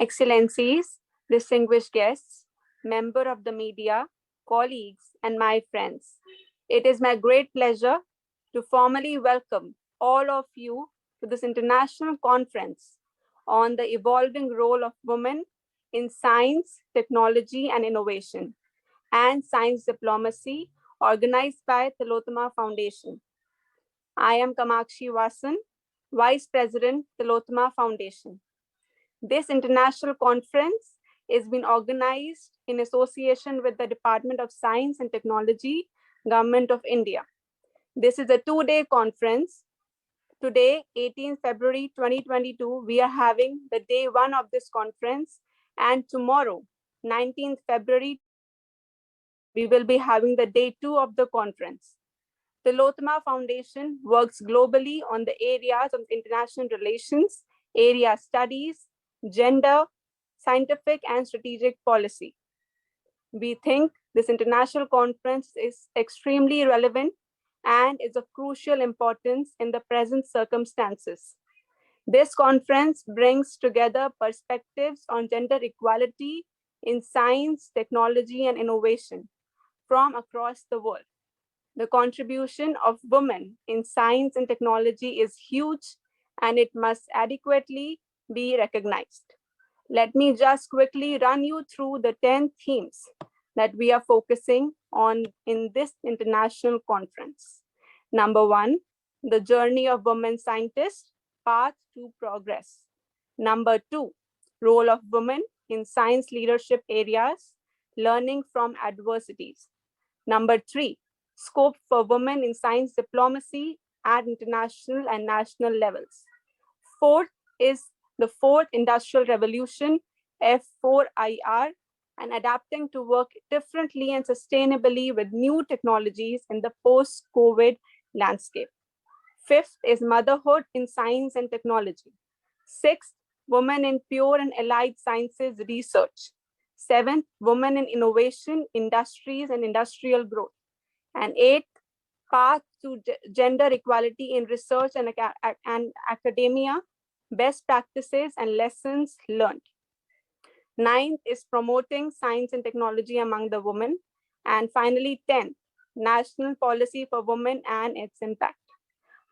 Excellencies, distinguished guests, member of the media, colleagues, and my friends. It is my great pleasure to formally welcome all of you to this international conference on the evolving role of women in science, technology, and innovation, and science diplomacy, organized by Tillotoma Foundation. I am Kamakshi Vasan, Vice President, Tillotoma Foundation. This international conference is being organized in association with the Department of Science and Technology, Government of India. This is a two-day conference. Today, 18 February 2022, we are having the day one of this conference, and tomorrow, 19th February, we will be having the day two of the conference. The Tillotoma Foundation works globally on the areas of international relations, area studies, gender, scientific and strategic policy. We think this international conference is extremely relevant and is of crucial importance in the present circumstances. This conference brings together perspectives on gender equality in science, technology, and innovation from across the world. The contribution of women in science and technology is huge, and it must adequately be recognized. Let me just quickly run you through the 10 themes that we are focusing on in this international conference. Number one, the journey of women scientists, path to progress. Number two, role of women in science leadership areas, learning from adversities. Number three, scope for women in science diplomacy at international and national levels. Fourth is the fourth industrial revolution, F4IR, and adapting to work differently and sustainably with new technologies in the post-COVID landscape. Fifth is motherhood in science and technology. Sixth, women in pure and allied sciences research. Seventh, women in innovation, industries, and industrial growth. And eighth, path to gender equality in research and academia, best practices and lessons learned. Ninth is promoting science and technology among the women. And finally, 10th, national policy for women and its impact.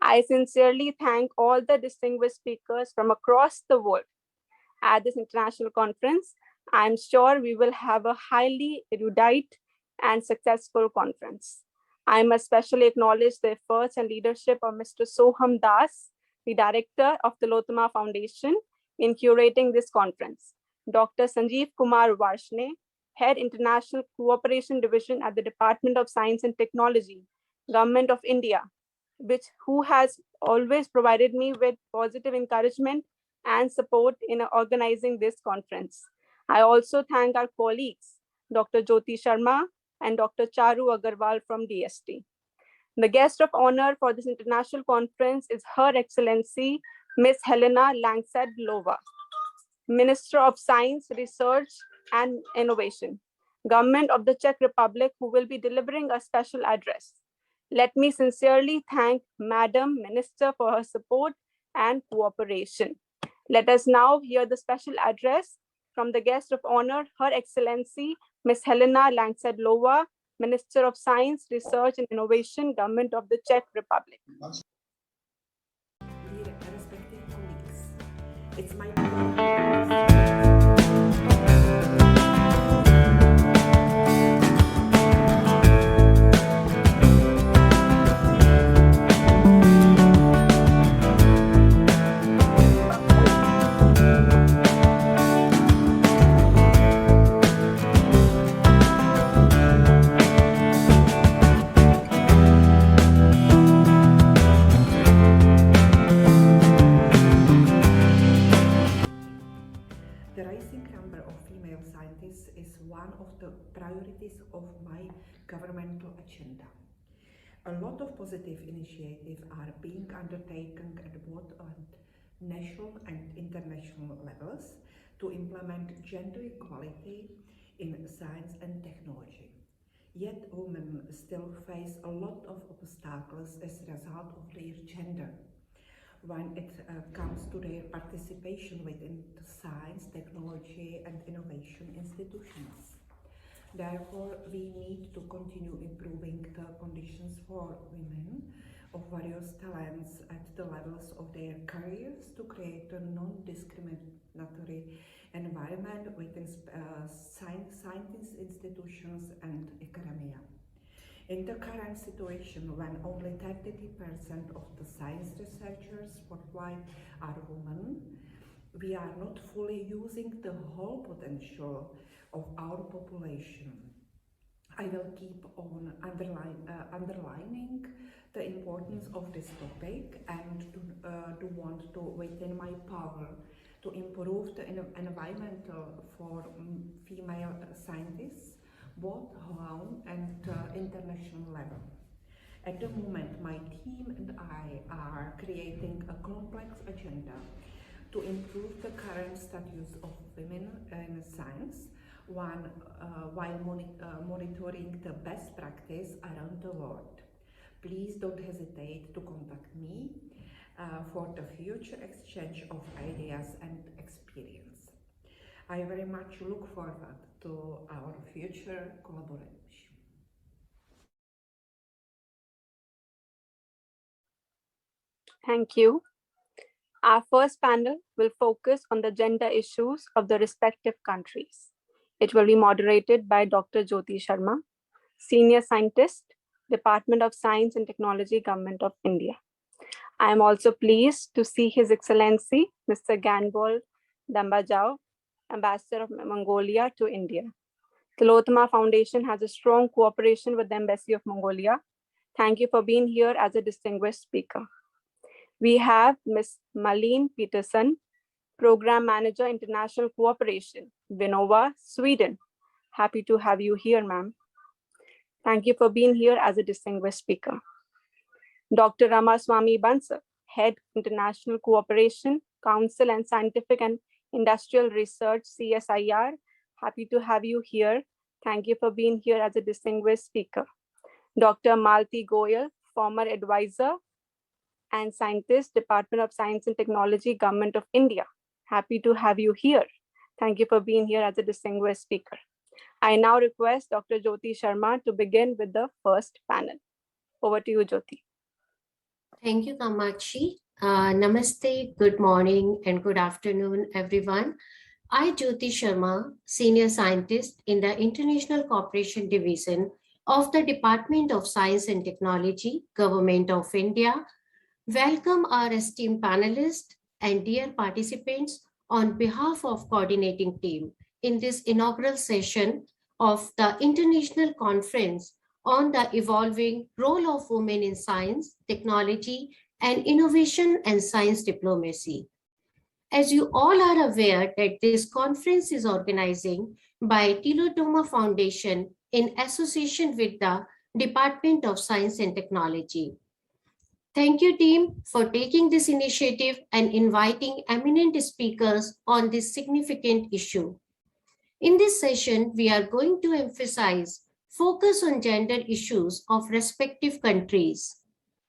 I sincerely thank all the distinguished speakers from across the world at this international conference. I'm sure we will have a highly erudite and successful conference. I must especially acknowledge the efforts and leadership of Mr. Soham Das, the director of the Tillotoma Foundation, in curating this conference. Dr. Sanjeev Kumar Varshne, head International Cooperation Division at the Department of Science and Technology, Government of India, who has always provided me with positive encouragement and support in organizing this conference. I also thank our colleagues, Dr. Jyoti Sharma and Dr. Charu Agarwal from DST. The guest of honor for this international conference is Her Excellency, Ms. Helena Langsadlova, Minister of Science, Research and Innovation, Government of the Czech Republic, who will be delivering a special address. Let me sincerely thank Madam Minister for her support and cooperation. Let us now hear the special address from the guest of honor, Her Excellency, Ms. Helena Langsadlova, Minister of Science, Research and Innovation, Government of the Czech Republic. Dear respected colleagues, it's my pleasure. The rising number of female scientists is one of the priorities of my governmental agenda. A lot of positive initiatives are being undertaken at both national and international levels to implement gender equality in science and technology. Yet women still face a lot of obstacles as a result of their gender. when it comes to their participation within the science, technology, and innovation institutions. Therefore, we need to continue improving the conditions for women of various talents at the levels of their careers to create a non-discriminatory environment within science institutions and academia. In the current situation, when only 33% of the science researchers worldwide are women, we are not fully using the whole potential of our population. I will keep on underlining the importance of this topic and to want to, within my power, to improve the environment for female scientists, both home and international level. At the moment, my team and I are creating a complex agenda to improve the current status of women in science while monitoring the best practice around the world. Please don't hesitate to contact me for the future exchange of ideas and experience. I very much look forward to our future collaboration. Thank you. Our first panel will focus on the gender issues of the respective countries. It will be moderated by Dr. Jyoti Sharma, Senior Scientist, Department of Science and Technology, Government of India. I am also pleased to see His Excellency, Mr. Ganbol Dambajau, Ambassador of Mongolia to India. Tillotoma Foundation has a strong cooperation with the Embassy of Mongolia. Thank you for being here as a distinguished speaker. We have Ms. Malene Peterson, Program Manager, International Cooperation, Vinnova, Sweden. Happy to have you here, ma'am. Thank you for being here as a distinguished speaker. Dr. Ramaswamy Bansal, Head, International Cooperation, Council and Scientific and Industrial Research, CSIR. Happy to have you here. Thank you for being here as a distinguished speaker. Dr. Malti Goyal, former advisor and scientist, Department of Science and Technology, Government of India. Happy to have you here. Thank you for being here as a distinguished speaker. I now request Dr. Jyoti Sharma to begin with the first panel. Over to you, Jyoti. Thank you, Kamakshi. Namaste, good morning, and good afternoon, everyone. I, Jyoti Sharma, Senior Scientist in the International Cooperation Division of the Department of Science and Technology, Government of India, welcome our esteemed panelists and dear participants on behalf of coordinating team in this inaugural session of the International Conference on the Evolving Role of Women in Science, Technology, and Innovation and Science Diplomacy. As you all are aware that this conference is organizing by Tillotoma Foundation in association with the Department of Science and Technology. Thank you, team, for taking this initiative and inviting eminent speakers on this significant issue. In this session, we are going to emphasize focus on gender issues of respective countries.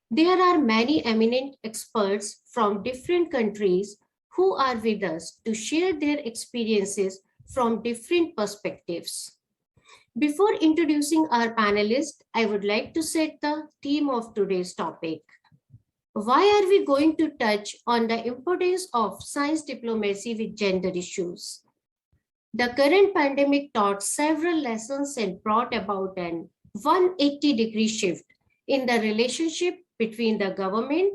There are many eminent experts from different countries who are with us to share their experiences from different perspectives. Before introducing our panelists, I would like to set the theme of today's topic. Why are we going to touch on the importance of science diplomacy with gender issues? The current pandemic taught several lessons and brought about an 180-degree shift in the relationship between the government,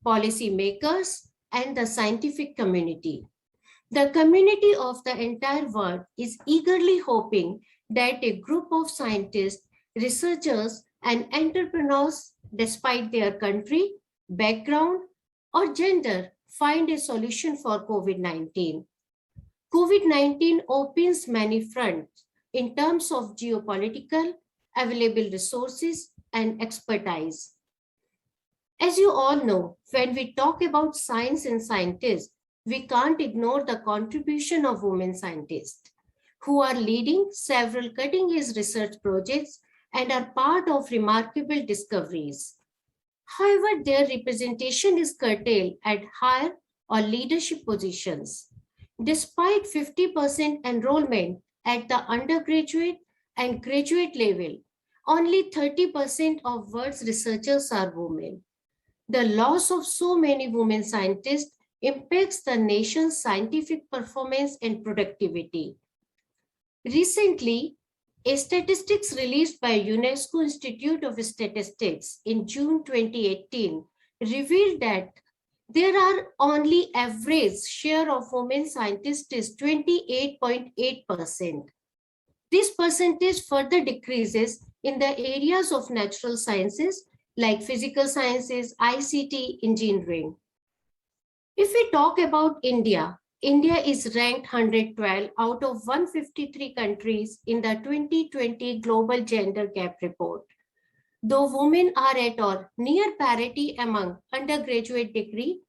policymakers, and the scientific community. The community of the entire world is eagerly hoping that a group of scientists, researchers, and entrepreneurs, despite their country, background, or gender, find a solution for COVID-19. COVID-19 opens many fronts in terms of geopolitical, available resources, and expertise. As you all know, when we talk about science and scientists, we can't ignore the contribution of women scientists who are leading several cutting-edge research projects and are part of remarkable discoveries. However, their representation is curtailed at higher or leadership positions. Despite 50% enrollment at the undergraduate and graduate level, only 30% of world's researchers are women. The loss of so many women scientists impacts the nation's scientific performance and productivity. Recently, a statistics released by UNESCO Institute of Statistics in June 2018 revealed that there are only average share of women scientists is 28.8%. This percentage further decreases in the areas of natural sciences like physical sciences, ICT, engineering. If we talk about India, India is ranked 112 out of 153 countries in the 2020 Global Gender Gap Report. Though women are at or near parity among undergraduate degree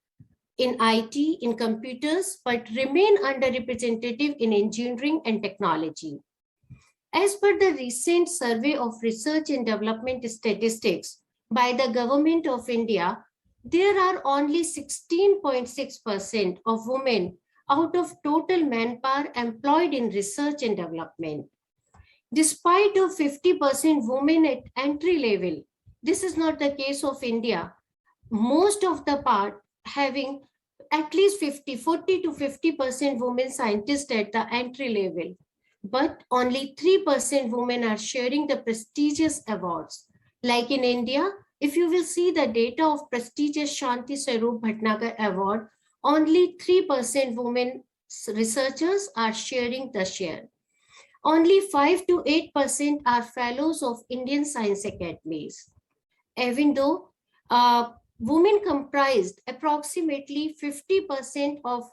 in IT, in computers, but remain underrepresented in engineering and technology. As per the recent survey of research and development statistics by the Government of India, there are only 16.6% of women out of total manpower employed in research and development. Despite of 50% women at entry level, this is not the case of India. Most of the part having at least 40 to 50% women scientists at the entry level, but only 3% women are sharing the prestigious awards. Like in India, if you will see the data of prestigious Shanti Swarup Bhatnagar Award, only 3% women researchers are sharing the share. Only 5 to 8% are fellows of Indian science academies. Even though women comprised approximately 50% of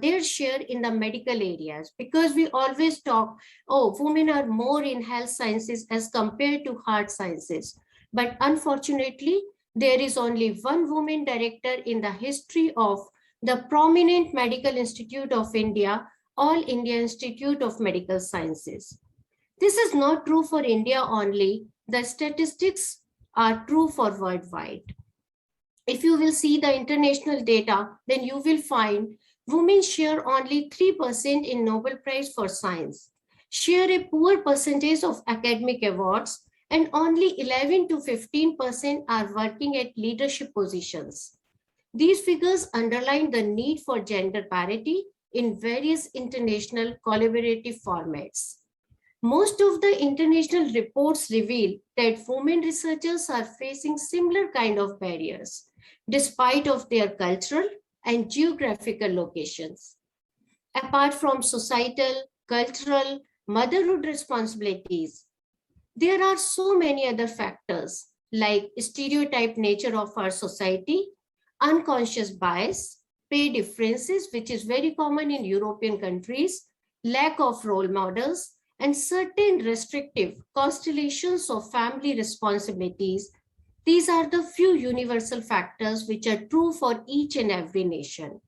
their share in the medical areas, because we always talk, oh, women are more in health sciences as compared to hard sciences. But unfortunately, there is only one woman director in the history of the prominent Medical Institute of India, All India Institute of Medical Sciences. This is not true for India only. The statistics are true for worldwide. If you will see the international data, then you will find women share only 3% in Nobel Prize for Science, share a poor percentage of academic awards, and only 11 to 15% are working at leadership positions. These figures underline the need for gender parity in various international collaborative formats. Most of the international reports reveal that women researchers are facing similar kind of barriers, despite of their cultural and geographical locations. Apart from societal, cultural, motherhood responsibilities, there are so many other factors like stereotype nature of our society, unconscious bias, pay differences, which is very common in European countries, lack of role models, and certain restrictive constellations of family responsibilities. These are the few universal factors which are true for each and every nation.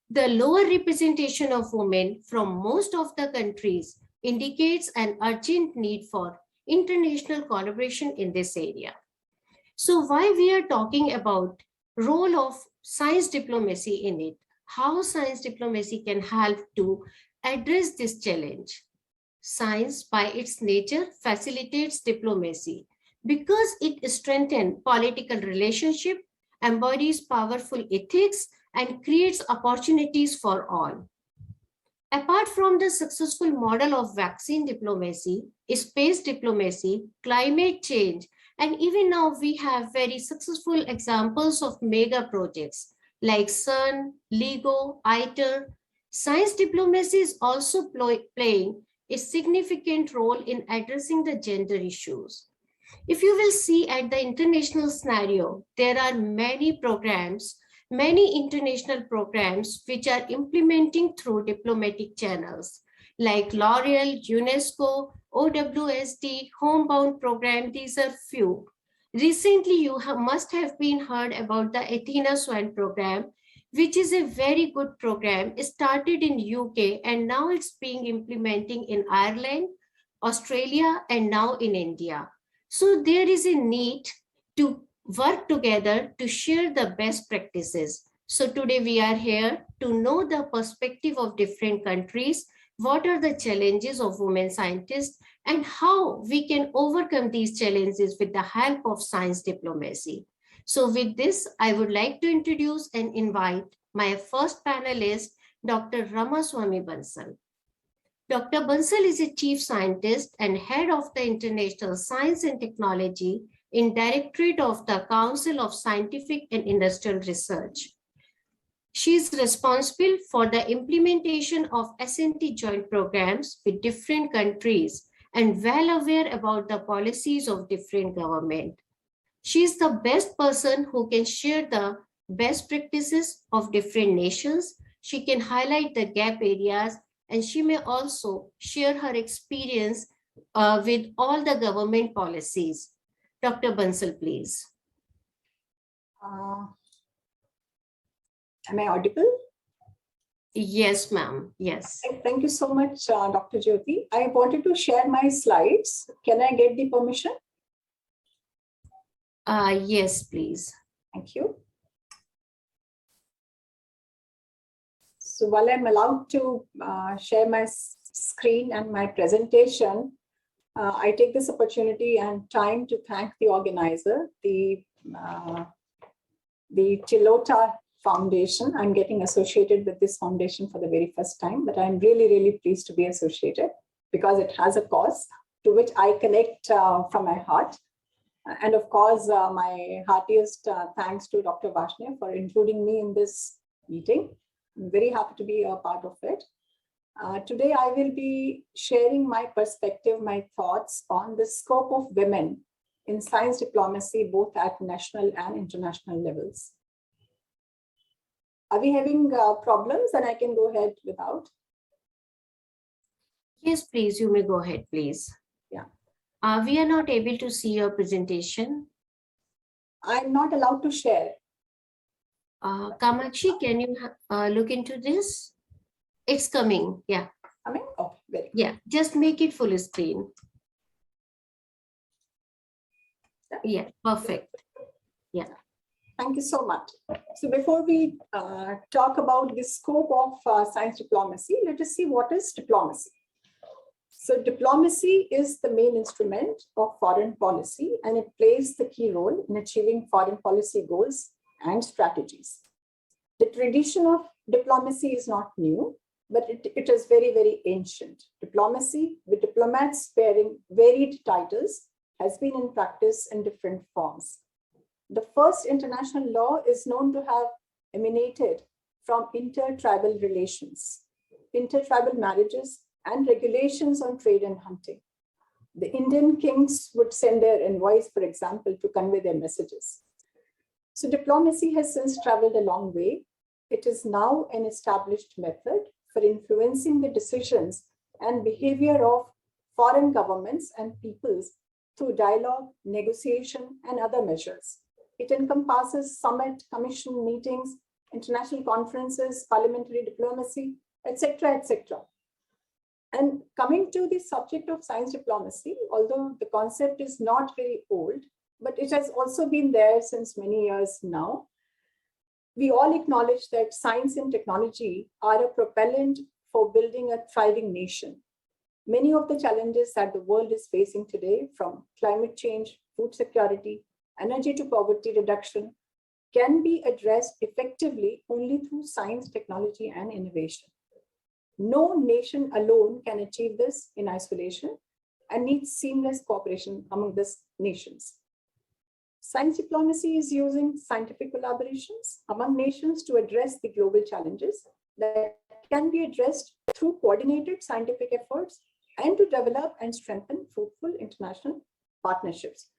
The lower representation of women from most of the countries indicates an urgent need for international collaboration in this area. So why we are talking about role of science diplomacy in it, how science diplomacy can help to address this challenge. Science by its nature facilitates diplomacy because it strengthens political relationship, embodies powerful ethics, and creates opportunities for all. Apart from the successful model of vaccine diplomacy, space diplomacy, climate change, and even now we have very successful examples of mega projects like CERN, LIGO, ITER. Science diplomacy is also playing a significant role in addressing the gender issues. If you will see at the international scenario, there are many programs, many international programs which are implementing through diplomatic channels like L'Oreal, UNESCO, OWSD, Homebound program. These are few. Recently, you must have been heard about the Athena Swan program, which is a very good program. It started in UK and now it's being implementing in Ireland, Australia, and now in India. So there is a need to work together to share the best practices. So today we are here to know the perspective of different countries, what are the challenges of women scientists, and how we can overcome these challenges with the help of science diplomacy. So with this, I would like to introduce and invite my first panelist, Dr. Ramaswamy Bansal. Dr. Bansal is a chief scientist and head of the International Science and Technology in Directorate of the Council of Scientific and Industrial Research. She is responsible for the implementation of S&T joint programs with different countries and well aware about the policies of different government. She is the best person who can share the best practices of different nations. She can highlight the gap areas, and she may also share her experience with all the government policies. Dr. Bansal, please. Am I audible? Yes, ma'am. Yes. Thank you so much, Dr. Jyoti. I wanted to share my slides. Can I get the permission? Yes, please. Thank you. So while I'm allowed to share my screen and my presentation, I take this opportunity and time to thank the organizer, the Tillotoma Foundation. I'm getting associated with this foundation for the very first time, but I'm really, really pleased to be associated because it has a cause to which I connect from my heart. And of course, my heartiest thanks to Dr. Vashne for including me in this meeting. I'm very happy to be a part of it. Today, I will be sharing my perspective, my thoughts on the scope of women in science diplomacy, both at national and international levels. Are we having problems? And I can go ahead without. Yes, please. You may go ahead, please. Yeah. We are not able to see your presentation. I'm not allowed to share. Kamakshi, can you look into this? It's coming. Yeah. Coming? Okay, very good. Yeah, just make it full screen. Yeah, perfect. Yeah. Thank you so much. So before we talk about the scope of science diplomacy, let us see what is diplomacy. So diplomacy is the main instrument of foreign policy, and it plays the key role in achieving foreign policy goals and strategies. The tradition of diplomacy is not new, but it is very, very ancient. Diplomacy, with diplomats bearing varied titles, has been in practice in different forms. The first international law is known to have emanated from inter-tribal relations, inter-tribal marriages, and regulations on trade and hunting. The Indian kings would send their envoys, for example, to convey their messages. So diplomacy has since traveled a long way. It is now an established method for influencing the decisions and behavior of foreign governments and peoples through dialogue, negotiation, and other measures. It encompasses summit, commission meetings, international conferences, parliamentary diplomacy, etc., etc. And coming to the subject of science diplomacy, although the concept is not very old, but it has also been there since many years now. We all acknowledge that science and technology are a propellant for building a thriving nation. Many of the challenges that the world is facing today, from climate change, food security, energy to poverty reduction, can be addressed effectively only through science, technology, and innovation. No nation alone can achieve this in isolation and needs seamless cooperation among these nations. Science diplomacy is using scientific collaborations among nations to address the global challenges that can be addressed through coordinated scientific efforts and to develop and strengthen fruitful international partnerships.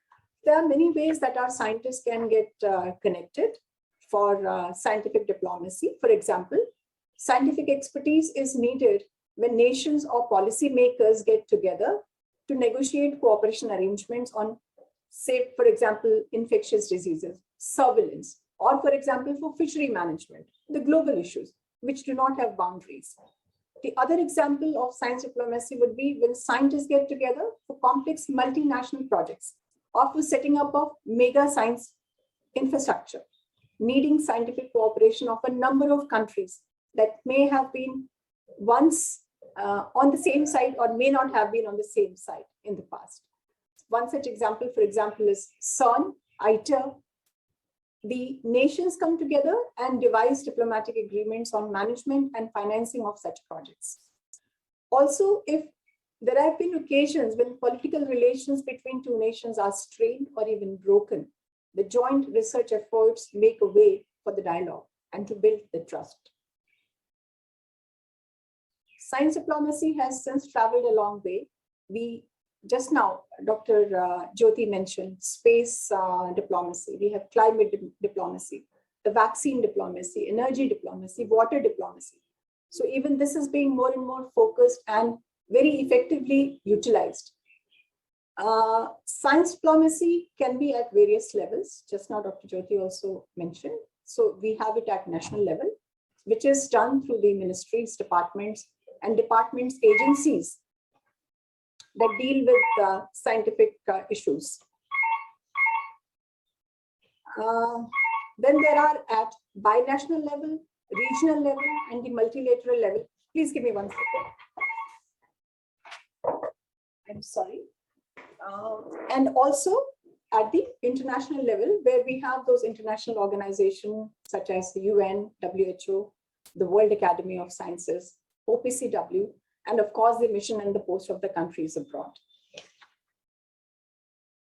There are many ways that our scientists can get connected for scientific diplomacy. For example, scientific expertise is needed when nations or policymakers get together to negotiate cooperation arrangements on, say, for example, infectious diseases, surveillance, or for example, for fishery management, the global issues, which do not have boundaries. The other example of science diplomacy would be when scientists get together for complex multinational projects or for setting up of mega science infrastructure, needing scientific cooperation of a number of countries that may have been once on the same side or may not have been on the same side in the past. One such example, for example, is CERN, ITER. The nations come together and devise diplomatic agreements on management and financing of such projects. Also, if there have been occasions when political relations between two nations are strained or even broken, the joint research efforts make a way for the dialogue and to build the trust. Science diplomacy has since traveled a long way. We just now, Dr. Jyoti mentioned space diplomacy. We have climate diplomacy, the vaccine diplomacy, energy diplomacy, water diplomacy. So even this is being more and more focused and very effectively utilized. Science diplomacy can be at various levels. Just now, Dr. Jyoti also mentioned. So we have it at national level, which is done through the ministries, departments, and departments, agencies that deal with scientific issues. Then there are at binational level, regional level, and the multilateral level. Please give me 1 second. I'm sorry. And also at the international level, where we have those international organizations such as the UN, WHO, the World Academy of Sciences, OPCW, and of course the mission and the post of the countries abroad.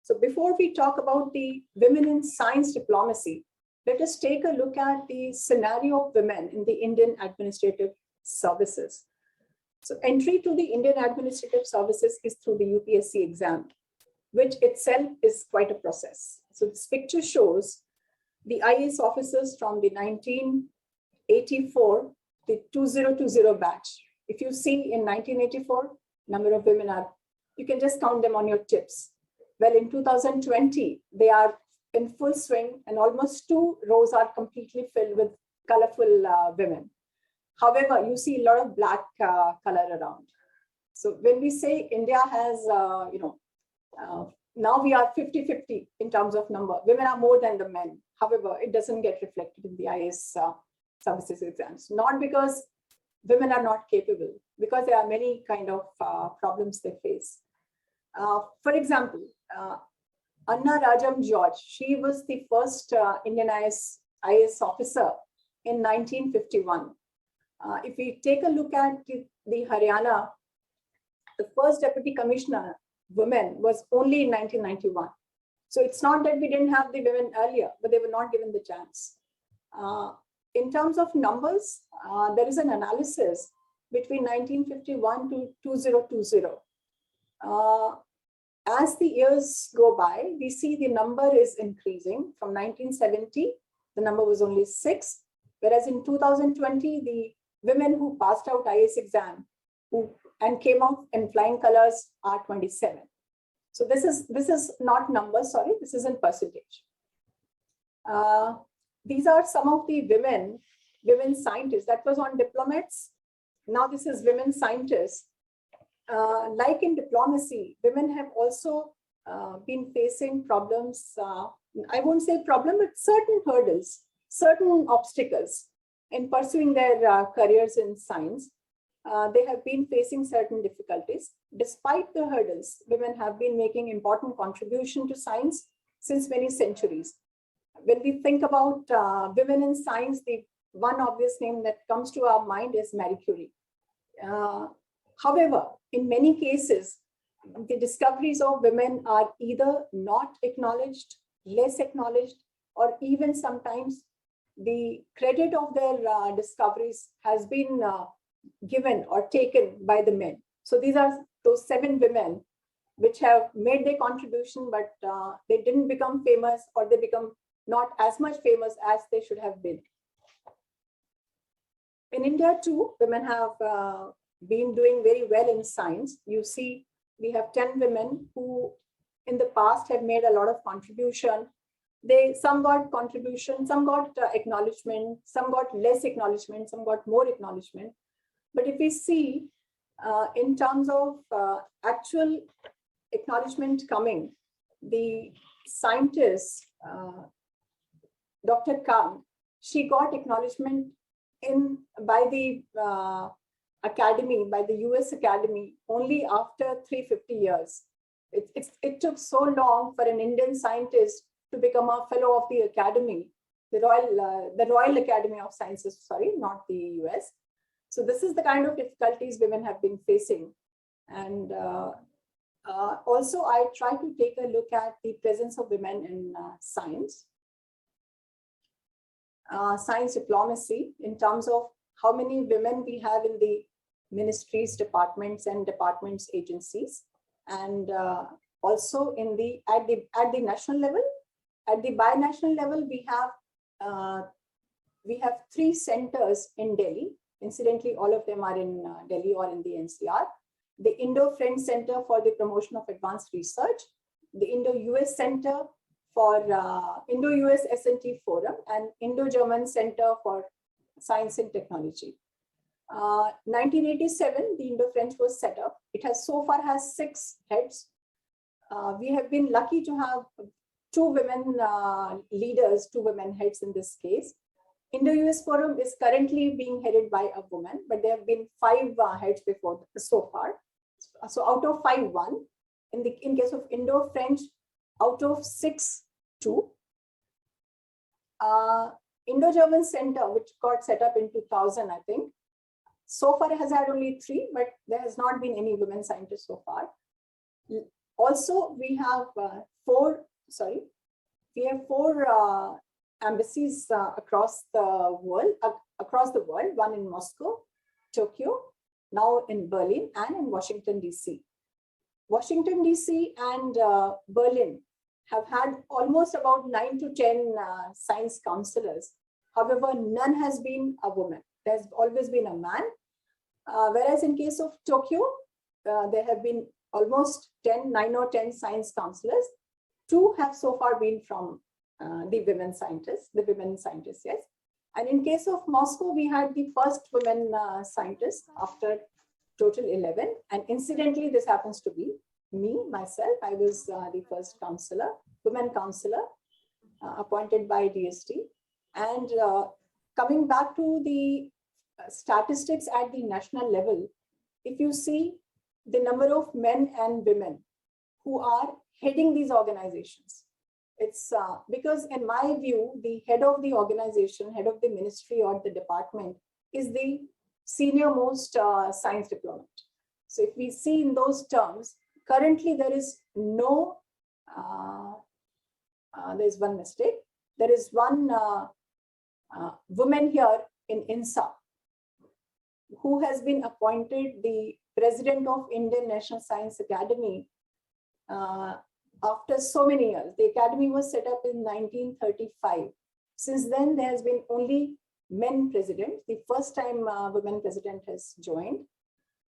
So before we talk about the women in science diplomacy, let us take a look at the scenario of women in the Indian administrative services. So entry to the Indian administrative services is through the UPSC exam, which itself is quite a process. So this picture shows the IAS officers from the 1984, the 2020 batch. If you see in 1984, number of women are, you can just count them on your tips. Well, in 2020, they are in full swing and almost 2 rows are completely filled with colorful women. However, you see a lot of black color around. So when we say India has, now we are 50-50 in terms of number. Women are more than the men. However, it doesn't get reflected in the IAS services exams. Not because women are not capable, because there are many kind of problems they face. For example, Anna Rajam George, she was the first Indian IAS officer in 1951. If we take a look at the Haryana, the first deputy commissioner woman was only in 1991. So it's not that we didn't have the women earlier, but they were not given the chance. In terms of numbers, there is an analysis between 1951 to 2020. As the years go by, we see the number is increasing. From 1970, the number was only 6, whereas in 2020, the women who passed out IAS exam and came out in flying colors are 27. So this is not numbers, sorry, this is in percentage. These are some of the women scientists. That was on diplomats. Now this is women scientists. Like in diplomacy, women have also been facing problems. I won't say problem, but certain hurdles, certain obstacles in pursuing their careers in science. They have been facing certain difficulties. Despite the hurdles, women have been making important contribution to science since many centuries. When we think about women in science, the one obvious name that comes to our mind is Marie Curie. However, in many cases, the discoveries of women are either not acknowledged, less acknowledged, or even sometimes the credit of their discoveries has been given or taken by the men. So these are those 7 women which have made their contribution, but they didn't become famous, or they become not as much famous as they should have been. In India too, women have been doing very well in science. You see, we have 10 women who in the past have made a lot of contribution. Some got contribution, some got acknowledgement, some got less acknowledgement, some got more acknowledgement. But if we see in terms of actual acknowledgement coming, the scientists Dr. Kang, she got acknowledgement by the Academy, by the US Academy, only after 350 years. It took so long for an Indian scientist to become a fellow of the Academy, the Royal Academy of Sciences, sorry, not the US. So this is the kind of difficulties women have been facing. And also, I try to take a look at the presence of women in science. Science diplomacy in terms of how many women we have in the ministries, departments, and departments agencies, and also in at the national level. At the binational level, we have 3 centers in Delhi. Incidentally, all of them are in Delhi or in the NCR. The Indo-French Center for the Promotion of Advanced Research, the Indo-US Center for Indo-US S&T Forum, and Indo-German Center for Science and Technology. 1987, the Indo-French was set up. It has so far has 6 heads. We have been lucky to have 2 women leaders, 2 women heads in this case. Indo-US Forum is currently being headed by a woman, but there have been 5 heads before so far. So out of 5, 1. In case of Indo-French, out of 6, 2. Indo-German Center, which got set up in 2000, I think, so far has had only 3, but there has not been any women scientists so far. Also, we have 4 embassies across the world, one in Moscow, Tokyo, now in Berlin, and in Washington, DC. Washington, DC and Berlin have had almost about 9 to 10 science counselors. However, none has been a woman. There's always been a man. Whereas in case of Tokyo, there have been almost 9 or 10 science counselors. 2 have so far been from the women scientists, yes. And in case of Moscow, we had the first women scientist after total 11. And incidentally, this happens to be me, myself. I was the first women counselor appointed by DST. And coming back to the statistics at the national level, if you see the number of men and women who are heading these organizations, it's because in my view, the head of the organization, head of the ministry or the department is the senior most science diplomat. So if we see in those terms, currently there is no, there's one mistake. There is one woman here in INSA who has been appointed the president of Indian National Science Academy after so many years. The academy was set up in 1935. Since then, there has been only men president. The first time women president has joined.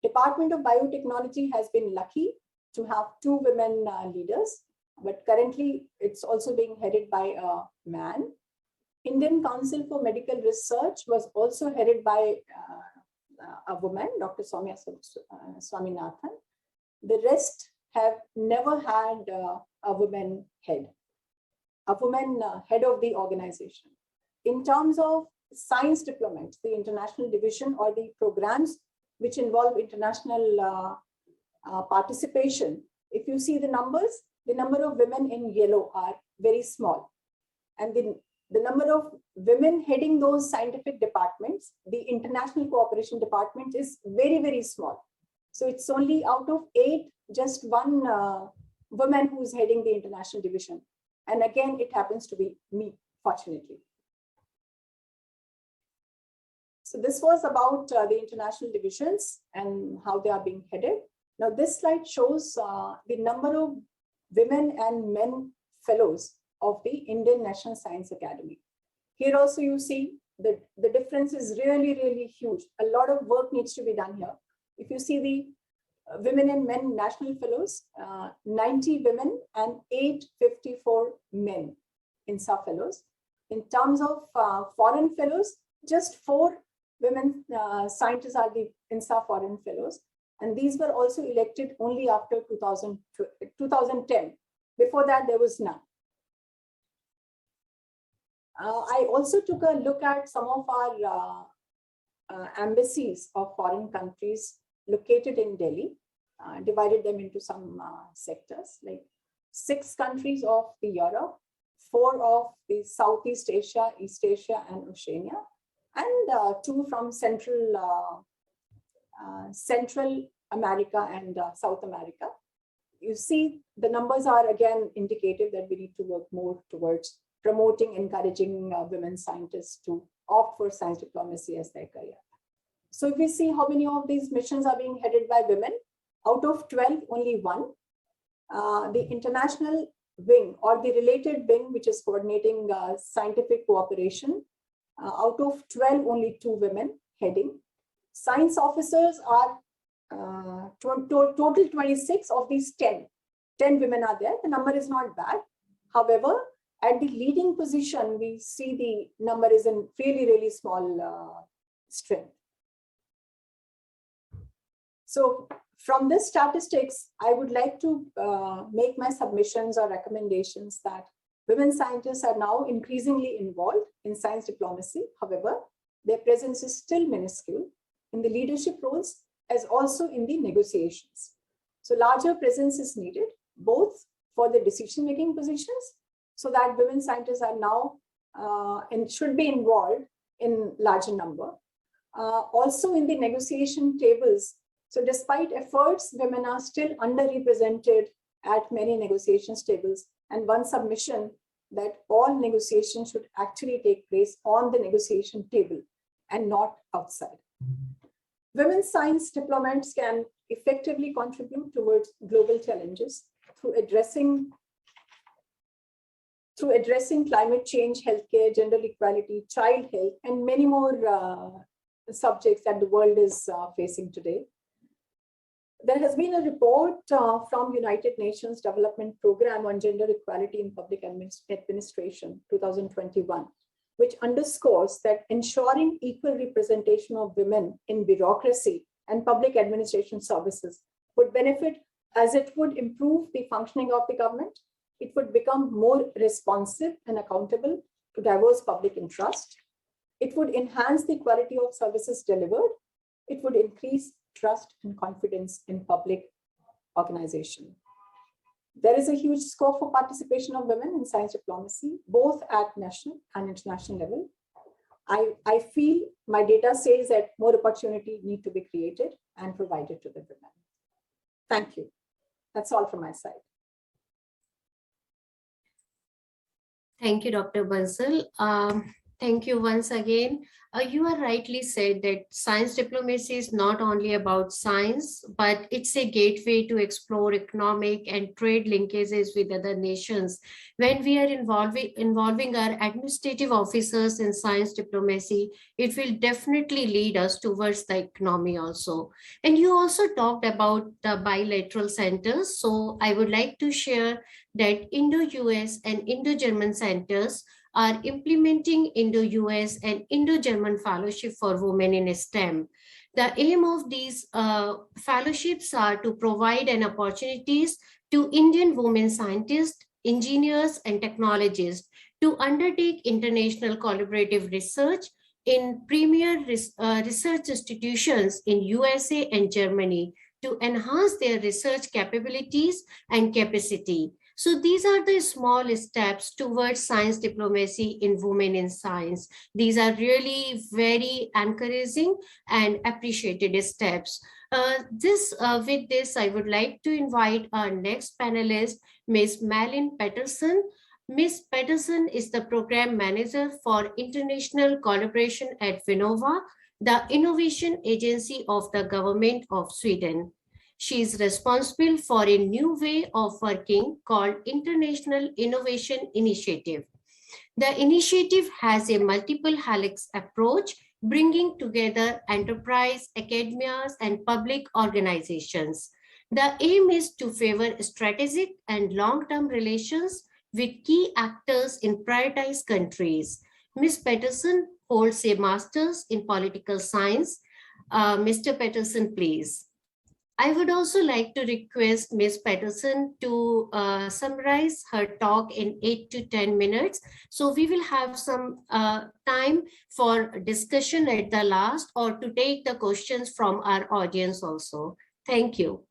Department of Biotechnology has been lucky to have 2 women leaders, but currently it's also being headed by a man. Indian Council for Medical Research was also headed by a woman, Dr. Soumya Swaminathan. The rest have never had a woman head of the organization. In terms of science diplomat, the international division or the programs which involve international participation, if you see the numbers, the number of women in yellow are very small. And the number of women heading those scientific departments, the international cooperation department, is very, very small. So it's only out of 8, just 1 woman who's heading the international division. And again, it happens to be me, fortunately. So this was about the international divisions and how they are being headed. Now this slide shows the number of women and men fellows of the Indian National Science Academy. Here also you see the difference is really, really huge. A lot of work needs to be done here. If you see the women and men national fellows, 90 women and 854 men INSA fellows. In terms of foreign fellows, just 4 women scientists are the INSA foreign fellows. And these were also elected only after 2010. Before that, there was none. I also took a look at some of our embassies of foreign countries located in Delhi, divided them into some sectors, like 6 countries of the Europe, 4 of the Southeast Asia, East Asia, and Oceania, and 2 from Central America and South America. You see, the numbers are again indicative that we need to work more towards promoting, encouraging women scientists to opt for science diplomacy as their career. So if we see how many of these missions are being headed by women, out of 12, only 1. The international wing or the related wing, which is coordinating scientific cooperation, out of 12, only 2 women heading. Science officers are total 26. Of these 10 women are there. The number is not bad. However, at the leading position, we see the number is in really small strength. So from this statistics, I would like to make my submissions or recommendations that women scientists are now increasingly involved in science diplomacy. However, their presence is still minuscule in the leadership roles as also in the negotiations. So larger presence is needed, both for the decision-making positions, so that women scientists are now and should be involved in larger number. Also in the negotiation tables. So despite efforts, women are still underrepresented at many negotiations tables. And one submission that all negotiations should actually take place on the negotiation table and not outside. Women science diplomats can effectively contribute towards global challenges through addressing climate change, healthcare, gender equality, child health, and many more subjects that the world is facing today. There has been a report from United Nations Development Program on Gender Equality in Public Administration, 2021, which underscores that ensuring equal representation of women in bureaucracy and public administration services would benefit, as it would improve the functioning of the government. It would become more responsive and accountable to diverse public interest. It would enhance the quality of services delivered. It would increase trust and confidence in public organization. There is a huge scope for participation of women in science diplomacy, both at national and international level. I feel my data says that more opportunity need to be created and provided to the women. Thank you. That's all from my side. Thank you, Dr. Bansal. Thank you once again. You are rightly said that science diplomacy is not only about science, but it's a gateway to explore economic and trade linkages with other nations. When we are involving our administrative officers in science diplomacy, it will definitely lead us towards the economy also. And you also talked about the bilateral centers. So I would like to share that Indo-US and Indo-German centers are implementing Indo-US and Indo-German fellowship for women in STEM. The aim of these fellowships are to provide an opportunities to Indian women scientists, engineers, and technologists to undertake international collaborative research in premier research institutions in USA and Germany to enhance their research capabilities and capacity. So these are the small steps towards science diplomacy in women in science. These are really very encouraging and appreciated steps. With this, I would like to invite our next panelist, Ms. Malin Patterson. Ms. Patterson is the Program Manager for International Collaboration at Vinnova, the innovation agency of the Government of Sweden. She is responsible for a new way of working called International Innovation Initiative. The initiative has a multiple helix approach, bringing together enterprise, academias, and public organizations. The aim is to favor strategic and long-term relations with key actors in prioritized countries. Ms. Patterson holds a master's in political science. Mr. Patterson, please. I would also like to request Ms. Pedersen to summarize her talk in 8 to 10 minutes. So we will have some time for discussion at the last or to take the questions from our audience also. Thank you.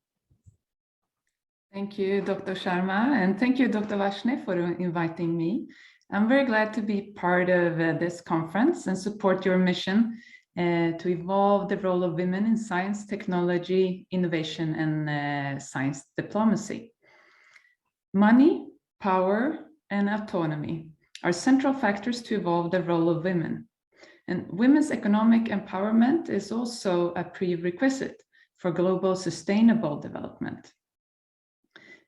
Thank you, Dr. Sharma, and thank you, Dr. Varshney, for inviting me. I'm very glad to be part of this conference and support your mission to evolve the role of women in science, technology, innovation, and science diplomacy. Money, power, and autonomy are central factors to evolve the role of women. And women's economic empowerment is also a prerequisite for global sustainable development.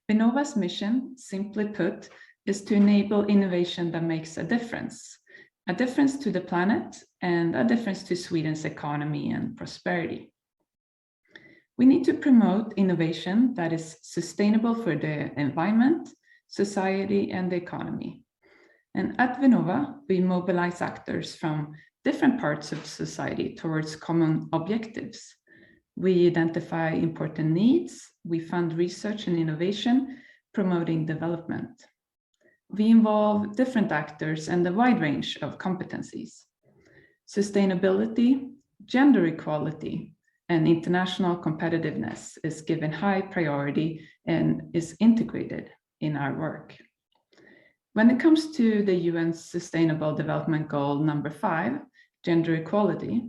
Vinnova's mission, simply put, is to enable innovation that makes a difference to the planet and a difference to Sweden's economy and prosperity. We need to promote innovation that is sustainable for the environment, society, and the economy. And at Vinnova, we mobilize actors from different parts of society towards common objectives. We identify important needs, we fund research and innovation, promoting development. We involve different actors and a wide range of competencies. Sustainability, gender equality, and international competitiveness is given high priority and is integrated in our work. When it comes to the UN's Sustainable Development Goal number 5, gender equality,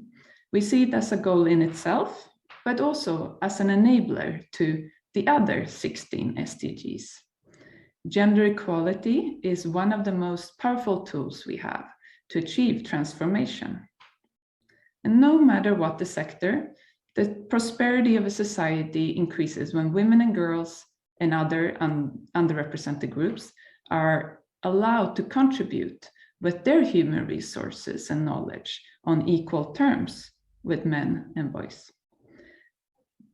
we see it as a goal in itself, but also as an enabler to the other 16 SDGs. Gender equality is one of the most powerful tools we have to achieve transformation. And no matter what the sector, the prosperity of a society increases when women and girls and other underrepresented groups are allowed to contribute with their human resources and knowledge on equal terms with men and boys.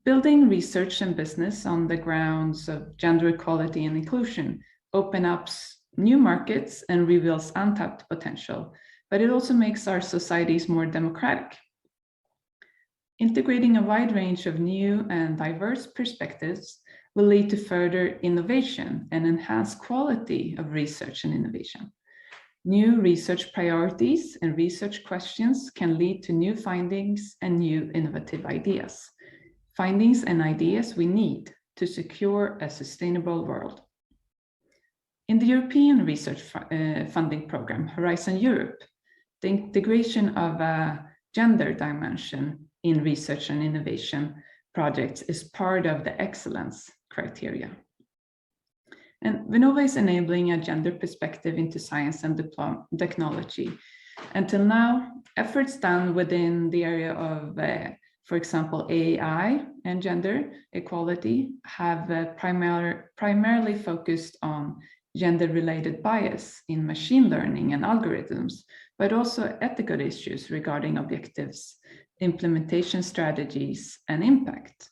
Building research and business on the grounds of gender equality and inclusion opens up new markets and reveals untapped potential, but it also makes our societies more democratic. Integrating a wide range of new and diverse perspectives will lead to further innovation and enhanced quality of research and innovation. New research priorities and research questions can lead to new findings and new innovative ideas. Findings and ideas we need to secure a sustainable world. In the European Research Funding Programme, Horizon Europe, the integration of a gender dimension in research and innovation projects is part of the excellence criteria. And Vinnova is enabling a gender perspective into science and technology. Until now, efforts done within the area of for example, AI and gender equality have primarily focused on gender-related bias in machine learning and algorithms, but also ethical issues regarding objectives, implementation strategies, and impact.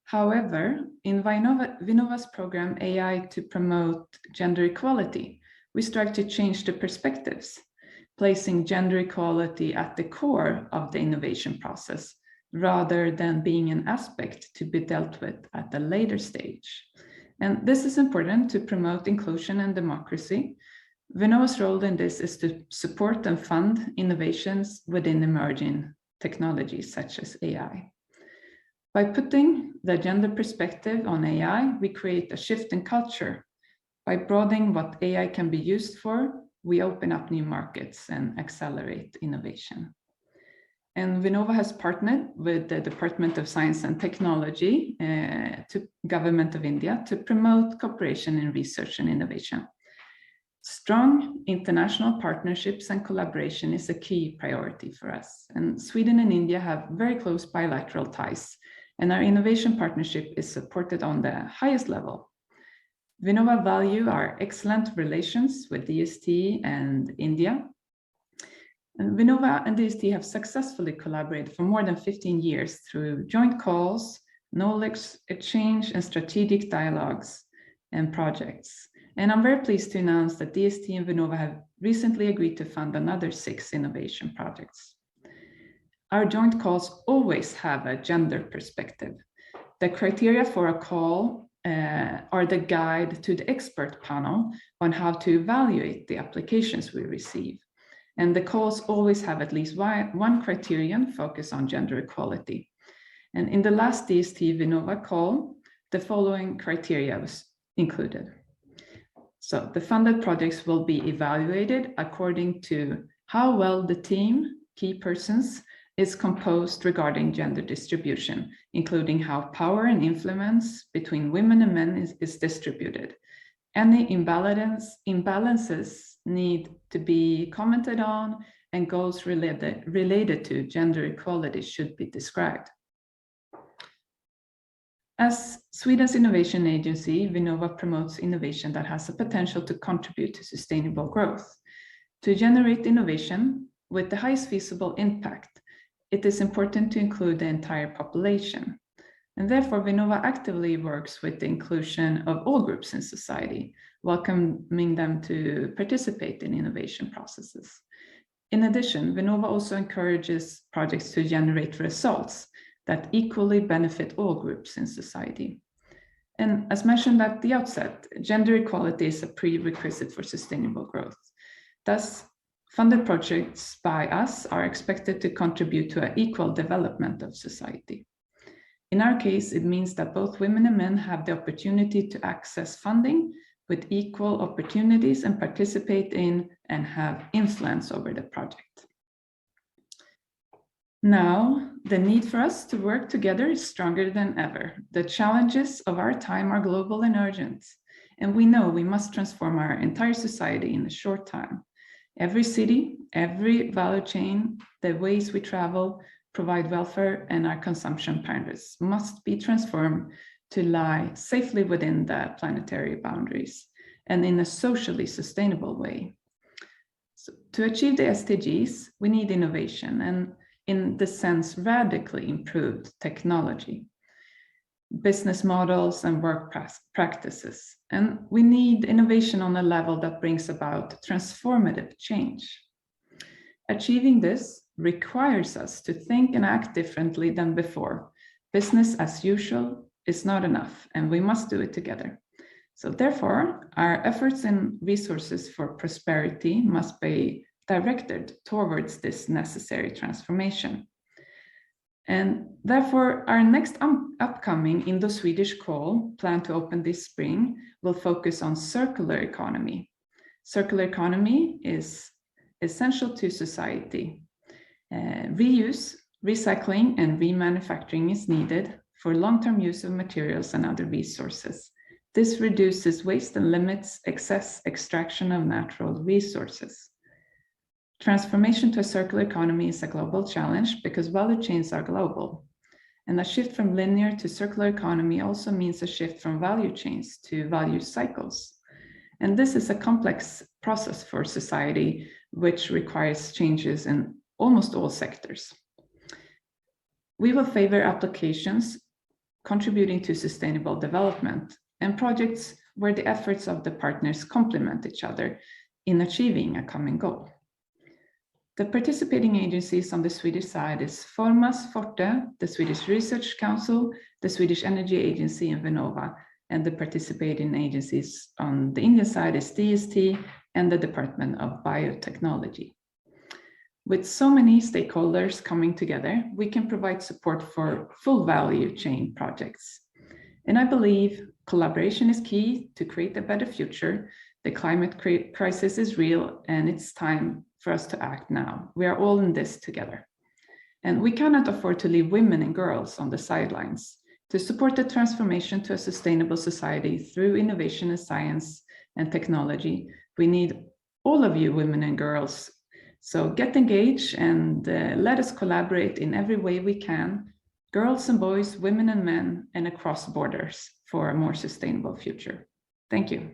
However, in Vinnova's program AI to promote gender equality, we strive to change the perspectives, placing gender equality at the core of the innovation process, rather than being an aspect to be dealt with at a later stage. And this is important to promote inclusion and democracy. Vinnova's role in this is to support and fund innovations within emerging technologies such as AI. By putting the gender perspective on AI, we create a shift in culture. By broadening what AI can be used for, we open up new markets and accelerate innovation. And Vinnova has partnered with the Department of Science and Technology to Government of India to promote cooperation in research and innovation. Strong international partnerships and collaboration is a key priority for us. And Sweden and India have very close bilateral ties, and our innovation partnership is supported on the highest level. Vinnova value our excellent relations with DST and India. And Vinnova and DST have successfully collaborated for more than 15 years through joint calls, knowledge exchange, and strategic dialogues and projects. And I'm very pleased to announce that DST and Vinnova have recently agreed to fund another 6 innovation projects. Our joint calls always have a gender perspective. The criteria for a call are the guide to the expert panel on how to evaluate the applications we receive. And the calls always have at least one criterion focus on gender equality. And in the last DST Vinnova call, the following criteria was included. So the funded projects will be evaluated according to how well the team, key persons, is composed regarding gender distribution, including how power and influence between women and men is distributed. Any imbalances need to be commented on, and goals related to gender equality should be described. As Sweden's innovation agency, Vinnova promotes innovation that has the potential to contribute to sustainable growth. To generate innovation with the highest feasible impact, it is important to include the entire population. And therefore, Vinnova actively works with the inclusion of all groups in society, welcoming them to participate in innovation processes. In addition, Vinnova also encourages projects to generate results that equally benefit all groups in society. And as mentioned at the outset, gender equality is a prerequisite for sustainable growth. Thus, funded projects by us are expected to contribute to an equal development of society. In our case, it means that both women and men have the opportunity to access funding with equal opportunities and participate in and have influence over the project. Now, the need for us to work together is stronger than ever. The challenges of our time are global and urgent, and we know we must transform our entire society in a short time. Every city, every value chain, the ways we travel, provide welfare, and our consumption patterns must be transformed to lie safely within the planetary boundaries and in a socially sustainable way. So to achieve the SDGs, we need innovation, and in the sense, radically improved technology, business models, and work practices. And we need innovation on a level that brings about transformative change. Achieving this requires us to think and act differently than before. Business as usual is not enough, and we must do it together. So therefore, our efforts and resources for prosperity must be directed towards this necessary transformation. And therefore, our next upcoming Indo-Swedish call, planned to open this spring, will focus on circular economy. Circular economy is essential to society. Reuse, recycling, and remanufacturing is needed for long-term use of materials and other resources. This reduces waste and limits excess extraction of natural resources. Transformation to a circular economy is a global challenge because value chains are global. And a shift from linear to circular economy also means a shift from value chains to value cycles. And this is a complex process for society, which requires changes in almost all sectors. We will favor applications contributing to sustainable development and projects where the efforts of the partners complement each other in achieving a common goal. The participating agencies on the Swedish side is Formas, Forte, the Swedish Research Council, the Swedish Energy Agency, and Vinnova. And the participating agencies on the Indian side is DST and the Department of Biotechnology. With so many stakeholders coming together, we can provide support for full value chain projects. And I believe collaboration is key to create a better future. The climate crisis is real, and it's time for us to act now. We are all in this together. And we cannot afford to leave women and girls on the sidelines. To support the transformation to a sustainable society through innovation in science and technology, we need all of you women and girls. So get engaged and let us collaborate in every way we can, girls and boys, women and men, and across borders for a more sustainable future. Thank you.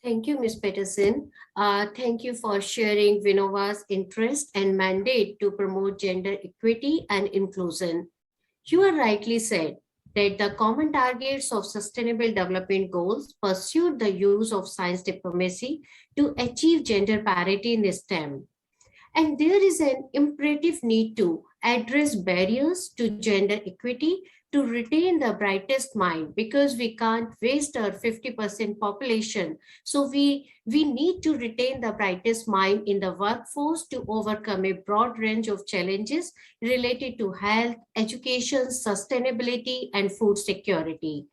Thank you, Ms. Peterson. Thank you for sharing Vinnova's interest and mandate to promote gender equity and inclusion. You are rightly said that the common targets of Sustainable Development Goals pursue the use of science diplomacy to achieve gender parity in STEM. And there is an imperative need to address barriers to gender equity, to retain the brightest mind, because we can't waste our 50% population. So we need to retain the brightest mind in the workforce to overcome a broad range of challenges related to health, education, sustainability, and food security.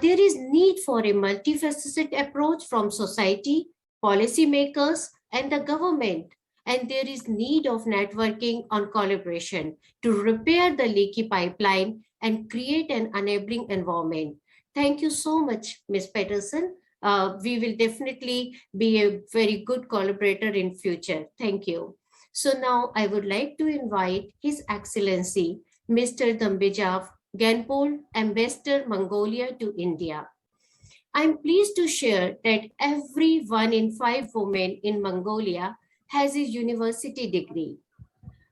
There is need for a multifaceted approach from society, policymakers, and the government. And there is need of networking on collaboration to repair the leaky pipeline and create an enabling environment. Thank you so much, Ms. Peterson. We will definitely be a very good collaborator in future. Thank you. So now I would like to invite His Excellency, Mr. Dambijav Genpol, Ambassador Mongolia to India. I'm pleased to share that every 1 in 5 women in Mongolia has a university degree,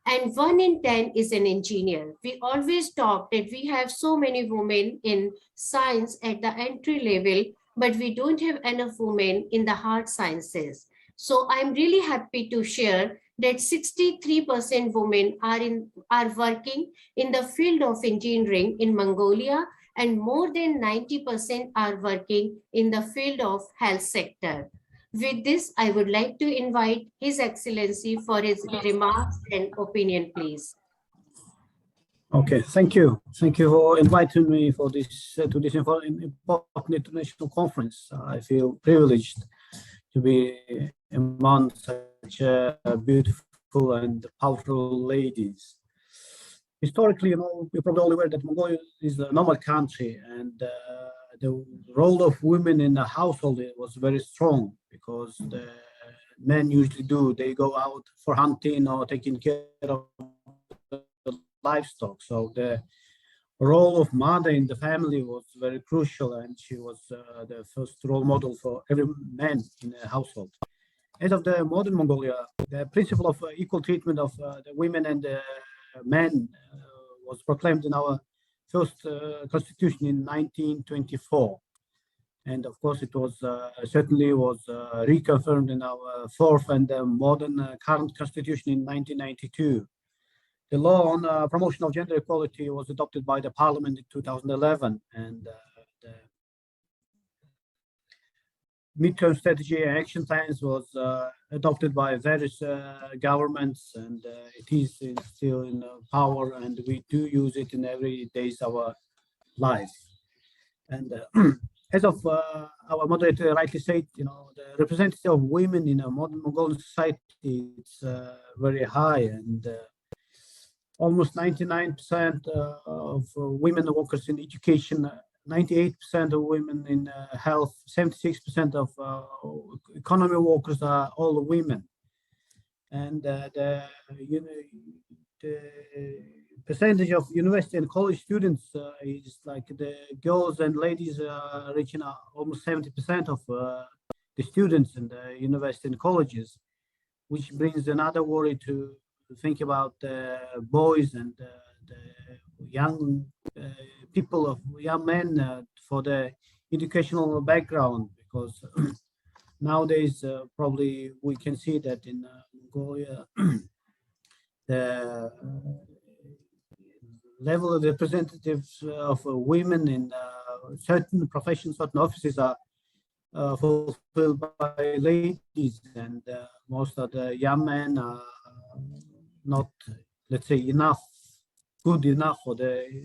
and 1 in 10 is an engineer. We always talk that we have so many women in science at the entry level, but we don't have enough women in the hard sciences. So I'm really happy to share that 63% women are working in the field of engineering in Mongolia, and more than 90% are working in the field of health sector. With this, I would like to invite His Excellency for his remarks and opinion, please. Okay, thank you. Thank you for inviting me for this to this important international conference. I feel privileged to be among such beautiful and powerful ladies. Historically, you're probably all aware that Mongolia is a normal country, and the role of women in the household was very strong, because the men usually they go out for hunting or taking care of the livestock. So the role of mother in the family was very crucial, and she was the first role model for every man in the household. As of the modern Mongolia, the principle of equal treatment of the women and the men was proclaimed in our first constitution in 1924. And of course, it was certainly was reconfirmed in our fourth and modern current constitution in 1992. The law on promotion of gender equality was adopted by the parliament in 2011, and the midterm strategy and action plans was adopted by various governments, and it is still in power, and we do use it in every days of our life. And as of our moderator rightly said, the representative of women in a modern Mongolian society is very high, and almost 99% of women workers in education, 98% of women in health, 76% of economy workers are all women. And the percentage of university and college students is like the girls and ladies reaching almost 70% of the students in the university and colleges, which brings another worry to think about boys and the young people of young men for the educational background, because nowadays probably we can see that in Mongolia the level of representatives of women in certain professions, certain offices are fulfilled by ladies, and most of the young men are not, let's say, good enough for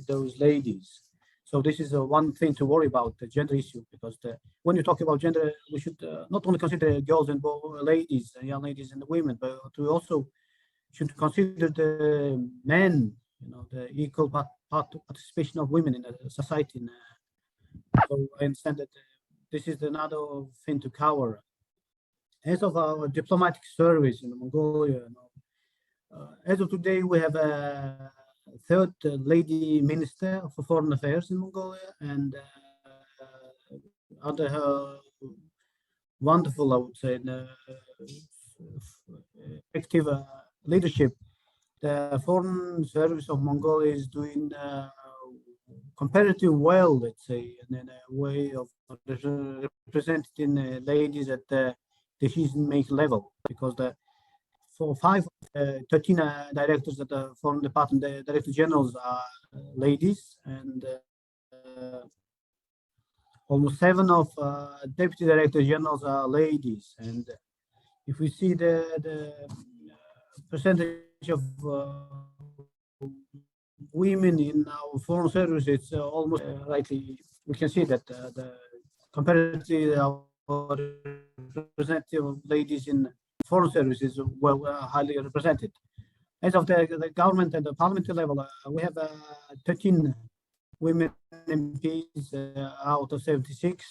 those ladies. So this is one thing to worry about, the gender issue, because when you talk about gender, we should not only consider girls and ladies, young ladies and women, but we also should consider the men, the equal participation of women in the society. So I understand that this is another thing to cover. As of our diplomatic service in Mongolia, as of today, we have a third lady minister for foreign affairs in Mongolia, and under her wonderful, I would say, effective leadership, the foreign service of Mongolia is doing comparatively well, let's say, in a way of representing ladies at the decision-making level, because for 13 directors at the foreign department, the director generals are ladies, and almost 7 of deputy director generals are ladies. And if we see the percentage of women in our foreign service, it's almost rightly, we can see that the comparatively our representative of ladies in foreign services were highly represented. As of the government and the parliamentary level, we have 13 women MPs out of 76,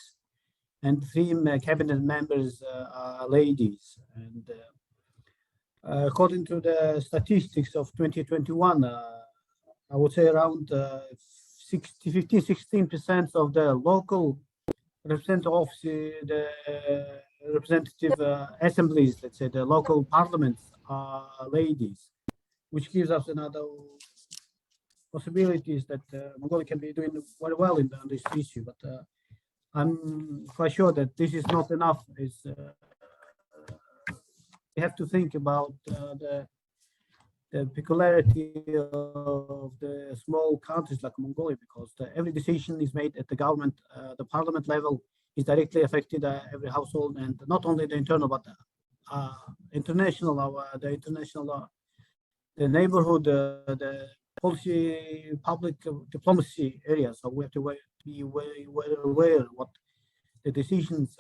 and 3 cabinet members are ladies. And according to the statistics of 2021, I would say around 16% of the local representative offices, the representative assemblies, let's say the local parliaments, are ladies, which gives us another possibilities that Mongolia can be doing very well on this issue. But I'm quite sure that this is not enough. We have to think about the peculiarity of the small countries like Mongolia, because every decision is made at the government, the parliament level is directly affected every household, and not only the internal, but international, the neighborhood, the policy, public diplomacy area. So we have to be very aware what the decisions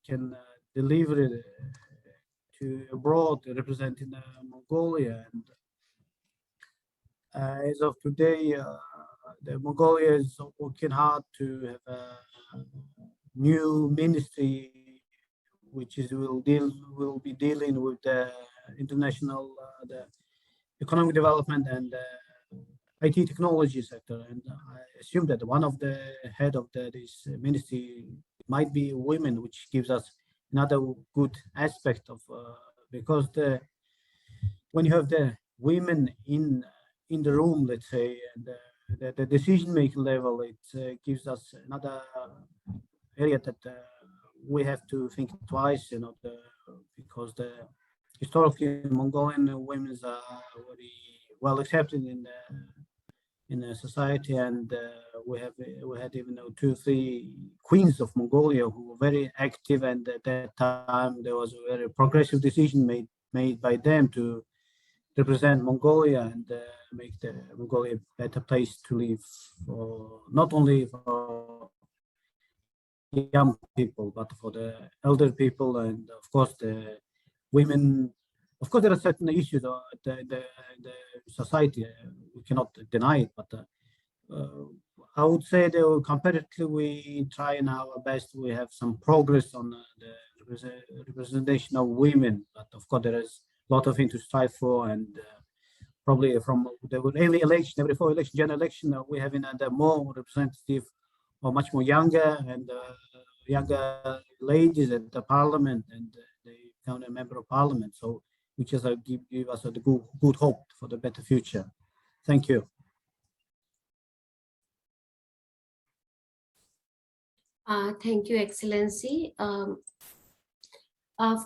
can deliver to abroad representing Mongolia. And as of today, the Mongolia is working hard to have a new ministry which will be dealing with the international the economic development and IT technology sector. And I assume that one of the head of this ministry might be women, which gives us another good aspect of because when you have the women in the room, let's say, and the decision making level, it gives us another area that we have to think twice, because historically Mongolian women are very well accepted in the society, and we had even 2 or 3 queens of Mongolia who were very active, and at that time there was a very progressive decision made by them to represent Mongolia and make the Mongolia a better place to live, not only for young people but for the elder people, and of course the women. Of course, there are certain issues in the society, we cannot deny it, but I would say that comparatively we try in our best. We have some progress on the representation of women, but of course there is a lot of things to strive for, and probably from every election, every 4 election, general election, we have the more representative or much more younger and younger ladies at the parliament, and they become a member of parliament. So which is give us a good hope for the better future. Thank you. Thank you, Excellency, for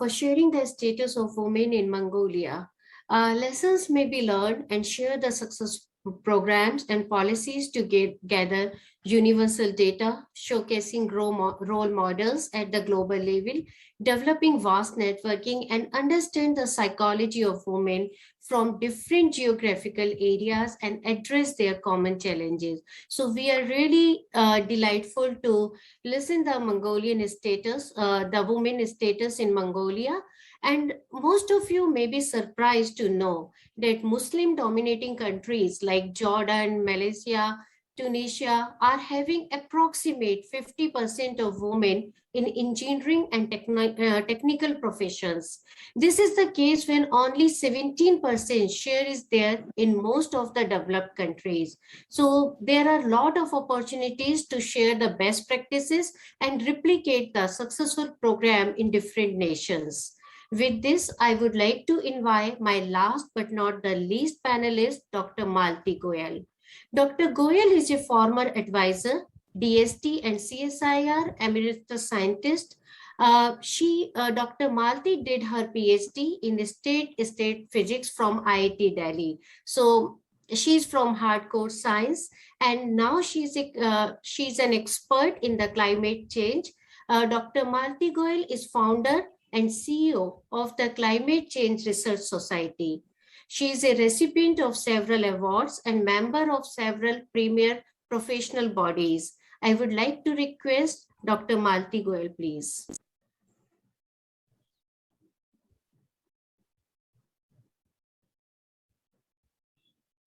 sharing the status of women in Mongolia. Lessons may be learned and share the success programs and policies to gather universal data, showcasing role models at the global level, developing vast networking, and understand the psychology of women from different geographical areas and address their common challenges. So we are really delightful to listen the Mongolian status, the women status in Mongolia. And most of you may be surprised to know that Muslim dominating countries like Jordan, Malaysia, Tunisia are having approximate 50% of women in engineering and technical professions. This is the case when only 17% share is there in most of the developed countries. So there are a lot of opportunities to share the best practices and replicate the successful program in different nations. With this, I would like to invite my last but not the least panelist, Dr. Malti Goyal. Dr. Goyal is a former advisor, DST and CSIR emeritus scientist, Dr. Malti did her PhD in state physics from IIT Delhi. So she's from hardcore science, and now she's an expert in the climate change. Dr. Malti Goyal is founder and CEO of the Climate Change Research Society. She is a recipient of several awards and member of several premier professional bodies. I would like to request Dr. Malti Goyal, please.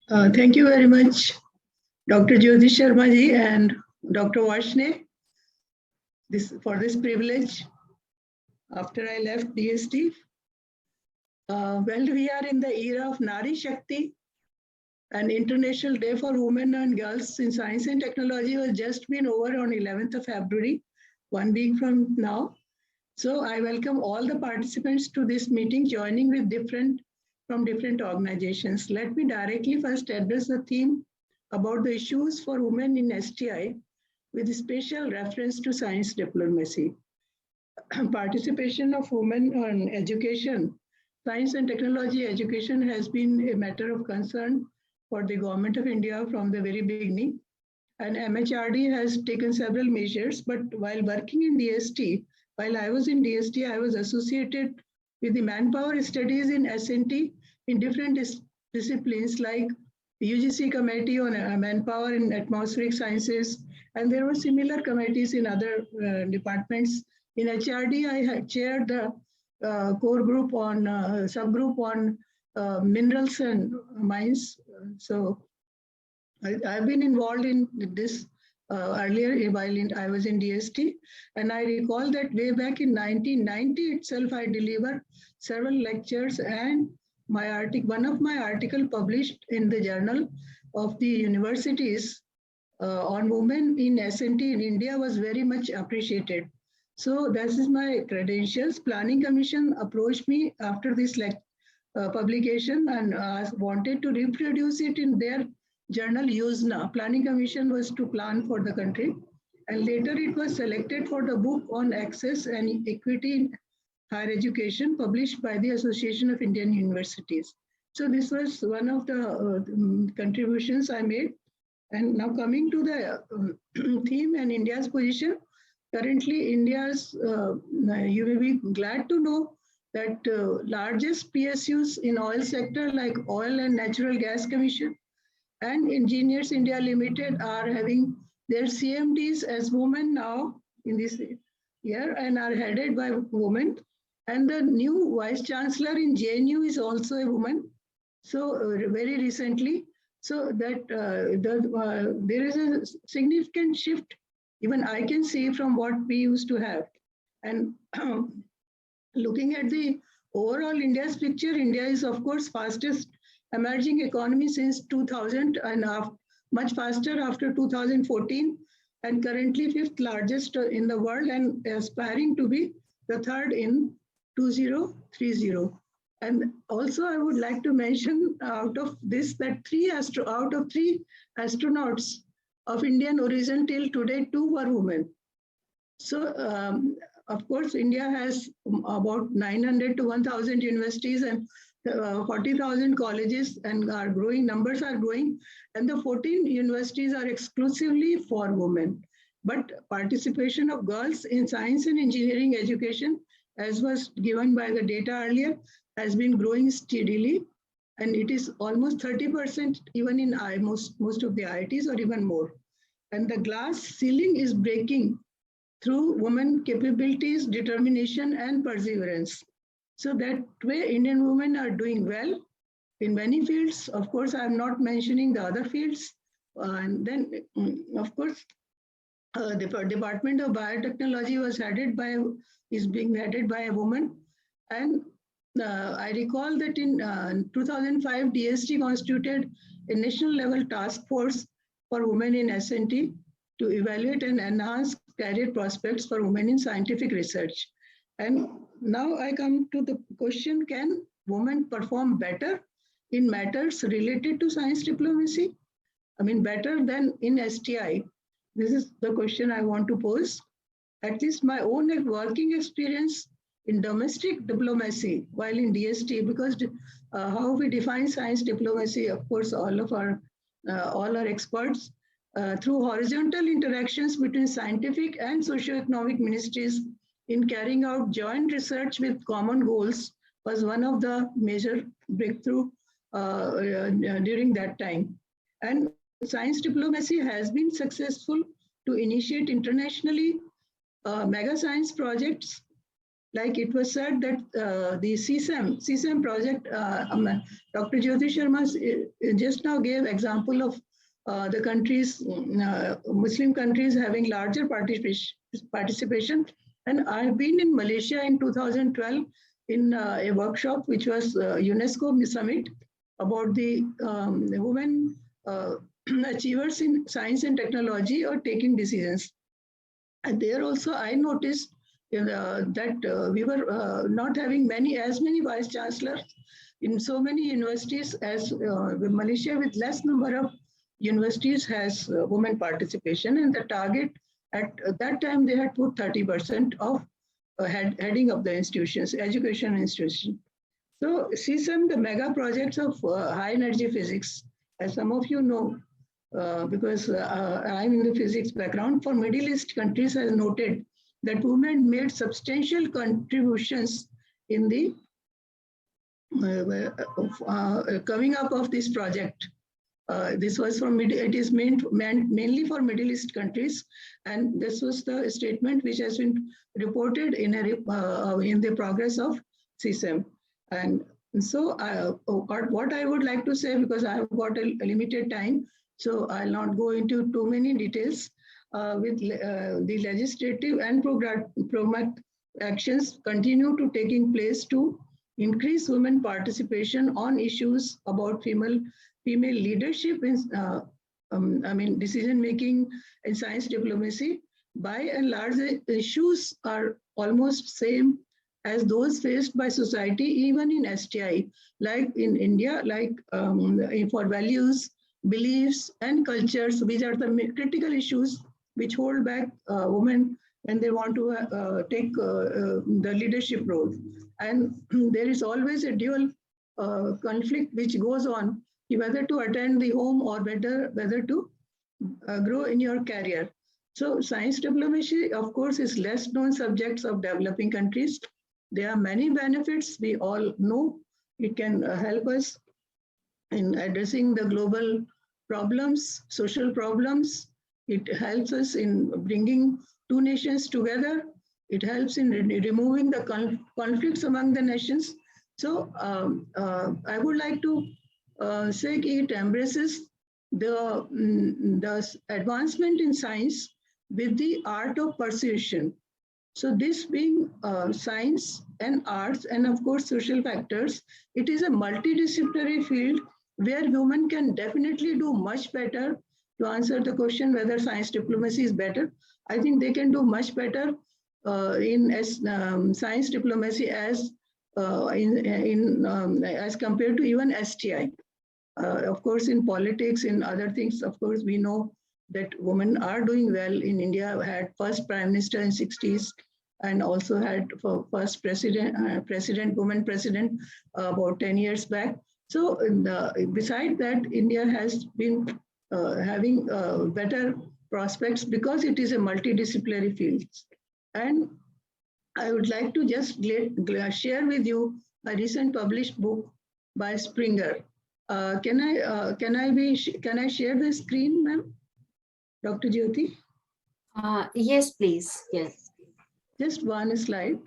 Thank you very much, Dr. Jyoti Sharma ji and Dr. Varshney, for this privilege after I left DST. Well, we are in the era of Nari Shakti, an International Day for Women and Girls in Science and Technology has just been over on 11th of February, 1 week from now. So I welcome all the participants to this meeting joining with from different organizations. Let me directly first address the theme about the issues for women in STI with special reference to science diplomacy. Participation of women on education, science and technology education has been a matter of concern for the Government of India from the very beginning. And MHRD has taken several measures, but while working in DST, while I was in DST, I was associated with the manpower studies in SNT in different disciplines like the UGC committee on manpower in atmospheric sciences, and there were similar committees in other departments. In HRD, I had chaired the core group on subgroup on minerals and mines. So I've been involved in this earlier while I was in DST, and I recall that way back in 1990 itself, I delivered several lectures, and one of my article published in the Journal of the Universities on women in SNT in India was very much appreciated. So this is my credentials. Planning Commission approached me after this publication and wanted to reproduce it in their journal Yojna. Planning Commission was to plan for the country, and later it was selected for the book on access and equity in higher education published by the Association of Indian Universities. So this was one of the contributions I made. And now coming to the theme and India's position, currently India's, you may be glad to know that largest PSUs in oil sector like Oil and Natural Gas Commission and Engineers India Limited are having their CMDs as women now in this year and are headed by women. And the new Vice Chancellor in JNU is also a woman. So very recently, so that there is a significant shift, even I can see from what we used to have. And looking at the overall India's picture, India is of course fastest emerging economy since 2000 and much faster after 2014, and currently 5th largest in the world and aspiring to be the 3rd in 2030. And also I would like to mention out of this that out of 3 astronauts of Indian origin till today, 2 were women. So of course India has about 900 to 1,000 universities and 40,000 colleges, and our growing numbers are growing, and the 14 universities are exclusively for women. But participation of girls in science and engineering education, as was given by the data earlier, has been growing steadily, and it is almost 30% even in most of the IITs or even more. And the glass ceiling is breaking through women capabilities, determination, and perseverance. So that way Indian women are doing well in many fields. Of course, I'm not mentioning the other fields. And then, of course, the Department of Biotechnology is being headed by a woman. And I recall that in 2005, DST constituted a national level task force for women in SNT to evaluate and enhance career prospects for women in scientific research. And now I come to the question, can women perform better in matters related to science diplomacy? I mean, better than in STI. This is the question I want to pose. at least my own working experience in domestic diplomacy while in DST, because how we define science diplomacy, of course, all are experts. Through horizontal interactions between scientific and socio-economic ministries in carrying out joint research with common goals was one of the major breakthrough during that time. And science diplomacy has been successful to initiate internationally mega science projects. Like it was said that the CSAM project, Dr. Jyoti Sharma just now gave example of the countries, Muslim countries having larger participation. And I've been in Malaysia in 2012 in a workshop which was UNESCO Summit about the women achievers in science and technology or taking decisions. And there also I noticed that we were not having as many vice chancellors in so many universities as Malaysia, with less number of universities has women participation, and the target at that time they had put 30% of heading of the institutions, education institution. So CSEM, the mega projects of high energy physics, as some of you know, because I'm in the physics background, for Middle East countries has noted that women made substantial contributions in the coming up of this project. This was from it is meant mainly for Middle East countries, and this was the statement which has been reported in the progress of CSEM. And so what I would like to say, because I have got a limited time, so I'll not go into too many details. With the legislative and programmatic actions continue to taking place to increase women participation on issues about female leadership in decision making in science diplomacy. By and large, the issues are almost same as those faced by society, even in STI, like in India, like for values, beliefs, and cultures, which are the critical issues which hold back women when they want to take the leadership role. And there is always a dual conflict which goes on, whether to attend the home or whether to grow in your career. So science diplomacy, of course, is less known subjects of developing countries. There are many benefits we all know. It can help us in addressing the global problems, social problems. It helps us in bringing two nations together. It helps in removing the conflicts among the nations. So I would like to say it embraces the advancement in science with the art of persuasion. So this being science and arts and of course social factors, it is a multidisciplinary field where women can definitely do much better. To answer the question whether science diplomacy is better, I think they can do much better in science diplomacy as as compared to even STI. Of course, in politics, in other things, of course, we know that women are doing well. In India, had first prime minister in 60s, and also had first woman president about 10 years back. So beside that, India has been having better prospects because it is a multidisciplinary field. And I would like to just share with you a recent published book by Springer. Can I share the screen, ma'am? Dr. Jyoti? Yes, please. Yes. Just one slide.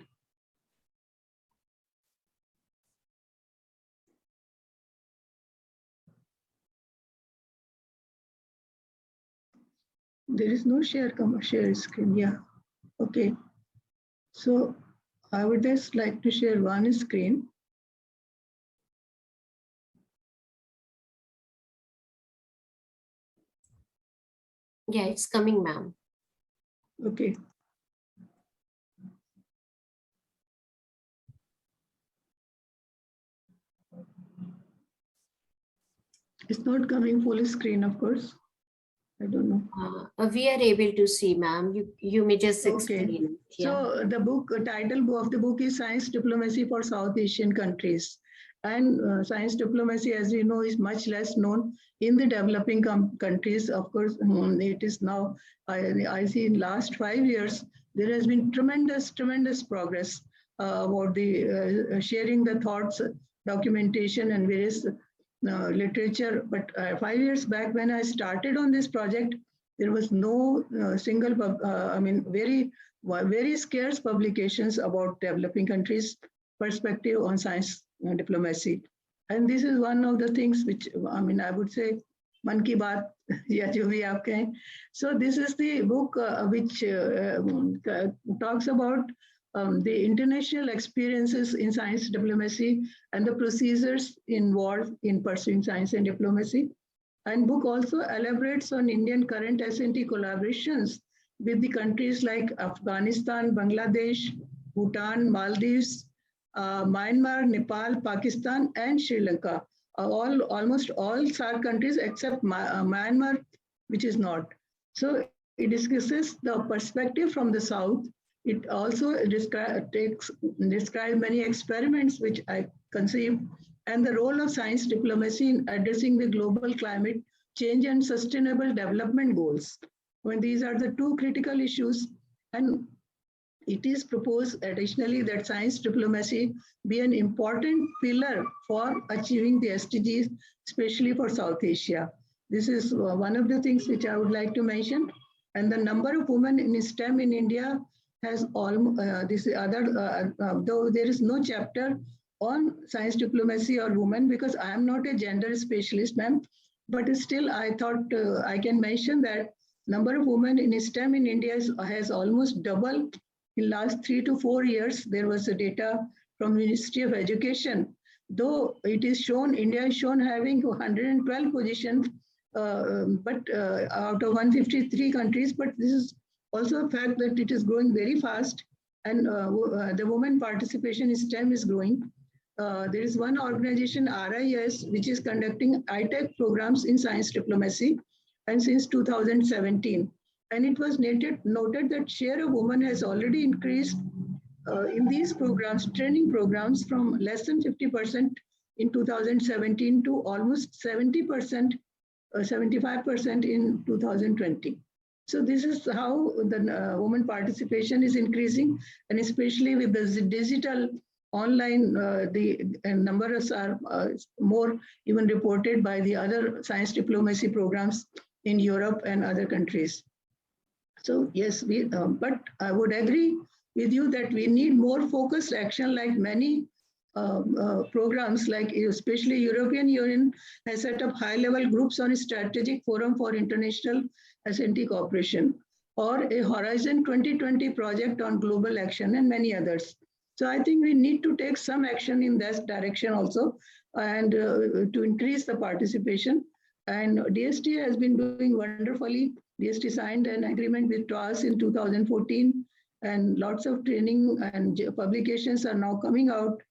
There is no share screen. Yeah. Okay. So I would just like to share one screen. Yeah, it's coming, ma'am. Okay. It's not coming full screen, of course. I don't know. We are able to see, ma'am. You may just explain. Okay. Yeah. So the title of the book is Science Diplomacy for South Asian Countries. And science diplomacy, as we know, is much less known in the developing countries. Of course, it is now, I see in last 5 years, there has been tremendous progress about the sharing the thoughts, documentation and various literature. But 5 years back when I started on this project, there was no single, very scarce publications about developing countries' perspective on science diplomacy. And this is one of the things which, I would say, Man ki baat, ya jo bhi aap kahein. So this is the book which talks about the international experiences in science diplomacy and the procedures involved in pursuing science and diplomacy. And book also elaborates on Indian current S&T collaborations with the countries like Afghanistan, Bangladesh, Bhutan, Maldives, Myanmar, Nepal, Pakistan, and Sri Lanka. Almost all SAARC countries except Myanmar, which is not. So it discusses the perspective from the South. It also describes many experiments which I conceived, and the role of science diplomacy in addressing the global climate change and sustainable development goals. When these are the two critical issues, and it is proposed additionally that science diplomacy be an important pillar for achieving the SDGs, especially for South Asia. This is one of the things which I would like to mention. And the number of women in STEM in India has almost, though there is no chapter on science diplomacy or women, because I am not a gender specialist, ma'am, but still I thought I can mention that number of women in STEM in India has almost doubled in last 3 to 4 years. There was a data from Ministry of Education, though it is shown, India is shown having 112 positions, but out of 153 countries, but this is also a fact that it is growing very fast, and the women participation in STEM is growing. There is one organization, RIS, which is conducting ITEC programs in science diplomacy, and since 2017. And it was noted that share of women has already increased in these programs, training programs, from less than 50% in 2017 to almost 70%, 75% in 2020. So this is how the women participation is increasing, and especially with the digital online, the numbers are more even reported by the other science diplomacy programs in Europe and other countries. So yes, but I would agree with you that we need more focused action, like many programs, like especially European Union has set up high-level groups on a strategic forum for international S&T cooperation, or a Horizon 2020 project on global action, and many others. So I think we need to take some action in that direction also, and to increase the participation. And DST has been doing wonderfully. DST signed an agreement with TOAS in 2014, and lots of training and publications are now coming out.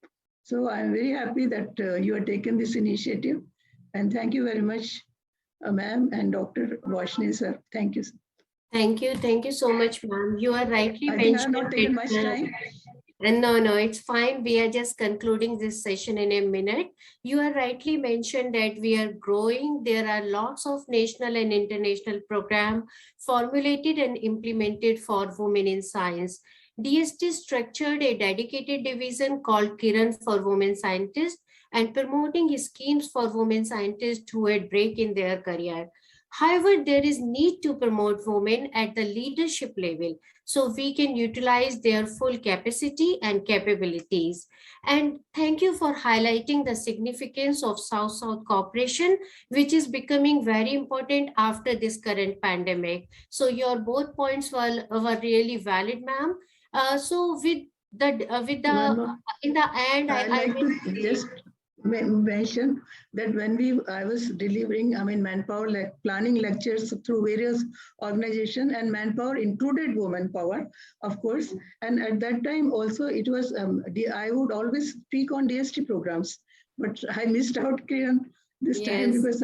So I'm very happy that you have taken this initiative. And thank you very much, ma'am and Dr. Varshney, sir. Thank you. Thank you. Thank you so much, ma'am. You are rightly I think I mentioned. have not taken much time. And no, it's fine. We are just concluding this session in a minute. You are rightly mentioned that we are growing. There are lots of national and international programs formulated and implemented for women in science. DST structured a dedicated division called Kiran for women scientists and promoting schemes for women scientists who had break in their career. However, there is need to promote women at the leadership level so we can utilize their full capacity and capabilities. And thank you for highlighting the significance of South-South cooperation, which is becoming very important after this current pandemic. So your both points were really valid, ma'am. So in the end, I like to just mention that when I was delivering, manpower planning lectures through various organizations, and manpower included women power, of course. And at that time also it was, I would always speak on DST programs, but I missed out, Kiran, this time because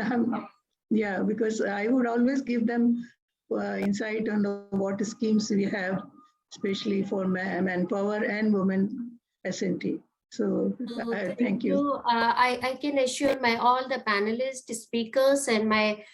Yeah, because I would always give them insight on what schemes we have, especially for manpower and women SNT. So Thank thank you. you. I can assure my all the panelists, speakers, and my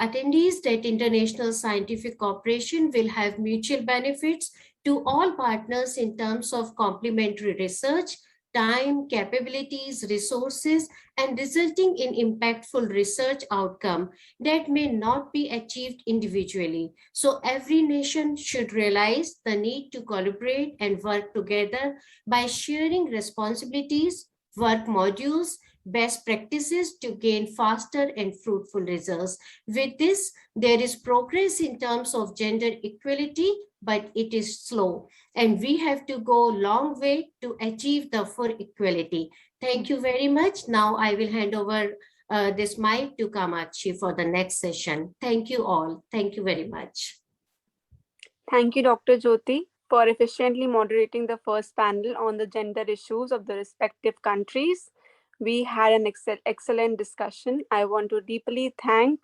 attendees that international scientific cooperation will have mutual benefits to all partners in terms of complementary research, time, capabilities, resources, and resulting in impactful research outcome that may not be achieved individually. So every nation should realize the need to collaborate and work together by sharing responsibilities, work modules, best practices to gain faster and fruitful results. With this, there is progress in terms of gender equality, but it is slow. And we have to go a long way to achieve the full equality. Thank you very much. Now I will hand over this mic to Kamachi for the next session. Thank you all. Thank you very much. Thank you, Dr. Jyoti, for efficiently moderating the first panel on the gender issues of the respective countries. We had an excellent discussion. I want to deeply thank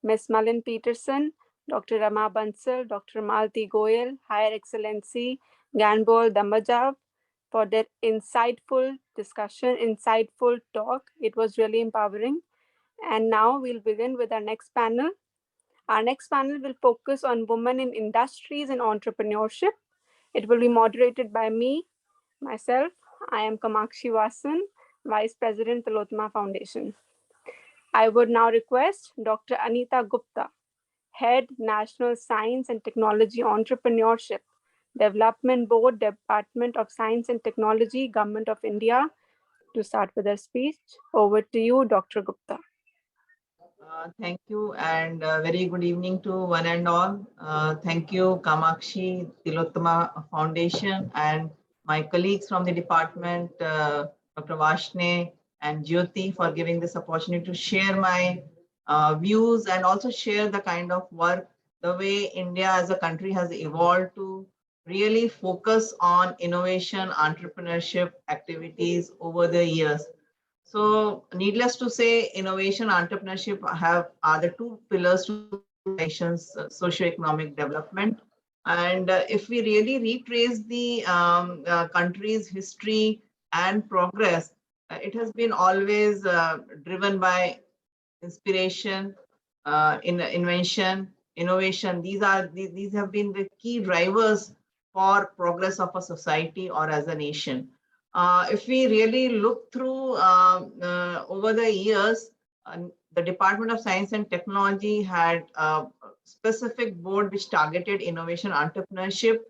Ms. Malin Peterson, Dr. Rama Bansal, Dr. Malti Goyal, Higher Excellency Ganbol Dambajav for their insightful discussion, insightful talk. It was really empowering. And now we'll begin with our next panel. Our next panel will focus on women in industries and entrepreneurship. It will be moderated by me, myself. I am Kamakshi Vasan, Vice President, Tillotoma Foundation. I would now request Dr. Anita Gupta, Head, National Science and Technology Entrepreneurship, Development Board, Department of Science and Technology, Government of India, to start with her speech. Over to you, Dr. Gupta. Thank you, and very good evening to one and all. Thank you, Kamakshi, Tillotoma Foundation, and my colleagues from the department, Dr. Vashne and Jyoti, for giving this opportunity to share my views and also share the kind of work, the way India as a country has evolved to really focus on innovation, entrepreneurship activities over the years. So needless to say, innovation, entrepreneurship are the two pillars to nation's socioeconomic development. And if we really retrace the country's history and progress, it has been always driven by inspiration, invention, innovation. These have been the key drivers for progress of a society or as a nation. If we really look through over the years, the Department of Science and Technology had a specific board which targeted innovation entrepreneurship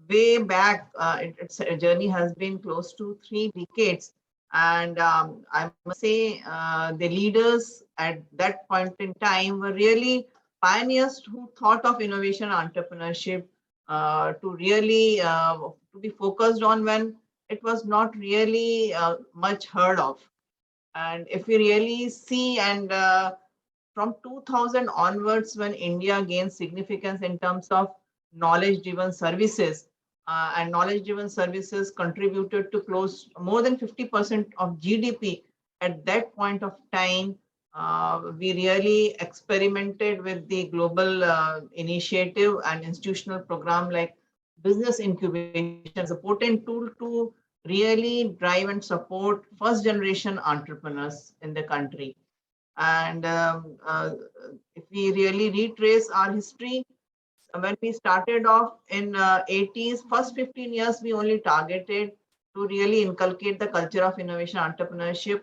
way back. Its journey has been close to 3 decades. And I must say the leaders at that point in time were really pioneers who thought of innovation entrepreneurship to really to be focused on when it was not really much heard of. And if we really see, and from 2000 onwards, when India gained significance in terms of knowledge-driven services, and knowledge-driven services contributed to more than 50% of GDP at that point of time, we really experimented with the global initiative and institutional program like business incubation as a potent tool to really drive and support first generation entrepreneurs in the country. And if we really retrace our history, when we started off in 80s, first 15 years, we only targeted to really inculcate the culture of innovation entrepreneurship,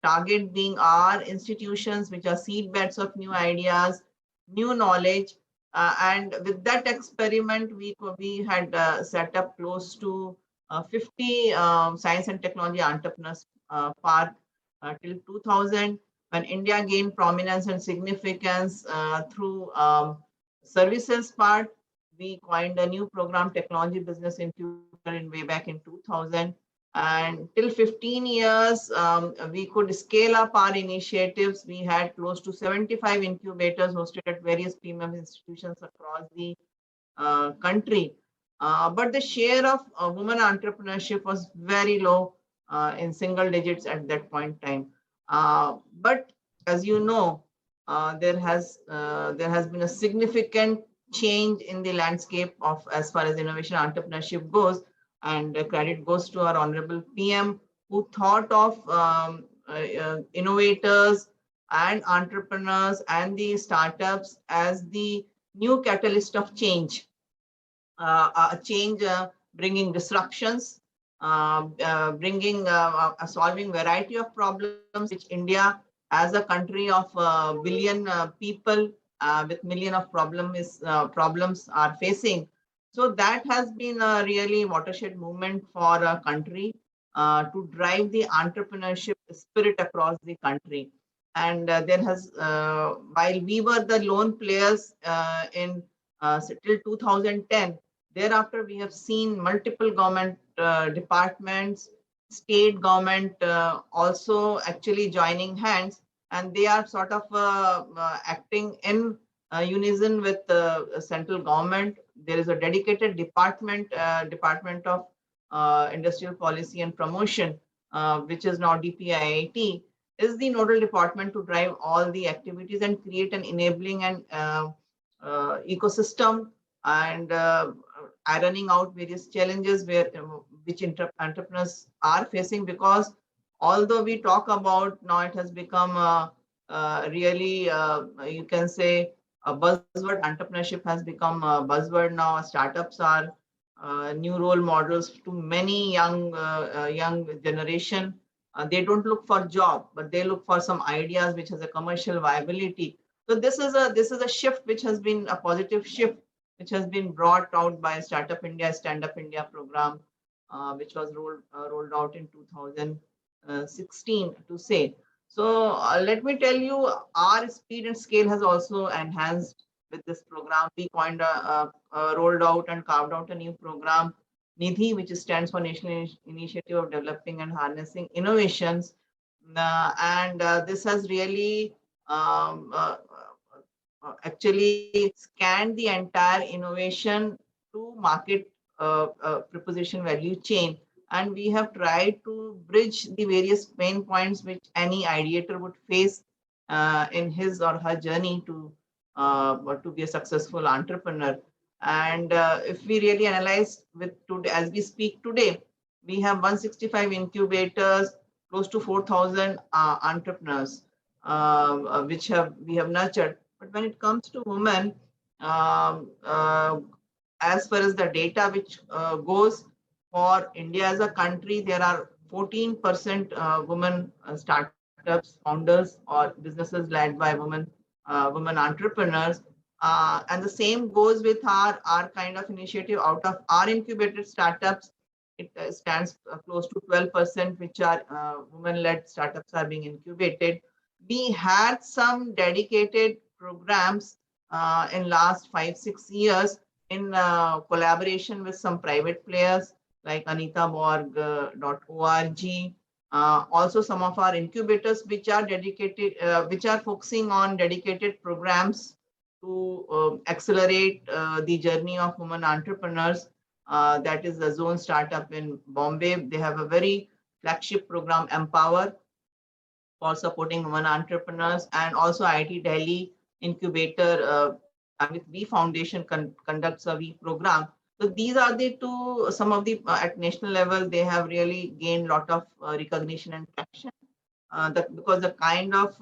target being our institutions, which are seedbeds of new ideas, new knowledge. And with that experiment, we had set up close to 50 science and technology entrepreneurs park till 2000, when India gained prominence and significance through services part. We coined a new program, Technology Business Incubator, in way back in 2000. And till 15 years, we could scale up our initiatives. We had close to 75 incubators hosted at various premium institutions across the country. But the share of women entrepreneurship was very low, in single digits at that point in time. But as you know, there has been a significant change in the landscape of as far as innovation entrepreneurship goes, and credit goes to our honorable PM, who thought of innovators and entrepreneurs and the startups as the new catalyst of change, bringing disruptions, solving variety of problems which India, as a country of billion people with million of problems are facing. So that has been a really watershed movement for a country to drive the entrepreneurship spirit across the country. And while we were the lone players in till 2010, thereafter, we have seen multiple government departments, state government also actually joining hands, and they are sort of acting in unison with the central government. There is a dedicated Department of Industrial Policy and Promotion, which is now DPIIT, is the nodal department to drive all the activities and create an enabling and ecosystem, and ironing out various challenges which entrepreneurs are facing. Because although we talk about now, it has become really, you can say, a buzzword. Entrepreneurship has become a buzzword now. Startups are new role models to many young generation. They don't look for job, but they look for some ideas which has a commercial viability. So this is a shift which has been a positive shift, which has been brought out by Startup India, Stand Up India program, which was rolled out in 2016 to say. So let me tell you, our speed and scale has also enhanced with this program. We rolled out and carved out a new program, Nidhi, which stands for National Initiative of Developing and Harnessing Innovations. This has really actually scanned the entire innovation to market proposition value chain. And we have tried to bridge the various pain points which any ideator would face in his or her journey to be a successful entrepreneur. And if we really analyze as we speak today, we have 165 incubators, close to 4,000 entrepreneurs, which we have nurtured. But when it comes to women, as far as the data which goes for India as a country, there are 14% women startups, founders, or businesses led by women entrepreneurs. And the same goes with our kind of initiative. Out of our incubated startups, it stands close to 12%, which are women-led startups are being incubated. We had some dedicated programs in last 5-6 years in collaboration with some private players like anitaborg.org. Also some of our incubators which are dedicated, which are focusing on dedicated programs to accelerate the journey of women entrepreneurs. That is the Zone Startup in Bombay. They have a very flagship program, Empower, for supporting women entrepreneurs. And also IIT Delhi incubator with V Foundation conducts a V program. So these are some of the at national level, they have really gained a lot of recognition and traction. Because the kind of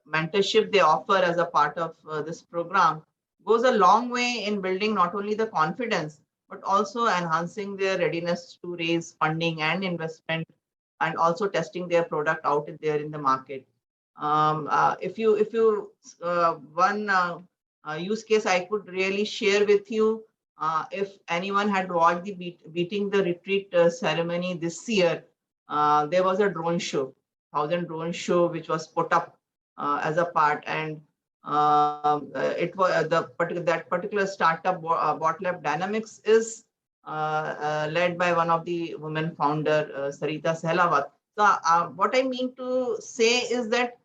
mentorship they offer as a part of this program goes a long way in building not only the confidence, but also enhancing their readiness to raise funding and investment, and also testing their product out there in the market. One use case I could really share with you, if anyone had watched the Beating the Retreat ceremony this year, there was a drone show, 1,000 drone show, which was put up as a part, and it was that particular startup, Botlab Dynamics, is led by one of the women founder, Sarita Sehlawat. So what I mean to say is that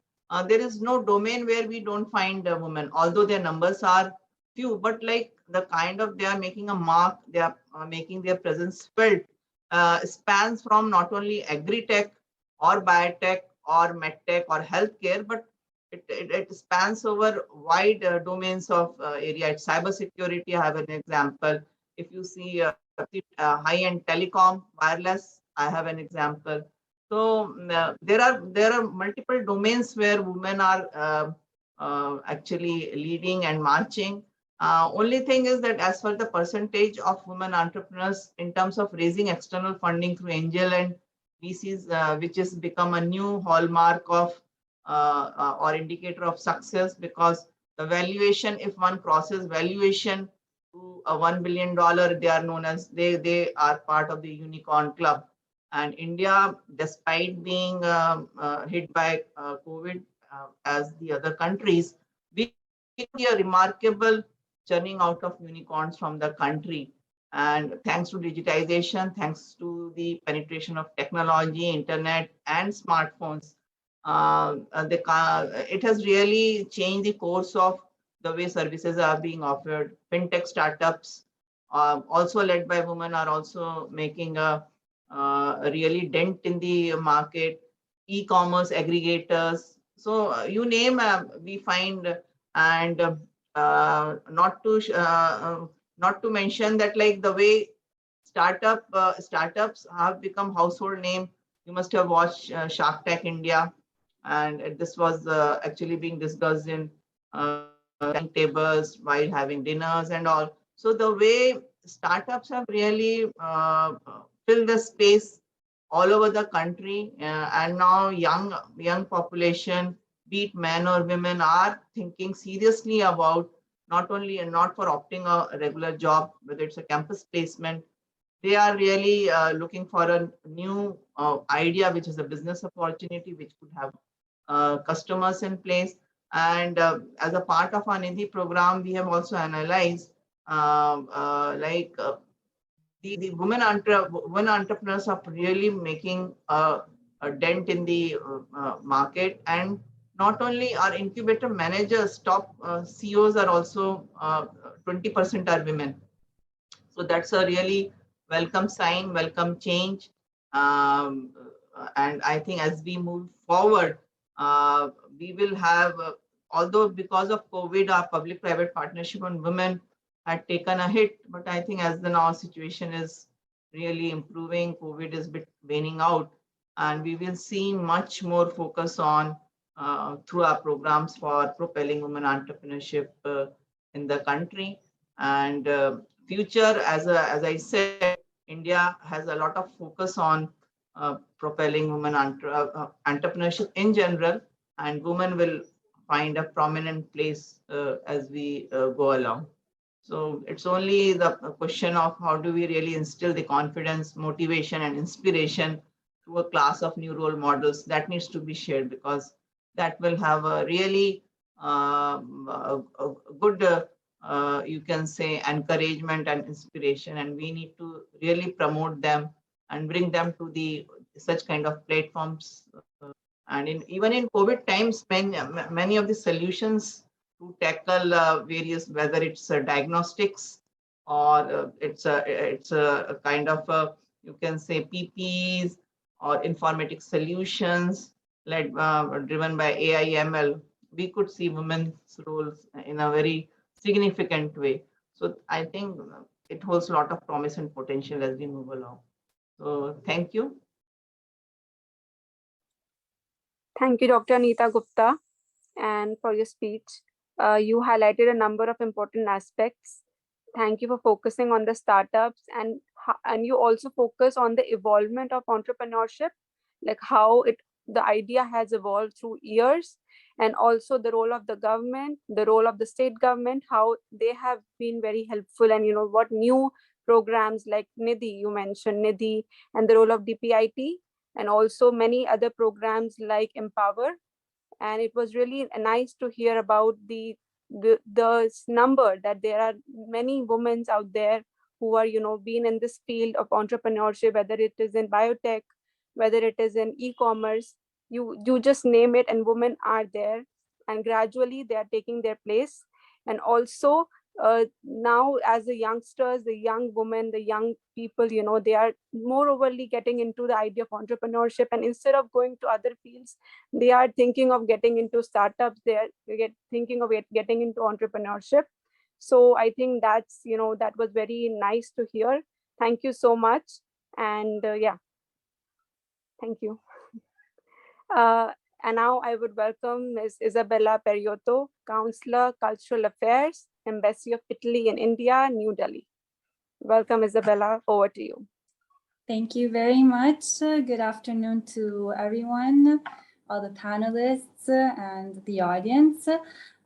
there is no domain where we don't find women, although their numbers are few, but like the kind of they are making a mark, they are making their presence felt, spans from not only agri-tech or biotech or medtech or healthcare, but it spans over wide domains of area. It's cybersecurity, I have an example. If you see high-end telecom, wireless, I have an example. So there are multiple domains where women are actually leading and marching. Only thing is that as for the percentage of women entrepreneurs in terms of raising external funding through angel and VCs, which has become a new hallmark of or indicator of success, because the valuation, if one crosses valuation to a $1 billion, they are known as, they are part of the unicorn club. And India, despite being hit by COVID as the other countries, we see a remarkable churning out of unicorns from the country. And thanks to digitization, thanks to the penetration of technology, internet, and smartphones, it has really changed the course of the way services are being offered. Fintech startups, also led by women, are also making a really dent in the market. E-commerce aggregators. So you name, we find, and not to mention that, like the way startups have become household name. You must have watched Shark Tank India, and this was actually being discussed in dining tables while having dinners and all. So the way startups have really filled the space all over the country, and now young population, be it men or women, are thinking seriously about not only and not for opting a regular job, whether it's a campus placement. They are really looking for a new idea, which is a business opportunity, which could have customers in place. And as a part of our Nidhi program, we have also analyzed the women entrepreneurs are really making a dent in the market. And not only are incubator managers, top CEOs are also 20% are women. So that's a really welcome sign, welcome change. And I think as we move forward, we will have, although because of COVID, our public-private partnership on women had taken a hit, but I think as the now situation is really improving, COVID is bit waning out, and we will see much more focus on through our programs for propelling women entrepreneurship in the country. And future, as I said, India has a lot of focus on propelling women entrepreneurship in general, and women will find a prominent place as we go along. So it's only the question of how do we really instill the confidence, motivation, and inspiration through a class of new role models that needs to be shared, because that will have a really a good you can say encouragement and inspiration, and we need to really promote them and bring them to the such kind of platforms. And even in COVID times, many of the solutions to tackle various, whether it's diagnostics or it's a kind of you can say PPEs or informatics solutions led driven by AI ML, we could see women's roles in a very significant way. So I think it holds a lot of promise and potential as we move along. So thank you. Thank you, Dr. Anita Gupta, and for your speech. You highlighted a number of important aspects. Thank you for focusing on the startups, and you also focus on the evolvement of entrepreneurship, like how the idea has evolved through years, and also the role of the government, the role of the state government, how they have been very helpful, and what new programs like Nidhi, you mentioned Nidhi, and the role of DPIT, and also many other programs like Empower. And it was really nice to hear about the number that there are many women out there who are being in this field of entrepreneurship, whether it is in biotech, whether it is in e-commerce, you just name it, and women are there, and gradually they are taking their place. And also now as the youngsters, the young women, the young people, they are more overly getting into the idea of entrepreneurship, and instead of going to other fields, they are thinking of getting into startups. Thinking of getting into entrepreneurship. So I think that was very nice to hear. Thank you so much. And yeah, thank you. Uh, and now I would welcome Ms. Isabella Periotto, Counselor, Cultural Affairs, Embassy of Italy in India, New Delhi. Welcome, Isabella. Over to you. Thank you very much. Good afternoon to everyone, all the panelists and the audience.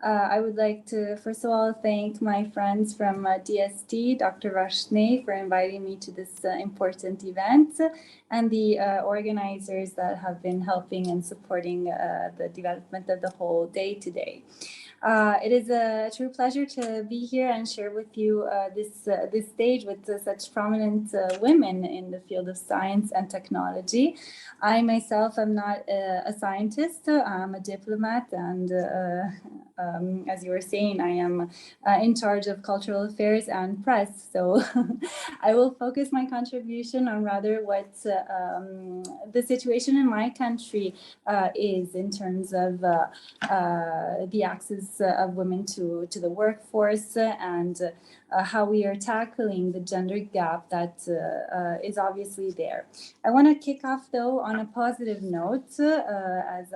I would like to, first of all, thank my friends from DST, Dr. Rashne, for inviting me to this important event, and the organizers that have been helping and supporting the development of the whole day today. It is a true pleasure to be here and share with you this stage with such prominent women in the field of science and technology. I myself am not a scientist. I'm a diplomat, and as you were saying, I am in charge of cultural affairs and press. So I will focus my contribution on rather what the situation in my country is in terms of the access of women to the workforce and how we are tackling the gender gap that is obviously there. I want to kick off though on a positive note, as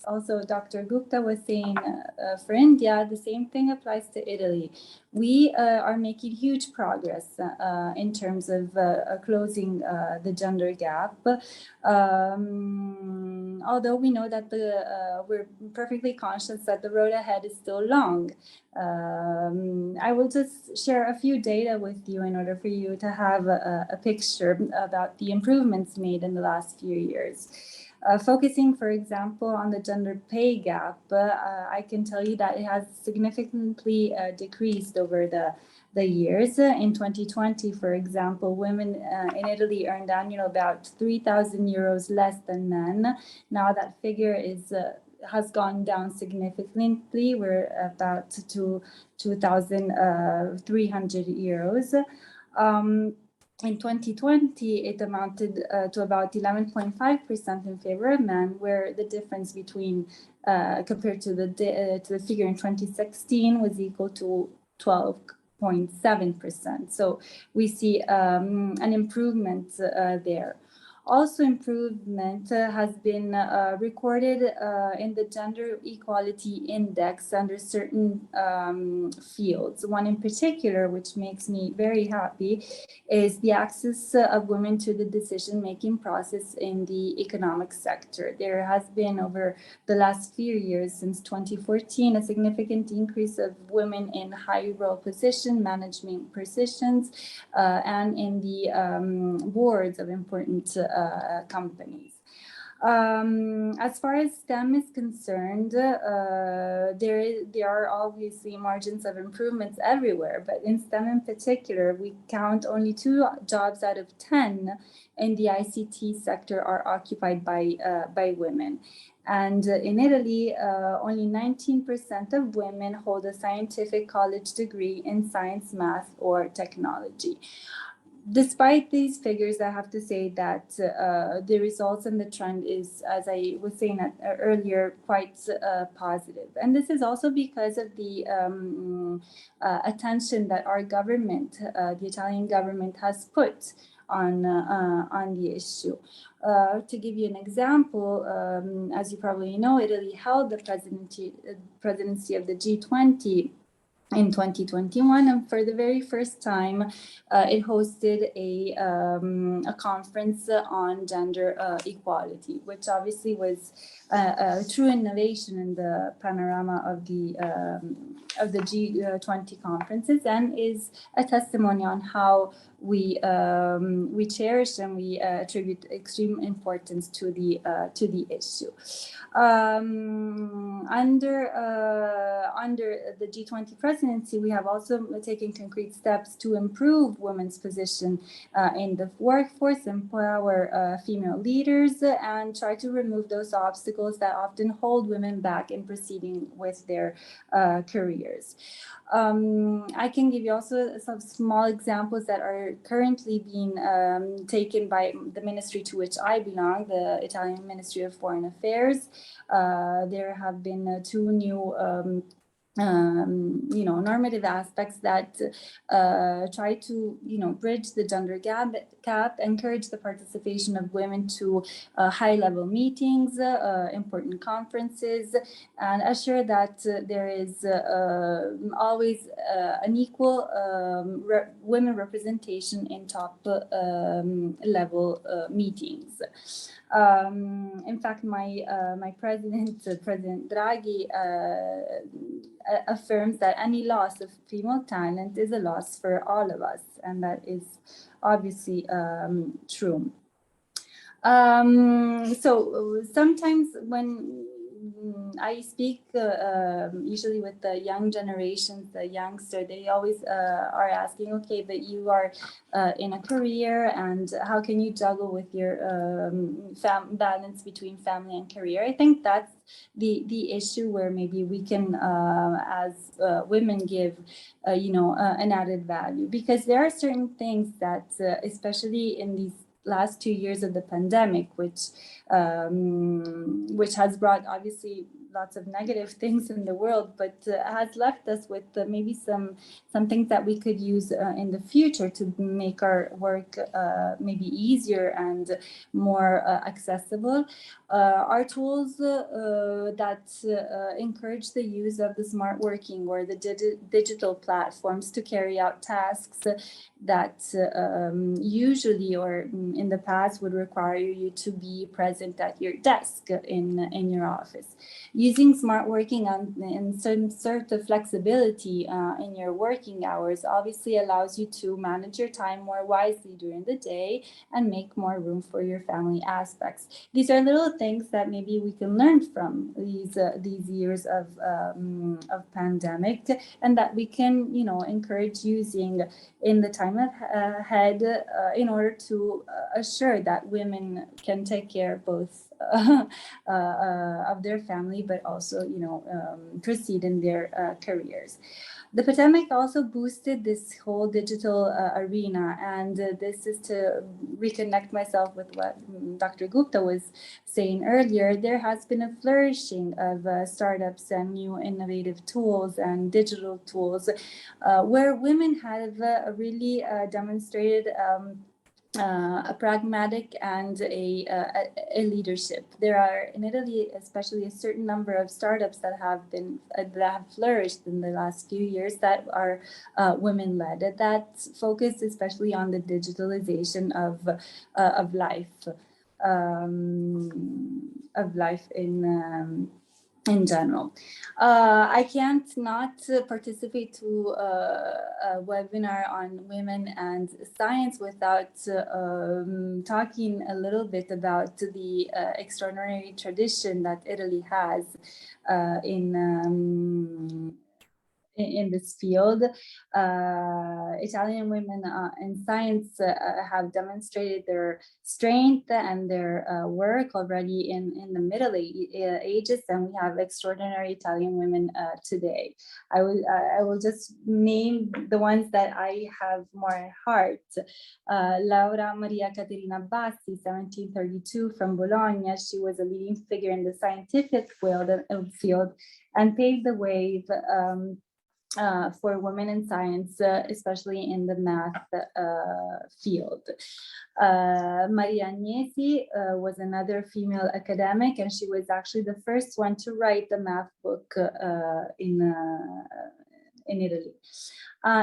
also Dr. Gupta was saying for India, the same thing applies to Italy. We are making huge progress in terms of closing the gender gap. Although we know that we're perfectly conscious that the road ahead is still long. I will just share a few data with you in order for you to have a picture about the improvements made in the last few years. Focusing, for example, on the gender pay gap, I can tell you that it has significantly decreased over the years. In 2020, for example, women in Italy earned annual about 3,000 euros less than men. Now that figure has gone down significantly. We're about to 2,300 euros. In 2020, it amounted to about 11.5% in favor of men, where the difference between compared to the figure in 2016 was equal to 12.7%. So we see an improvement there. Also, improvement has been recorded in the Gender Equality Index under certain fields. One in particular, which makes me very happy, is the access of women to the decision-making process in the economic sector. There has been, over the last few years, since 2014, a significant increase of women in high-role position, management positions, and in the boards of important companies. As far as STEM is concerned, there are obviously margins of improvements everywhere, but in STEM in particular, we count only 2 jobs out of 10 in the ICT sector are occupied by women. And in Italy, only 19% of women hold a scientific college degree in science, math, or technology. Despite these figures, I have to say that the results and the trend is, as I was saying earlier, quite positive. And this is also because of the attention that our government, the Italian government, has put on the issue. To give you an example, as you probably know, Italy held the presidency of the G20 in 2021, and for the very first time, it hosted a conference on gender equality, which obviously was a true innovation in the panorama of the G20 conferences, and is a testimony on how we cherish and we attribute extreme importance to the issue. Under the G20 presidency, we have also taken concrete steps to improve women's position in the workforce, empower female leaders, and try to remove those obstacles that often hold women back in proceeding with their careers. I can give you also some small examples that are currently being taken by the ministry to which I belong, the Italian Ministry of Foreign Affairs. There have been two new normative aspects that try to, bridge the gender gap, encourage the participation of women to high-level meetings, important conferences, and assure that there is always an equal women representation in top level meetings. In fact, my president, President Draghi, affirms that any loss of female talent is a loss for all of us, and that is obviously true. So sometimes when I speak usually with the young generations, the youngster, they always are asking, okay, but you are in a career, and how can you juggle with your balance between family and career? I think that's the issue where maybe we can, as women, give an added value, because there are certain things that, especially in these last 2 years of the pandemic, which has brought obviously lots of negative things in the world, but has left us with maybe some things that we could use in the future to make our work maybe easier and more accessible. Are tools that encourage the use of the smart working or the digital platforms to carry out tasks that usually or in the past would require you to be present at your desk in your office. Using smart working and some sort of flexibility in your working hours obviously allows you to manage your time more wisely during the day and make more room for your family aspects. These are little things that maybe we can learn from these years of pandemic, and that we can encourage using in the time ahead in order to assure that women can take care both of their family, but also proceed in their careers. The pandemic also boosted this whole digital arena, and this is to reconnect myself with what Dr. Gupta was saying earlier. There has been a flourishing of startups and new innovative tools and digital tools where women have really demonstrated a pragmatic and a leadership. There are in Italy, especially, a certain number of startups that have flourished in the last few years that are women-led. That focus especially on the digitalization of life in general. I can't not participate to a webinar on women and science without talking a little bit about the extraordinary tradition that Italy has in this field. Italian women in science have demonstrated their strength and their work already in the Middle Ages, and we have extraordinary Italian women today. I will just name the ones that I have more at heart. Laura Maria Caterina Bassi, 1732, from Bologna. She was a leading figure in the scientific field and paved the way for women in science, especially in the math field. Maria Agnesi was another female academic, and she was actually the first one to write the math book in Italy.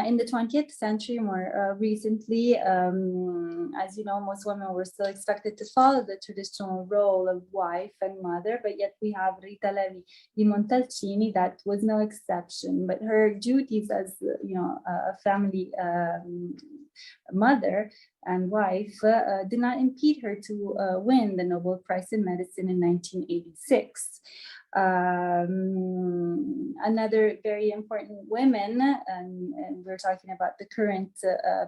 In the 20th century, more recently, as you know, most women were still expected to follow the traditional role of wife and mother, but yet we have Rita Levi di Montalcini that was no exception. But her duties as a family mother and wife did not impede her to win the Nobel Prize in Medicine in 1986. Another very important woman, and we're talking about the current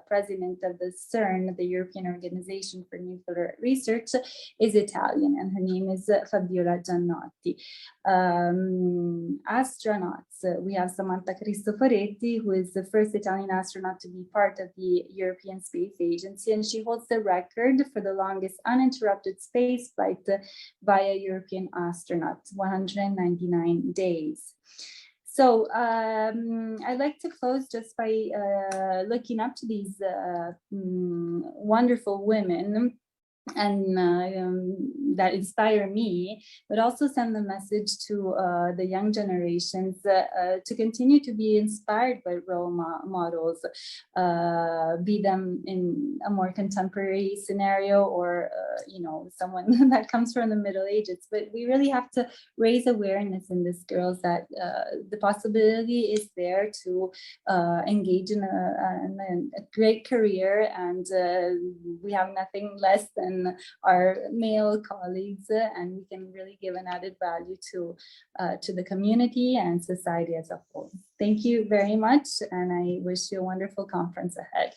president of the CERN, the European Organization for Nuclear Research, is Italian, and her name is Fabiola Giannotti. Astronauts, we have Samantha Cristoforetti, who is the first Italian astronaut to be part of the European Space Agency, and she holds the record for the longest uninterrupted space flight by a European astronaut, 199 days. So I'd like to close just by looking up to these wonderful women and that inspire me, but also send the message to the young generations to continue to be inspired by role models, be them in a more contemporary scenario or someone that comes from the Middle Ages. But we really have to raise awareness in these girls that the possibility is there to engage in a great career, and we have nothing less than our male colleagues, and we can really give an added value to the community and society as a whole. Thank you very much, and I wish you a wonderful conference ahead.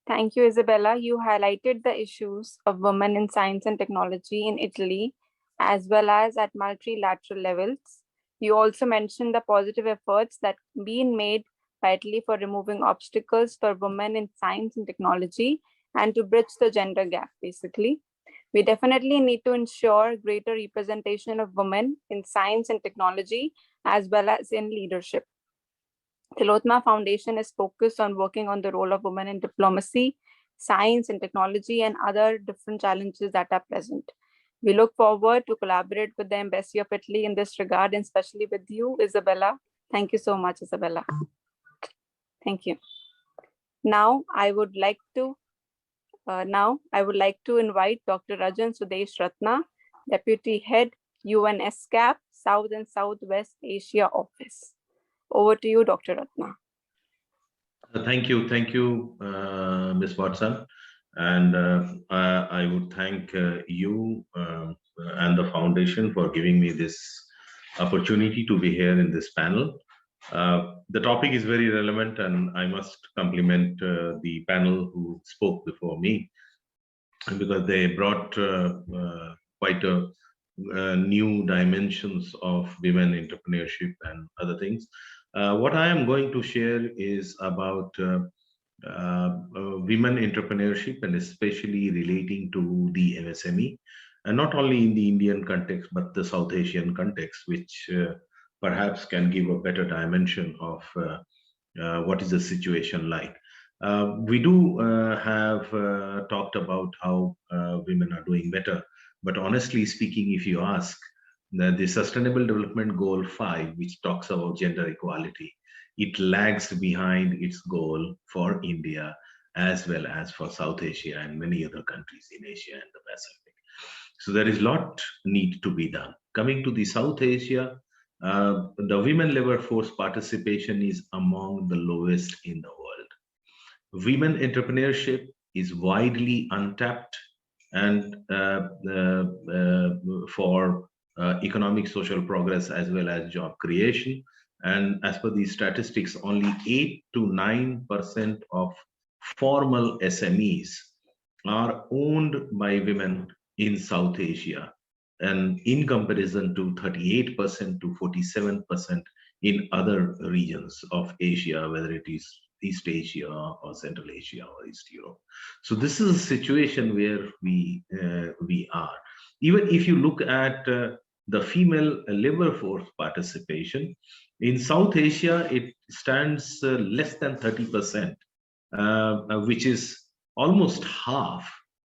Thank you, Isabella. You highlighted the issues of women in science and technology in Italy, as well as at multilateral levels. You also mentioned the positive efforts that have been made by Italy for removing obstacles for women in science and technology and to bridge the gender gap, basically. We definitely need to ensure greater representation of women in science and technology, as well as in leadership. Tillotoma Foundation is focused on working on the role of women in diplomacy, science and technology, and other different challenges that are present. We look forward to collaborate with the Embassy of Italy in this regard, and especially with you, Isabella. Thank you so much, Isabella. Thank you. Now, I would like to invite Dr. Rajan Sudesh Ratna, Deputy Head, UNSCAP, South and Southwest Asia Office. Over to you, Dr. Ratna. Thank you, Ms. Watson. And I would thank you and the foundation for giving me this opportunity to be here in this panel. The topic is very relevant, and I must compliment the panel who spoke before me, because they brought quite a new dimensions of women entrepreneurship and other things. What I am going to share is about women entrepreneurship, and especially relating to the MSME, and not only in the Indian context, but the South Asian context, which perhaps can give a better dimension of what is the situation like. We do have talked about how women are doing better, but honestly speaking, if you ask, the Sustainable Development Goal 5, which talks about gender equality, it lags behind its goal for India as well as for South Asia and many other countries in Asia and the Pacific. So there is a lot need to be done. Coming to the South Asia, the women labor force participation is among the lowest in the world. Women entrepreneurship is widely untapped, and for economic social progress as well as job creation. And as per these statistics, only 8 to 9% of formal SMEs are owned by women in South Asia, and in comparison to 38% to 47% in other regions of Asia, whether it is East Asia or Central Asia or East Europe. So this is a situation where we are. Even if you look at the female labor force participation, in South Asia, it stands less than 30%, which is almost half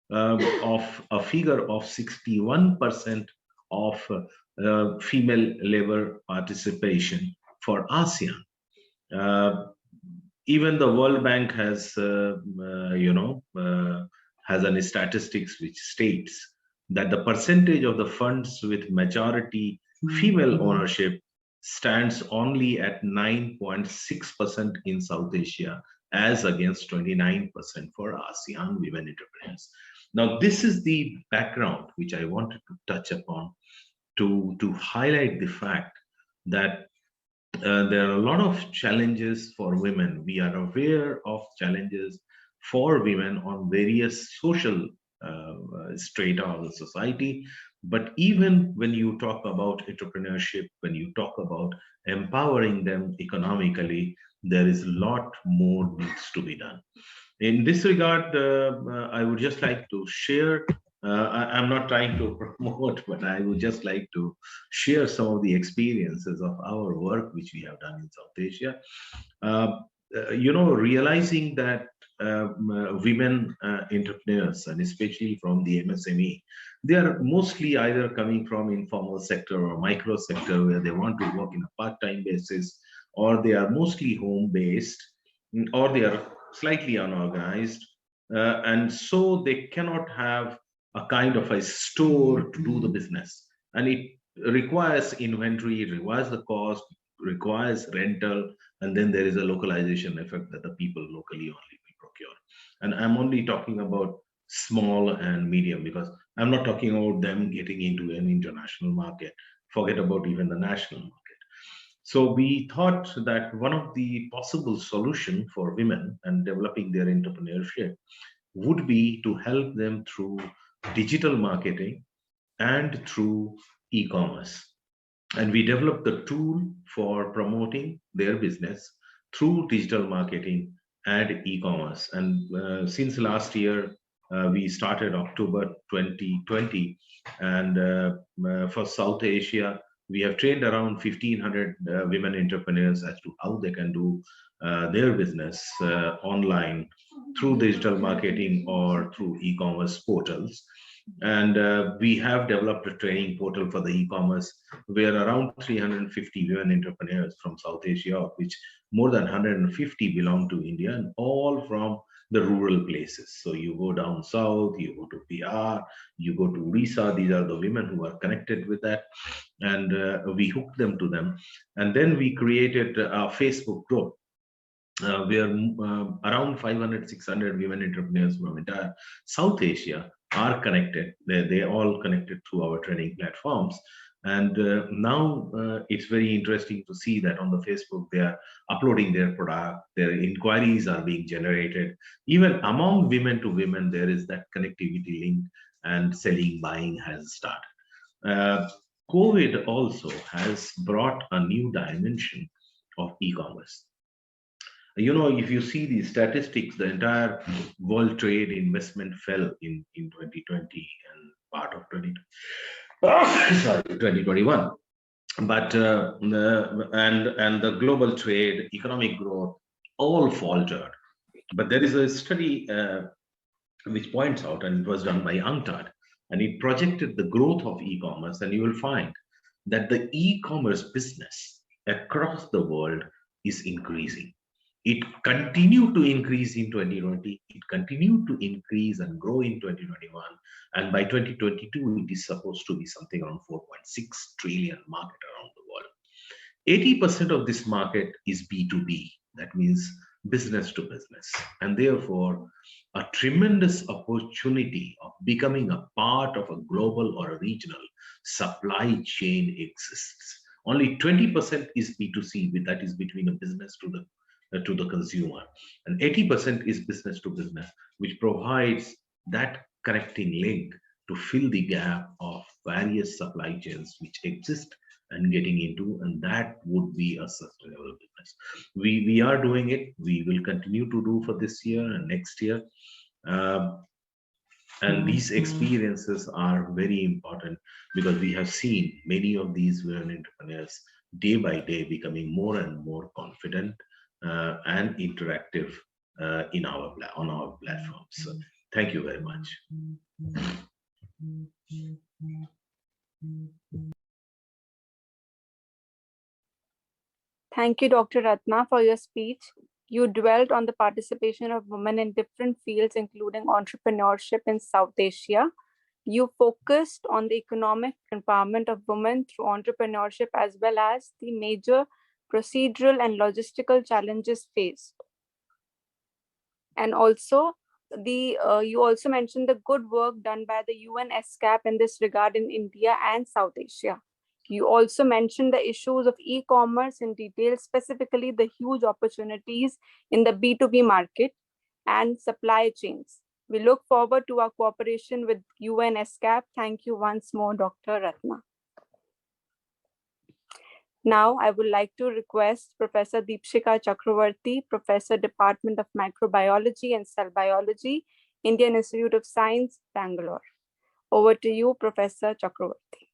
of a figure of 61% of female labor participation for ASEAN. Even the World Bank has, has any statistics which states that the percentage of the funds with majority female ownership stands only at 9.6% in South Asia as against 29% for ASEAN women entrepreneurs. Now, this is the background which I wanted to touch upon to highlight the fact that there are a lot of challenges for women. We are aware of challenges for women on various social strata of the society. But even when you talk about entrepreneurship, when you talk about empowering them economically, there is a lot more needs to be done. In this regard, I would just like to share, I'm not trying to promote, but I would just like to share some of the experiences of our work which we have done in South Asia. Realizing that women entrepreneurs, and especially from the MSME, they are mostly either coming from informal sector or micro sector where they want to work in a part-time basis, or they are mostly home-based, or they are slightly unorganized, and so they cannot have a kind of a store to do the business, and it requires inventory, it requires the cost, requires rental, and then there is a localization effect that the people locally only will procure. And I'm only talking about small and medium, because I'm not talking about them getting into an international market. Forget about even the national market. So we thought that one of the possible solution for women and developing their entrepreneurship would be to help them through digital marketing and through e-commerce. And we developed the tool for promoting their business through digital marketing and e-commerce. And since last year, we started October 2020, and for South Asia, we have trained around 1,500 women entrepreneurs as to how they can do their business online through digital marketing or through e-commerce portals. And we have developed a training portal for the e-commerce where around 350 women entrepreneurs from South Asia, of which more than 150 belong to India, and all from the rural places. So you go down south, you go to PR, you go to Orissa. These are the women who are connected with that, and we hooked them to them. And then we created a Facebook group where around 500, 600 women entrepreneurs from entire South Asia are connected. They're all connected through our training platforms. And now it's very interesting to see that on the Facebook, they are uploading their product, their inquiries are being generated. Even among women to women, there is that connectivity link, and selling, buying has started. COVID also has brought a new dimension of e-commerce. If you see the statistics, the entire world trade investment fell in 2020 and part of 2021. But and the global trade, economic growth, all faltered. But there is a study which points out, and it was done by UNCTAD, and it projected the growth of e-commerce, and you will find that the e-commerce business across the world is increasing. It continued to increase in 2020, it continued to increase and grow in 2021, and by 2022, it is supposed to be something around 4.6 trillion market around the world. 80% of this market is B2B, that means business to business, and therefore a tremendous opportunity of becoming a part of a global or a regional supply chain exists. Only 20% is B2C, that is between a business to the consumer, and 80% is business to business, which provides that connecting link to fill the gap of various supply chains which exist and getting into, and that would be a sustainable business. We are doing it. We will continue to do for this year and next year. And these experiences are very important because we have seen many of these women entrepreneurs day by day becoming more and more confident and interactive on our platforms. So thank you very much. Thank you, Dr. Ratna, for your speech. You dwelt on the participation of women in different fields, including entrepreneurship in South Asia. You focused on the economic empowerment of women through entrepreneurship, as well as the major procedural and logistical challenges faced. And also, you also mentioned the good work done by the UN SCAP in this regard in India and South Asia. You also mentioned the issues of e-commerce in detail, specifically the huge opportunities in the B2B market and supply chains. We look forward to our cooperation with UN SCAP. Thank you once more, Dr. Ratna. Now, I would like to request Professor Deepshika Chakravarti, Professor, Department of Microbiology and Cell Biology, Indian Institute of Science, Bangalore. Over to you, Professor Chakravarti.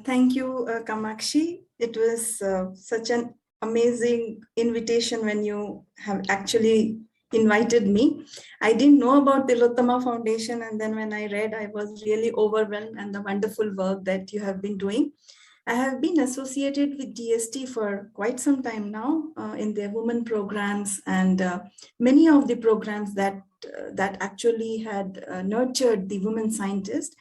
Thank you, Kamakshi. It was such an amazing invitation when you have actually invited me. I didn't know about the Tillotoma Foundation, and then when I read, I was really overwhelmed and the wonderful work that you have been doing. I have been associated with DST for quite some time now in their women programs, and many of the programs that actually had nurtured the women scientists.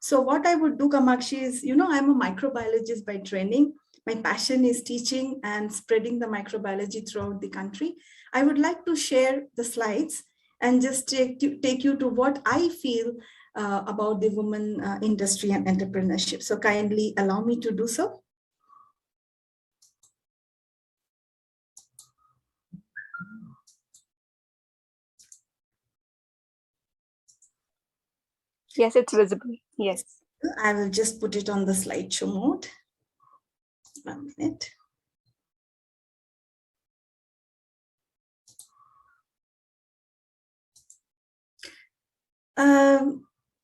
So what I would do, Kamakshi, is, I'm a microbiologist by training. My passion is teaching and spreading the microbiology throughout the country. I would like to share the slides and just take you to what I feel about the women industry and entrepreneurship. So kindly allow me to do so. Yes, it's visible. Yes. I will just put it on the slideshow mode. 1 minute.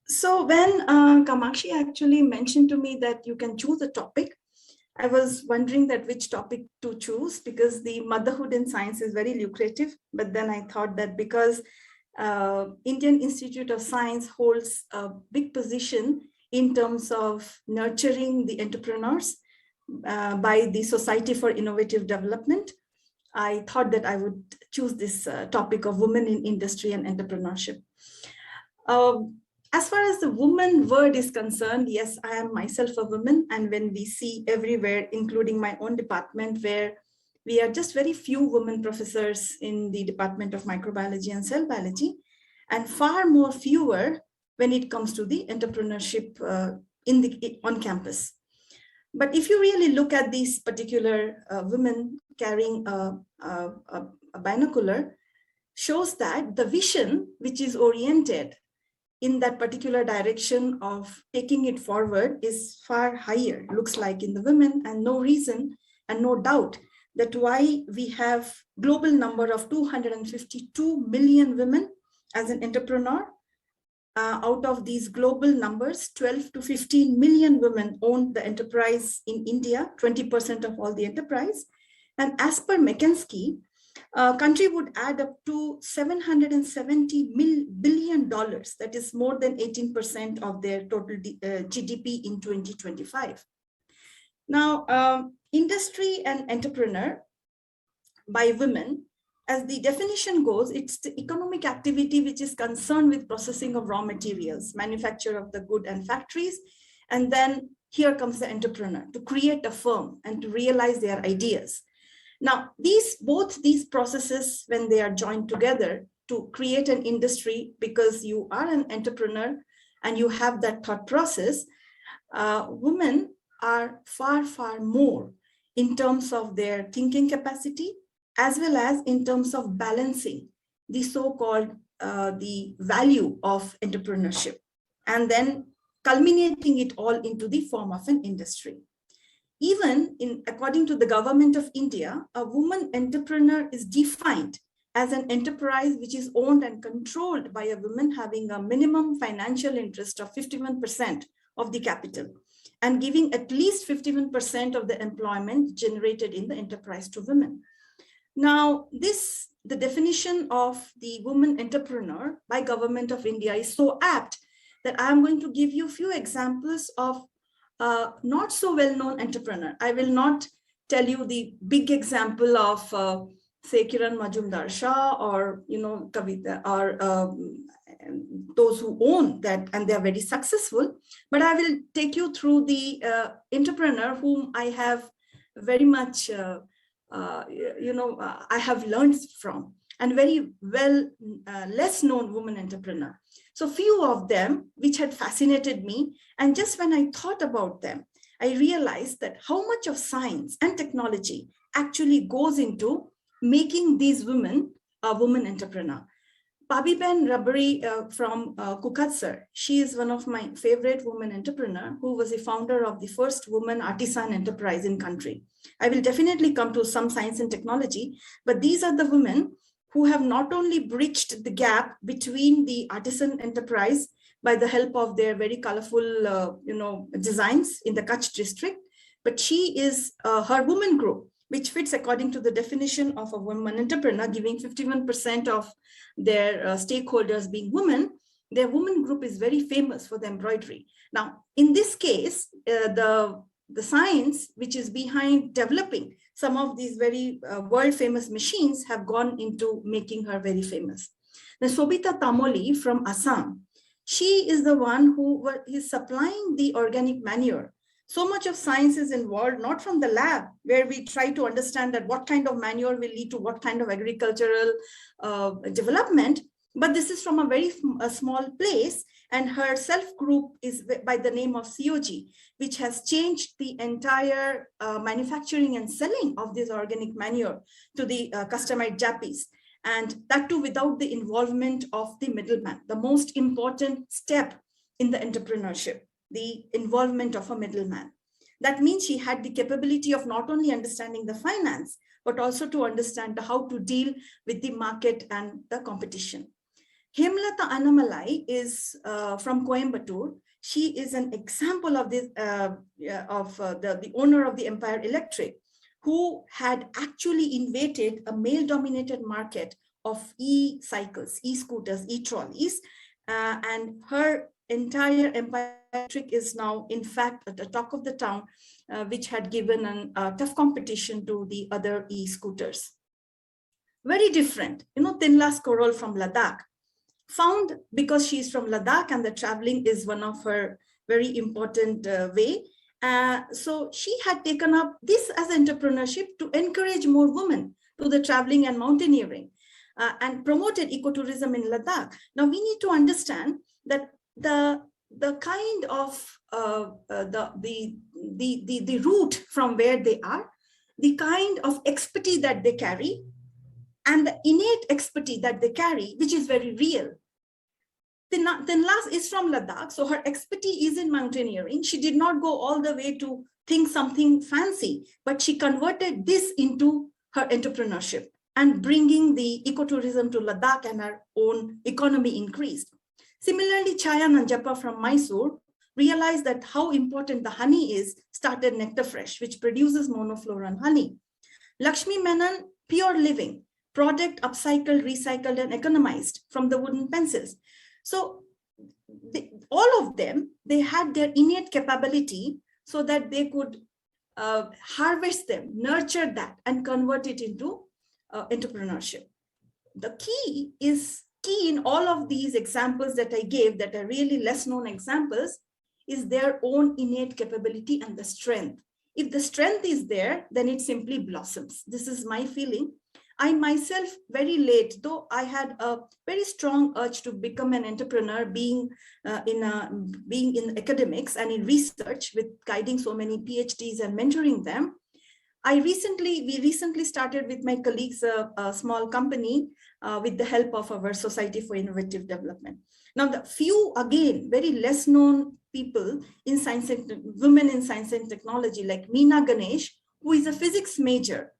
So when Kamakshi actually mentioned to me that you can choose a topic, I was wondering that which topic to choose, because the motherhood in science is very lucrative. But then I thought that because Indian Institute of Science holds a big position in terms of nurturing the entrepreneurs by the Society for Innovative Development, I thought that I would choose this topic of women in industry and entrepreneurship. As far as the woman word is concerned, yes, I am myself a woman. And when we see everywhere, including my own department, where we are just very few women professors in the Department of Microbiology and Cell Biology, and far more fewer when it comes to the entrepreneurship on campus. But if you really look at these particular women carrying a binocular, shows that the vision, which is oriented in that particular direction of taking it forward, is far higher, looks like, in the women, and no reason and no doubt that why we have global number of 252 million women as an entrepreneur. Out of these global numbers, 12 to 15 million women own the enterprise in India, 20% of all the enterprise. And as per McKinsey, country would add up to $770 billion. That is more than 18% of their total GDP in 2025. Now, industry and entrepreneur by women, as the definition goes, it's the economic activity which is concerned with processing of raw materials, manufacture of the good and factories. And then here comes the entrepreneur to create a firm and to realize their ideas. Now, both these processes, when they are joined together to create an industry, because you are an entrepreneur and you have that thought process, women are far, far more in terms of their thinking capacity, as well as in terms of balancing the so-called the value of entrepreneurship, and then culminating it all into the form of an industry. Even according to the government of India, a woman entrepreneur is defined as an enterprise which is owned and controlled by a woman having a minimum financial interest of 51% of the capital and giving at least 51% of the employment generated in the enterprise to women. Now, the definition of the woman entrepreneur by government of India is so apt that I'm going to give you a few examples of not so well-known entrepreneur. I will not tell you the big example of say Kiran Majumdar Shah or Kavita or those who own that and they are very successful, but I will take you through the entrepreneur whom I have very much I have learned from. and very less known women entrepreneur. So few of them which had fascinated me. And just when I thought about them, I realized that how much of science and technology actually goes into making these women a woman entrepreneur. Pabiben Rabari from Kukatsar, she is one of my favorite women entrepreneur who was the founder of the first woman artisan enterprise in country. I will definitely come to some science and technology, but these are the women who have not only bridged the gap between the artisan enterprise by the help of their very colorful designs in the Kutch district, but she is her woman group, which fits according to the definition of a woman entrepreneur, giving 51% of their stakeholders being women. Their woman group is very famous for the embroidery. Now, in this case, the science which is behind developing some of these very world famous machines have gone into making her very famous. Now, Sobita Tamoli from Assam, she is the one who is supplying the organic manure. So much of science is involved, not from the lab, where we try to understand that what kind of manure will lead to what kind of agricultural development, but this is from a very small place, and her self-group is by the name of COG, which has changed the entire manufacturing and selling of this organic manure to the customized jappies, and that too without the involvement of the middleman, the most important step in the entrepreneurship, the involvement of a middleman. That means she had the capability of not only understanding the finance, but also to understand how to deal with the market and the competition. Hemlata Anamalai is from Coimbatore. She is an example of this, the owner of the Empire Electric, who had actually invaded a male-dominated market of e-cycles, e-scooters, e-trolleys, and her entire Empire Electric is now, in fact, at the talk of the town, which had given a tough competition to the other e-scooters. Very different. Tinlas Korol from Ladakh, found because she's from Ladakh and the traveling is one of her very important way. So she had taken up this as entrepreneurship to encourage more women to the traveling and mountaineering and promoted ecotourism in Ladakh. Now we need to understand that the kind of the route from where they are, the kind of expertise that they carry, and the innate expertise that they carry, which is very real. Tinlas is from Ladakh, so her expertise is in mountaineering. She did not go all the way to think something fancy, but she converted this into her entrepreneurship and bringing the ecotourism to Ladakh, and her own economy increased. Similarly, Chaya Nanjappa from Mysore realized that how important the honey is, started Nectar Fresh, which produces monofloran honey. Lakshmi Menon, Pure Living, product upcycled, recycled, and economized from the wooden pencils. So all of them, they had their innate capability so that they could harvest them, nurture that, and convert it into entrepreneurship. The key in all of these examples that I gave, that are really less known examples, is their own innate capability and the strength. If the strength is there, then it simply blossoms. This is my feeling. I myself, very late, though I had a very strong urge to become an entrepreneur, being in academics and in research, with guiding so many PhDs and mentoring them. We recently started with my colleagues a small company with the help of our Society for Innovative Development. Now, the few, again, very less known people in science and women in science and technology, like Meena Ganesh, who is a physics major.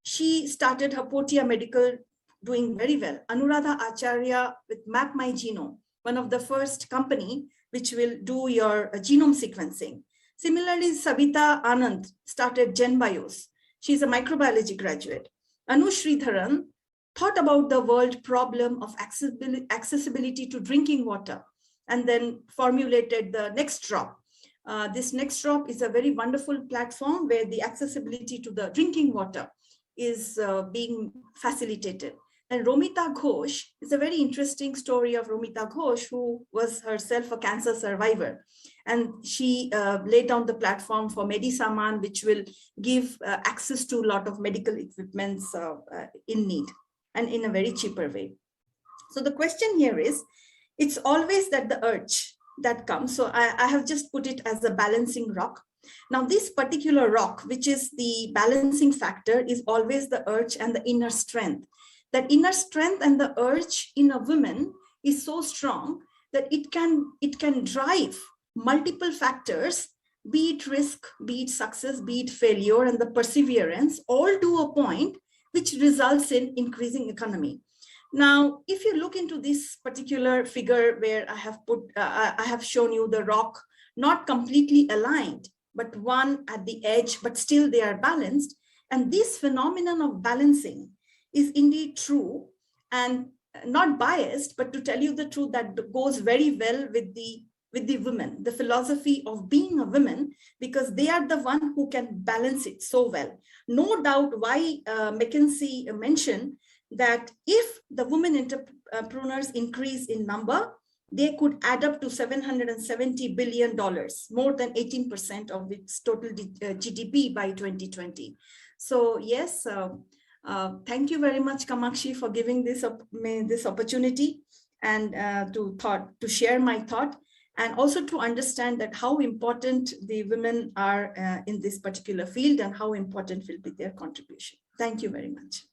She started her Portia Medical doing very well. Anuradha Acharya with Map My Genome, one of the first company which will do your genome sequencing. Similarly, Sabita Anand started GenBios. She's a microbiology graduate. Anu Sridharan thought about the world problem of accessibility to drinking water, and then formulated the Next Drop. This Next Drop is a very wonderful platform where the accessibility to the drinking water is being facilitated. And Romita Ghosh is a very interesting story of Romita Ghosh, who was herself a cancer survivor. And she laid down the platform for MediSaman, which will give access to a lot of medical equipments in need. and in a very cheaper way. So the question here is, it's always that the urge that comes. So I have just put it as a balancing rock. Now this particular rock, which is the balancing factor, is always the urge and the inner strength. That inner strength and the urge in a woman is so strong that it can drive multiple factors, be it risk, be it success, be it failure, and the perseverance, all to a point which results in increasing economy. Now, if you look into this particular figure where I have shown you the rock not completely aligned, but one at the edge, but still they are balanced. And this phenomenon of balancing is indeed true and not biased, but to tell you the truth, that goes very well with the women, the philosophy of being a woman, because they are the one who can balance it so well. No doubt why McKinsey mentioned that if the women entrepreneurs increase in number, they could add up to $770 billion, more than 18% of its total GDP by 2020. So yes, thank you very much, Kamakshi, for giving this opportunity and to share my thought, and also to understand that how important the women are in this particular field and how important will be their contribution. Thank you very much.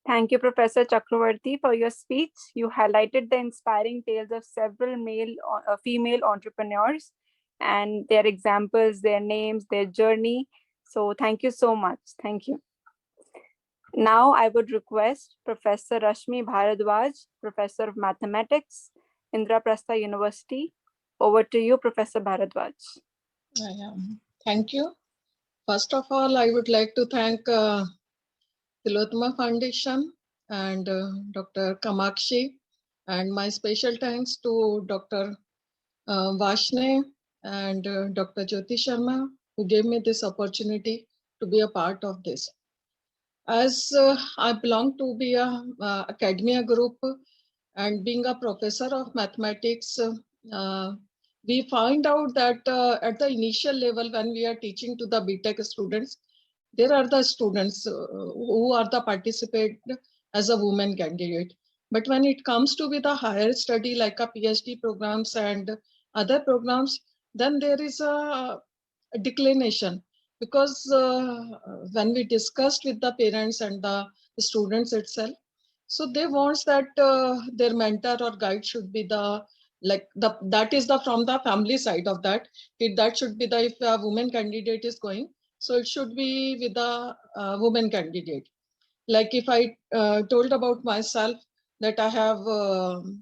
Thank you, Professor Chakravarti, for your speech. You highlighted the inspiring tales of several female entrepreneurs and their examples, their names, their journey. So thank you so much. Thank you. Now I would request Professor Rashmi Bharadwaj, Professor of Mathematics, Indraprastha University. Over to you, Professor Bharadwaj. Thank you. First of all, I would like to thank Tillotoma Foundation and Dr. Kamakshi, and my special thanks to Dr. Vashne and Dr. Jyoti Sharma, who gave me this opportunity to be a part of this. As I belong to be a academia group, and being a professor of mathematics, we find out that at the initial level, when we are teaching to the BTech students, there are the students who are the participant as a woman candidate. But when it comes to with a higher study like a PhD programs and other programs, then there is a declination, because when we discussed with the parents and the students itself, so they want that their mentor or guide should be that is from the family side of that. That should be if a woman candidate is going, so it should be with a woman candidate. Like if I told about myself, that I have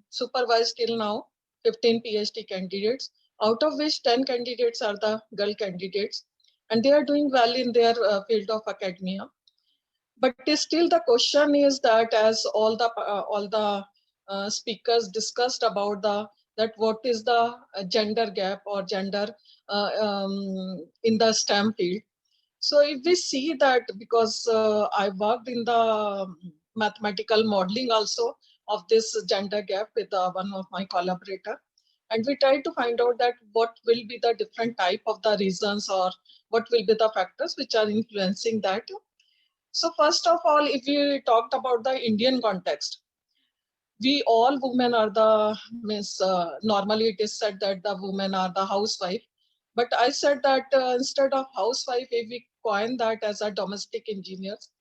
supervised till now 15 PhD candidates, out of which 10 candidates are the girl candidates, and they are doing well in their field of academia. But still the question is that, as all the speakers discussed about that what is the gender gap or gender in the STEM field. So if we see that, because I worked in the mathematical modeling also of this gender gap with one of my collaborator, and we try to find out that what will be the different type of the reasons, or what will be the factors which are influencing that. So first of all, if we talked about the Indian context, we all women are normally it is said that the women are the housewife. But I said that instead of housewife, if we coin that as a domestic engineers.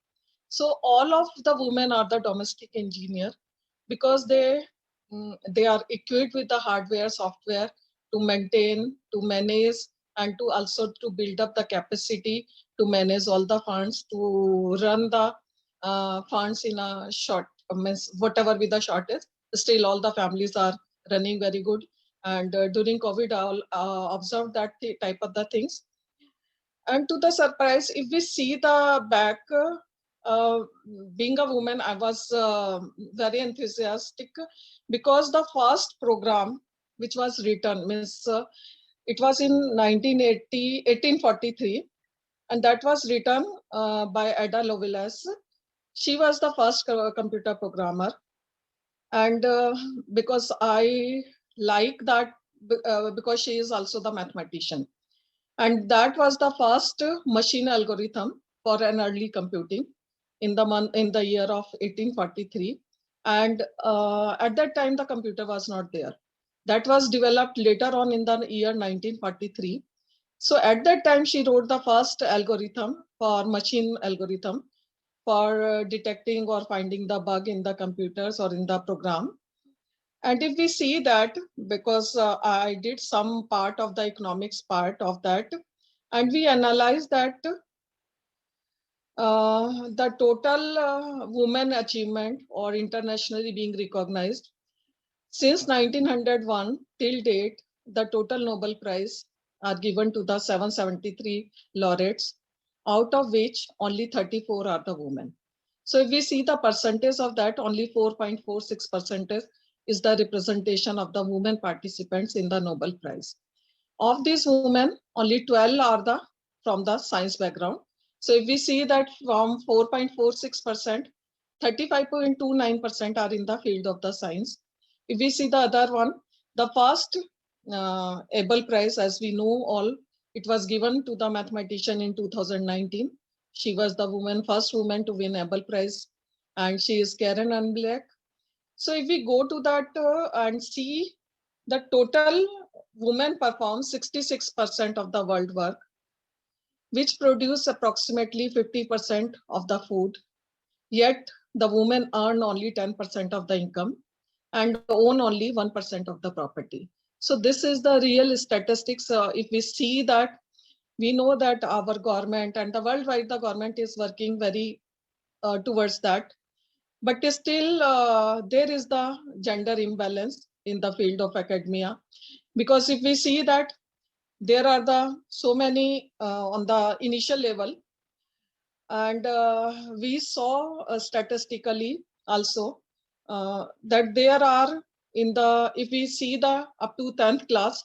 So all of the women are the domestic engineer, because they are equipped with the hardware, software to maintain, to manage, and to also to build up the capacity to manage all the funds, to run the funds in a short, whatever with the shortage. Still all the families are running very good. And during COVID, I observed that type of the things. And to the surprise, if we see the back, being a woman, I was very enthusiastic, because the first program which was written it was in 1843, and that was written by Ada Lovelace. She was the first computer programmer, and because I like that, because she is also the mathematician, and that was the first machine algorithm for an early computing. in the year of 1843. And at that time, the computer was not there. That was developed later on in the year 1943. So at that time, she wrote the first algorithm for machine algorithm for detecting or finding the bug in the computers or in the program. And if we see that, because I did some part of the economics part of that, and we analyze that the total women achievement or internationally being recognized since 1901 till date, the total Nobel Prize are given to the 773 laureates, out of which only 34 are the women. So if we see the percentage of that, only 4.46% is the representation of the women participants in the Nobel Prize. Of these women, only 12 are from the science background. So if we see that from 4.46%, 35.29% are in the field of the science. If we see the other one, the first Abel Prize, as we know all, it was given to the mathematician in 2019. She was the first woman to win Abel Prize, and she is Karen Unblack. So if we go to that and see the total women perform 66% of the world work, which produce approximately 50% of the food. Yet the women earn only 10% of the income and own only 1% of the property. So this is the real statistics. If we see that, we know that our government and the worldwide, the government is working very towards that. But still, there is the gender imbalance in the field of academia. Because if we see that there are so many on the initial level, and we saw statistically also that there are if we see the up to 10th class,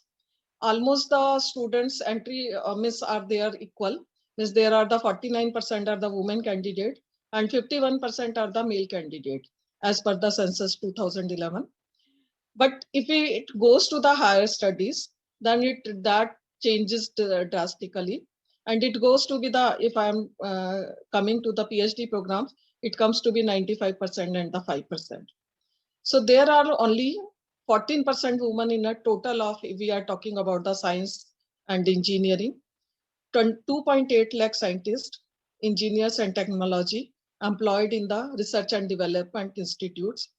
almost the students entry miss are there equal. Means there are the 49% are the women candidate and 51% are the male candidate as per the census 2011. But if it goes to the higher studies, then that changes drastically. And it goes to be if I'm coming to the PhD programs, it comes to be 95% and the 5%. So there are only 14% women in a total of, if we are talking about the science and engineering, 2.8 lakh scientists, engineers and technology employed in the research and development institutes.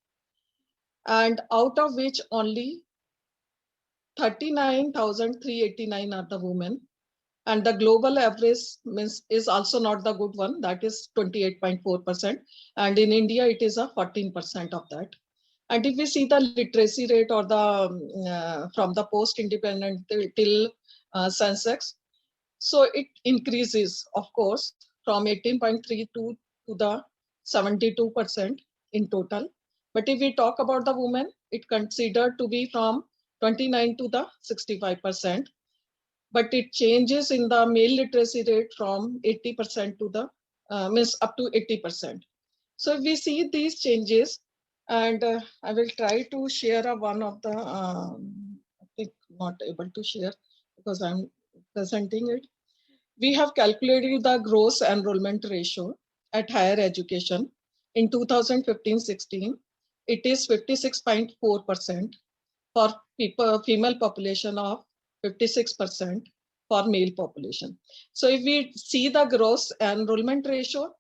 And out of which only 39,389 are the women. And the global average is also not the good one, that is 28.4%. And in India, it is a 14% of that. And if we see the literacy rate or the from the post-independent till census, so it increases, of course, from 18.32 to the 72% in total. But if we talk about the women, it considered to be from 29 to the 65%. But it changes in the male literacy rate from 80% to the up to 80%. So we see these changes, and I will try to share one of the, I think not able to share because I'm presenting it. We have calculated the gross enrollment ratio at higher education in 2015-16. It is 56.4% for female population of 56% for male population. So if we see the gross enrollment ratio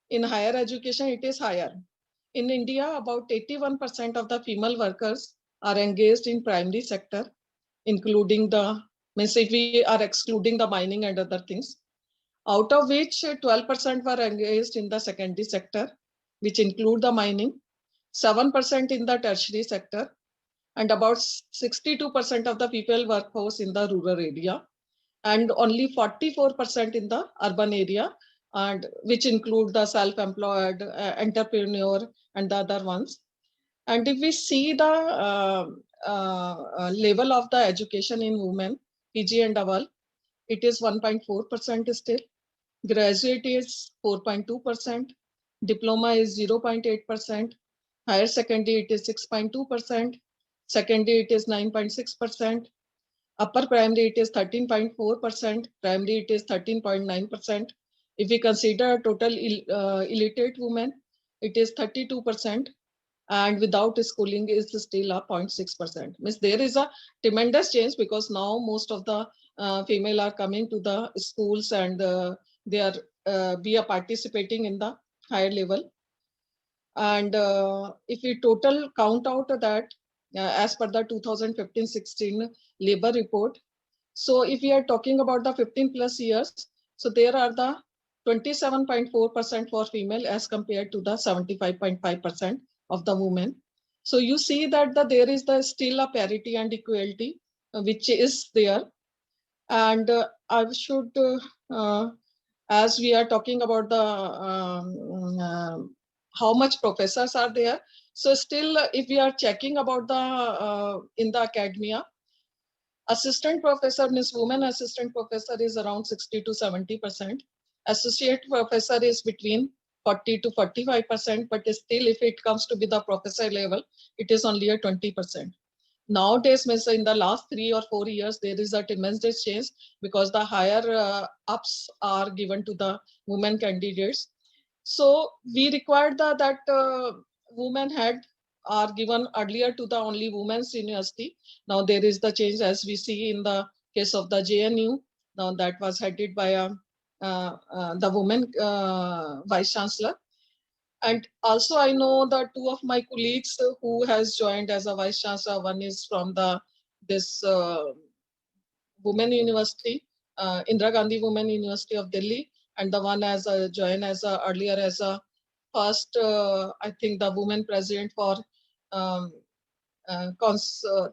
in higher education, it is higher. In India, about 81% of the female workers are engaged in primary sector, including means if we are excluding the mining and other things, out of which 12% were engaged in the secondary sector, which include the mining, 7% in the tertiary sector, and about 62% of the people workforce in the rural area, and only 44% in the urban area, and which include the self-employed, entrepreneur, and the other ones. And if we see the level of the education in women, PG and above, it is 1.4% still. Graduate is 4.2%. Diploma is 0.8%. Higher secondary, it is 6.2%. Secondary, it is 9.6%. Upper primary, it is 13.4%. Primary, it is 13.9%. If we consider total illiterate women, it is 32%, and without schooling is still a 0.6%. Means there is a tremendous change, because now most of the female are coming to the schools, and they are participating in the higher level. And if we total count out that as per the 2015-16 labor report, so if we are talking about the 15 plus years, so there are the 27.4% for female as compared to the 75.5% of the women. So you see that there is still a parity and equality which is there. And I should, as we are talking about the how much professors are there. So still, if we are checking about the in the academia, assistant professor means women assistant professor is around 60 to 70%. Associate professor is between 40 to 45%, but still if it comes to be the professor level, it is only a 20%. Nowadays, means in the last 3 or 4 years, there is a tremendous change, because the higher ups are given to the women candidates. So we required that women head are given earlier to the only women's university. Now there is the change, as we see in the case of the JNU. Now that was headed by the woman vice chancellor. And also I know that 2 of my colleagues who has joined as a vice chancellor. One is from this women university, Indira Gandhi Women University of Delhi, and the one as joined as earlier as a first, I think the woman president for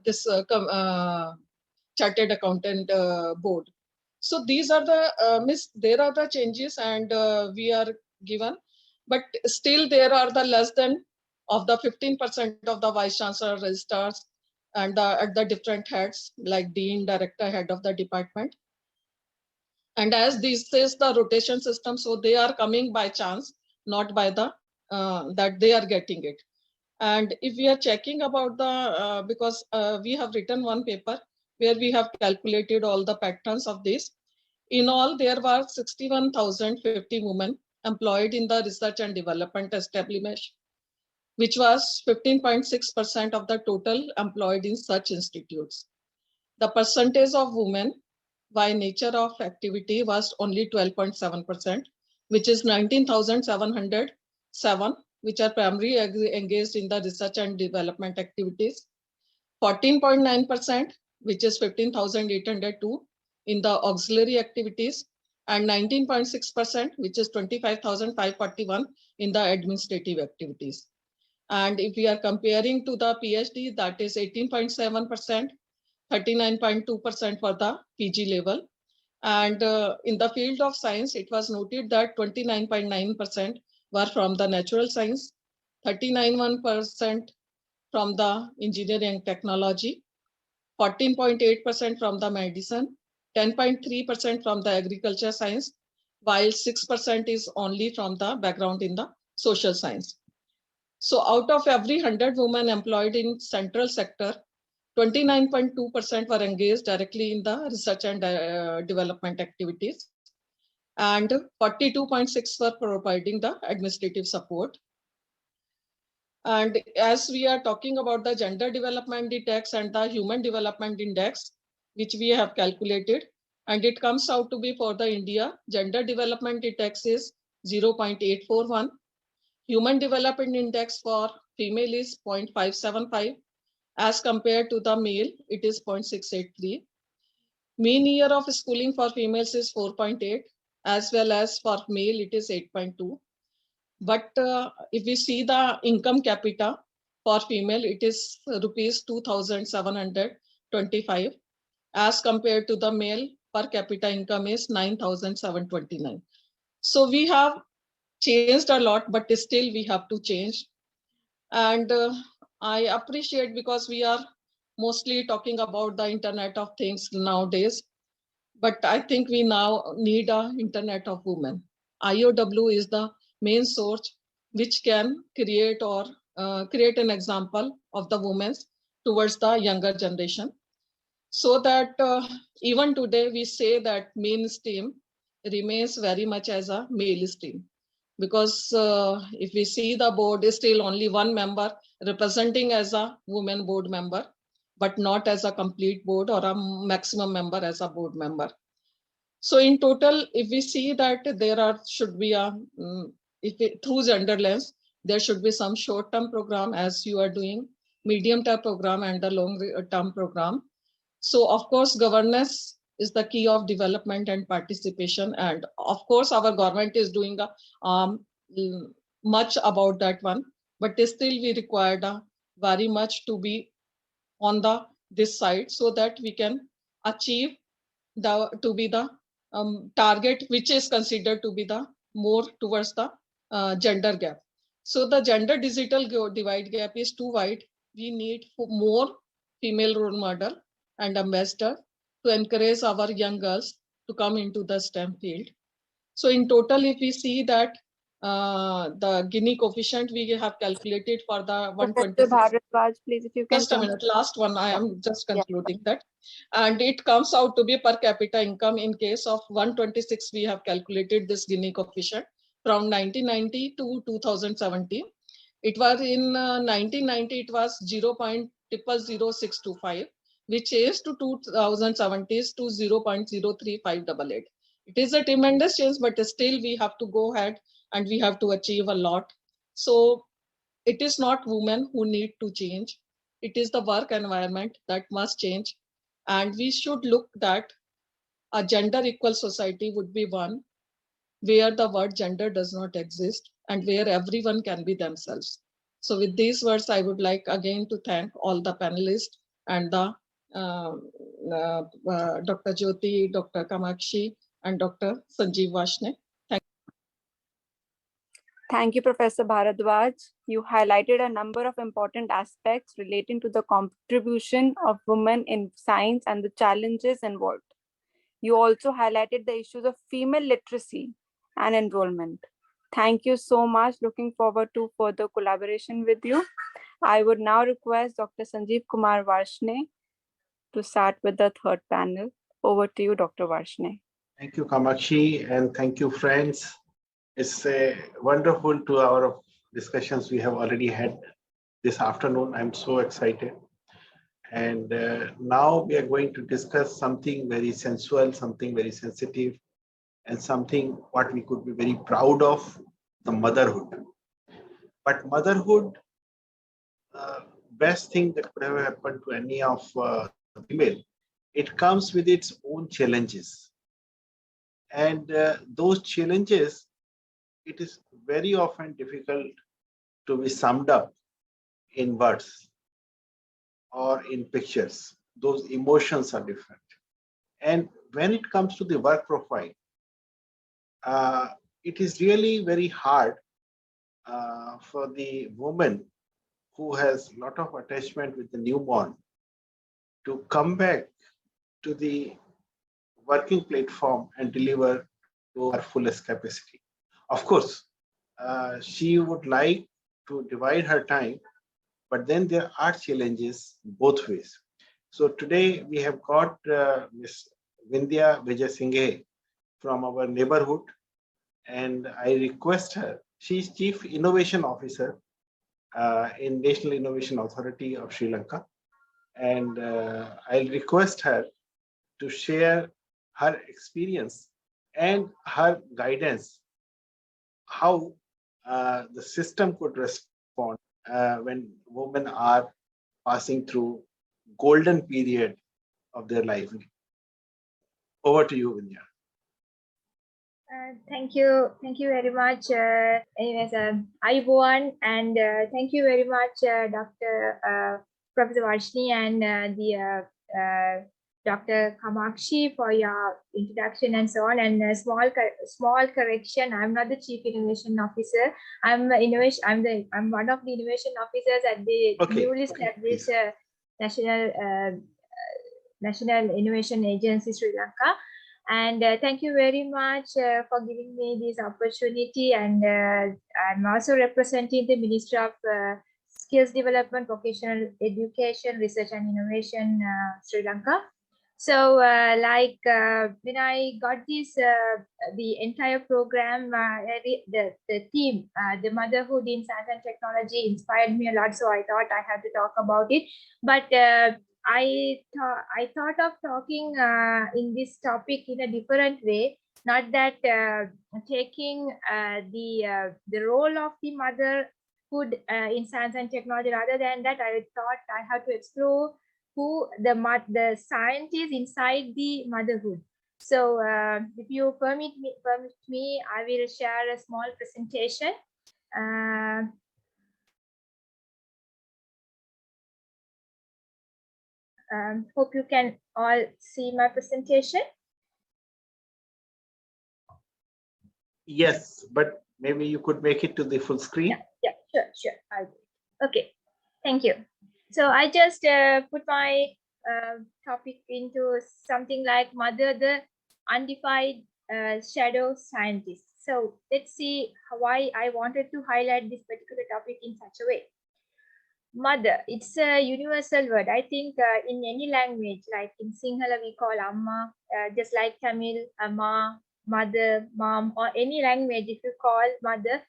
this chartered accountant board. So these are the there are the changes, and we are given, but still there are the less than of the 15% of the vice chancellor registrars and at the different heads like dean, director, head of the department. And as this is the rotation system, so they are coming by chance, not by the that they are getting it. And if we are checking about the because we have written one paper where we have calculated all the patterns of this. In all, there were 61,050 women employed in the research and development establishment, which was 15.6% of the total employed in such institutes. The percentage of women by nature of activity was only 12.7%, which is 19,707, which are primarily engaged in the research and development activities. 14.9%, which is 15,802 in the auxiliary activities, and 19.6%, which is 25,541 in the administrative activities. And if we are comparing to the PhD, that is 18.7%, 39.2% for the PG level. And in the field of science, it was noted that 29.9% were from the natural science, 39.1% from the engineering and technology, 14.8% from the medicine, 10.3% from the agriculture science, while 6% is only from the background in the social science. So out of every 100 women employed in central sector, 29.2% were engaged directly in the research and development activities, and 42.6% were providing the administrative support. And as we are talking about the gender development index and the human development index, which we have calculated, and it comes out to be for the India, gender development index is 0.841. Human development index for female is 0.575. As compared to the male, it is 0.683. Mean year of schooling for females is 4.8, as well as for male, it is 8.2. But if we see the income capita for female, it is rupees 2,725, as compared to the male per capita income is 9,729. So we have changed a lot, but still we have to change. And I appreciate, because we are mostly talking about the Internet of Things nowadays, but I think we now need an Internet of Women. IOW is the main source which can create or create an example of the women towards the younger generation. So that even today we say that mainstream, remains very much as a male stream. Because if we see the board is still only one member representing as a woman board member, but not as a complete board or a maximum member as a board member. So in total, if we see that there should be a, through gender lens, there should be some short-term program as you are doing, medium-term program and the long-term program. So of course, governance is the key of development and participation. And of course, our government is doing much about that one, but still we required very much to be on this side so that we can achieve the target, which is considered to be the more towards the gender gap. So the gender digital divide gap is too wide. We need more female role model and ambassador to encourage our young girls to come into the STEM field. So in total, if we see that the Gini coefficient we have calculated for the 126. Bharadwaj, please, if you can. Just a minute, last one, I am just concluding that. And it comes out to be per capita income. In case of 126, we have calculated this Gini coefficient from 1990 to 2017. It was in 1990, it was 0.000625, which is to 2070 is to 0.03588. It is a tremendous change, but still we have to go ahead and we have to achieve a lot. So it is not women who need to change. It is the work environment that must change. And we should look that a gender equal society would be one where the word gender does not exist and where everyone can be themselves. So with these words, I would like again to thank all the panelists and the Dr. Jyoti, Dr. Kamakshi, and Dr. Sanjeev Vashne. Thank you, Professor Bharadwaj. You highlighted a number of important aspects relating to the contribution of women in science and the challenges involved. You also highlighted the issues of female literacy and enrollment. Thank you so much. Looking forward to further collaboration with you. I would now request Dr. Sanjeev Kumar Varshne to start with the third panel. Over to you, Dr. Varshne. Thank you, Kamakshi, and thank you, friends. It's wonderful to our discussions we have already had this afternoon. I'm so excited. And now we are going to discuss something very sensual, something very sensitive, and something what we could be very proud of, the motherhood. But motherhood, best thing that could have happened to any of female, it comes with its own challenges. And those challenges, it is very often difficult to be summed up in words or in pictures. Those emotions are different. And when it comes to the work profile, it is really very hard for the woman who has a lot of attachment with the newborn to come back to the working platform and deliver to her fullest capacity. Of course, she would like to divide her time, but then there are challenges both ways. So today we have got Ms. Vindhya Vijay Singhe from our neighborhood, and I request her, she is Chief Innovation Officer in National Innovation Authority of Sri Lanka, and I'll request her to share her experience and her guidance, how the system could respond when women are passing through golden period of their life. Over to you, Vindhya. Thank you very much. Anyways, everyone, and thank you very much, Dr. Professor Varshne and the Dr. Kamakshi for your introduction and so on. And a small correction: I'm not the Chief Innovation Officer. I'm one of the innovation officers at the newly established National Innovation Agency, Sri Lanka. And thank you very much for giving me this opportunity. And I'm also representing the Ministry of Skills Development, Vocational Education, Research and Innovation, Sri Lanka. So when I got this, the entire program, the theme, the motherhood in science and technology inspired me a lot. So I thought I had to talk about it. But I thought of talking in this topic in a different way. Not that taking the role of the motherhood in science and technology. Rather than that, I thought I had to explore who the scientist inside the motherhood. So if you permit me, I will share a small presentation. Hope you can all see my presentation. Yes, but maybe you could make it to the full screen. Yeah, sure. I'll do it. Okay, thank you. So I just put my topic into something like Mother, the undefined shadow scientist. So let's see why I wanted to highlight this particular topic in such a way. Mother, it's a universal word. I think in any language, like in Sinhala we call Amma, just like Tamil, Amma, mother, mom, or any language, if you call mother,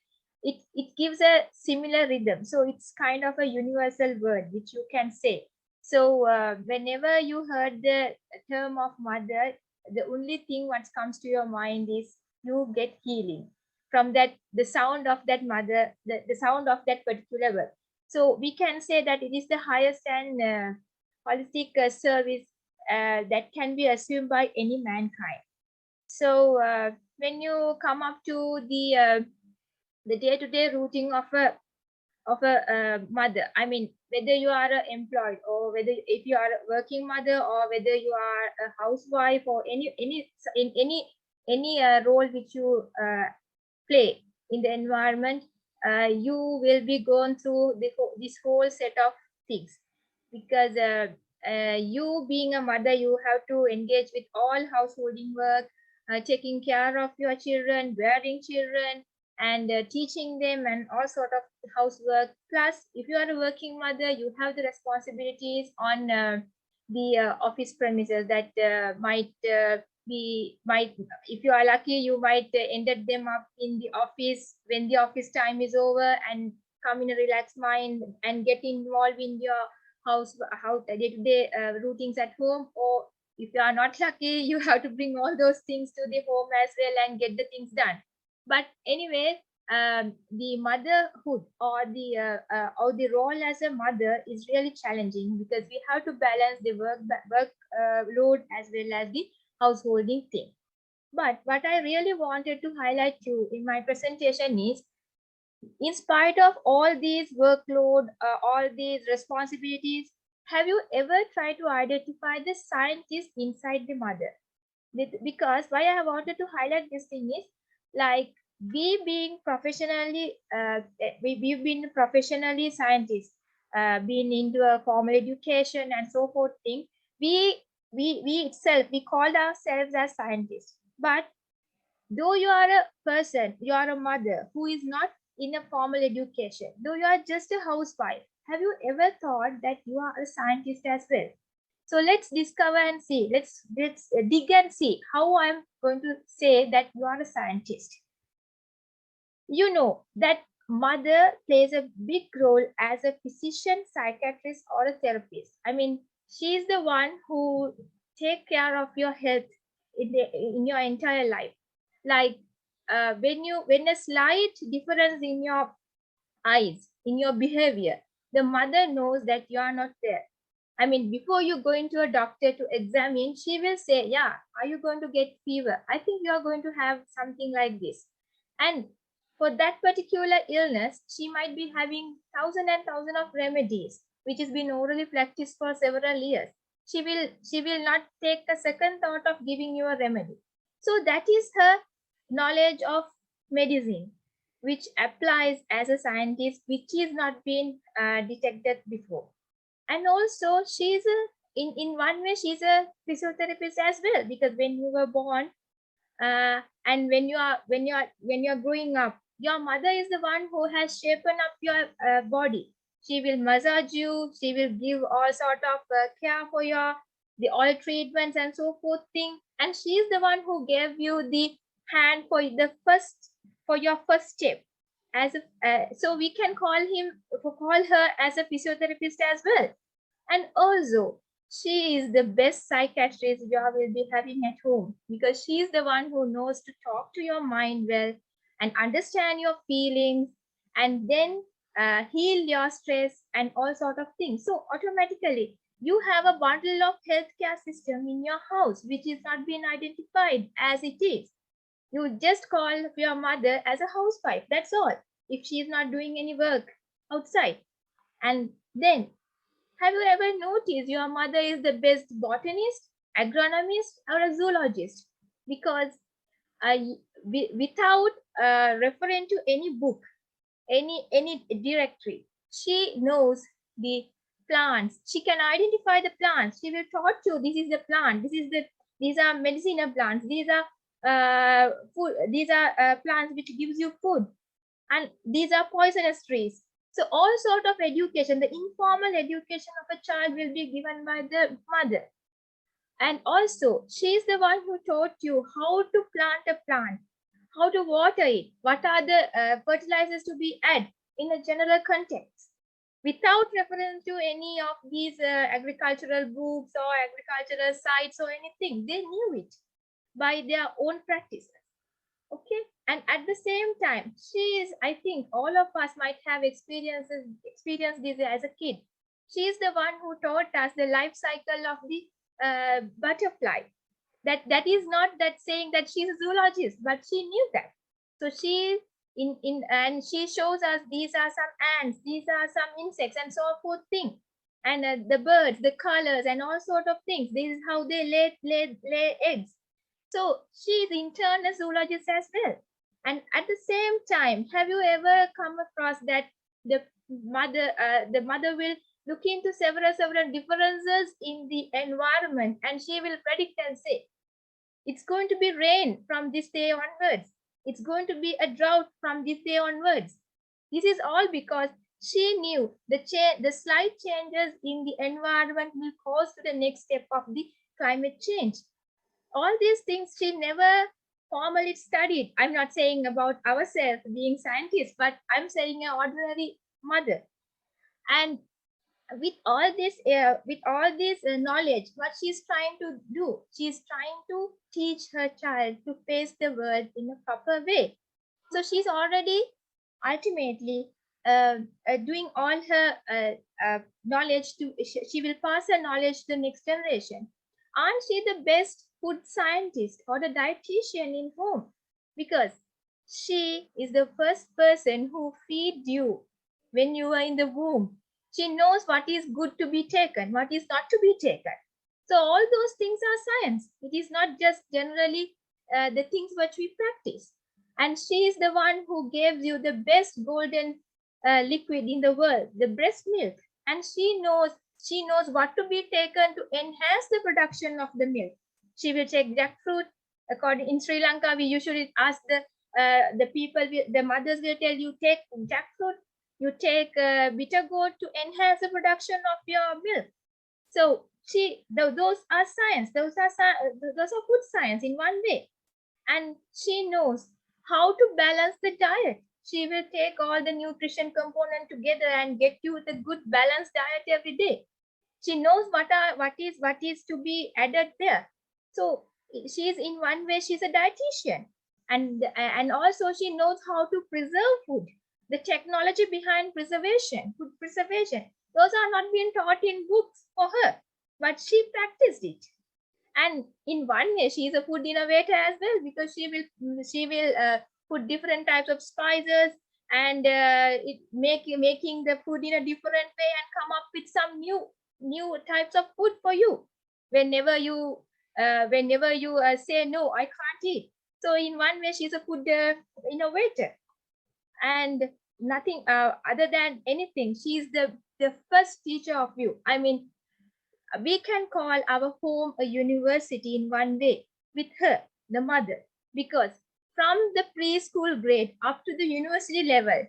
it gives a similar rhythm. So it's kind of a universal word which you can say. So whenever you heard the term of mother, the only thing what comes to your mind is you get healing from that, the sound of that mother, the sound of that particular word. So we can say that it is the highest and holistic service that can be assumed by any mankind. So when you come up to the day-to-day routine of a mother, I mean, whether you are employed or whether if you are a working mother or whether you are a housewife or any role which you play in the environment, you will be going through this whole set of things, because you being a mother, you have to engage with all householding work, taking care of your children, bearing children, and teaching them, and all sort of housework. Plus, if you are a working mother, you have the responsibilities on the office premises that might if you are lucky, you might ended them up in the office when the office time is over, and come in a relaxed mind and get involved in your day-to-day routines at home. Or if you are not lucky, you have to bring all those things to the home as well and get the things done. But anyway, the motherhood or the role as a mother is really challenging, because we have to balance the work load as well as the householding thing. But what I really wanted to highlight to you in my presentation is, in spite of all these workload, all these responsibilities, have you ever tried to identify the scientist inside the mother? Because why I wanted to highlight this thing is, like, we've been professionally scientists, been into a formal education and so forth thing. We itself, we called ourselves as scientists. But though you are a person, you are a mother who is not in a formal education, though you are just a housewife, have you ever thought that you are a scientist as well? So let's discover and see. Let's dig and see how I'm going to say that you are a scientist. You know that mother plays a big role as a physician, psychiatrist, or a therapist. I mean, she is the one who take care of your health in your entire life. Like when a slight difference in your eyes, in your behavior, the mother knows that you are not there. I mean, before you go into a doctor to examine, she will say, yeah, are you going to get fever? I think you are going to have something like this. And for that particular illness, she might be having thousands and thousands of remedies, which has been orally practiced for several years. She will not take a second thought of giving you a remedy. So that is her knowledge of medicine, which applies as a scientist, which is not been detected before. And also she's in one way she's a physiotherapist as well, because when you were born and when you are growing up, your mother is the one who has shapen up your body. She will massage you, she will give all sort of care for your the oil treatments and so forth thing. And she is the one who gave you the hand for your first step. As a, so we can call her as a physiotherapist as well. And also, she is the best psychiatrist you will be having at home, because she is the one who knows to talk to your mind well and understand your feelings, and then heal your stress and all sort of things. So automatically, you have a bundle of healthcare system in your house, which is not being identified as it is. You just call your mother as a housewife. That's all. If she is not doing any work outside. And then, have you ever noticed your mother is the best botanist, agronomist, or a zoologist? Because without referring to any book, any directory, she knows the plants. She can identify the plants. She will taught you this is the plant. These are medicinal plants. These are food. These are plants which gives you food, and these are poisonous trees. So all sort of education, the informal education of a child will be given by the mother. And also, she is the one who taught you how to plant a plant, how to water it, what are the fertilizers to be added in a general context. Without reference to any of these agricultural books or agricultural sites or anything, they knew it by their own practices. Okay, and at the same time, she is, I think all of us might have experienced this as a kid. She is the one who taught us the life cycle of the butterfly. That is not that saying that she's a zoologist, but she knew that. So she and she shows us these are some ants, these are some insects, and so forth thing, and the birds, the colors, and all sort of things. This is how they lay eggs. So she is in turn a zoologist as well. And at the same time, have you ever come across that the mother will look into several differences in the environment, and she will predict and say, it's going to be rain from this day onwards. It's going to be a drought from this day onwards. This is all because she knew the slight changes in the environment will cause to the next step of the climate change. All these things she never formally studied. I'm not saying about ourselves being scientists, but I'm saying an ordinary mother. And with all this knowledge, what she's trying to do, she's trying to teach her child to face the world in a proper way. So she's already ultimately doing all her knowledge to, she will pass her knowledge to the next generation. Aren't she the best food scientist or the dietitian in home? Because she is the first person who feeds you when you are in the womb. She knows what is good to be taken, what is not to be taken. So all those things are science. It is not just generally the things which we practice. And she is the one who gives you the best golden liquid in the world, the breast milk. And she knows what to be taken to enhance the production of the milk. She will take jackfruit. According in Sri Lanka, we usually ask the people, the mothers will tell you, take jackfruit, you take bitter gourd to enhance the production of your milk. So those are science. Those are food science in one way. And she knows how to balance the diet. She will take all the nutrition components together and get you the good balanced diet every day. She knows what is to be added there. So she is, in one way, she's a dietitian, and also she knows how to preserve food. The technology behind preservation, food preservation, those are not being taught in books for her, but she practiced it. And in one way, she is a food innovator as well, because she will put different types of spices and making the food in a different way and come up with some new types of food for you whenever you say no, I can't eat. So in one way, she's a food innovator, and nothing other than anything, she's the first teacher of you. I mean, we can call our home a university in one way with her, the mother, because from the preschool grade up to the university level,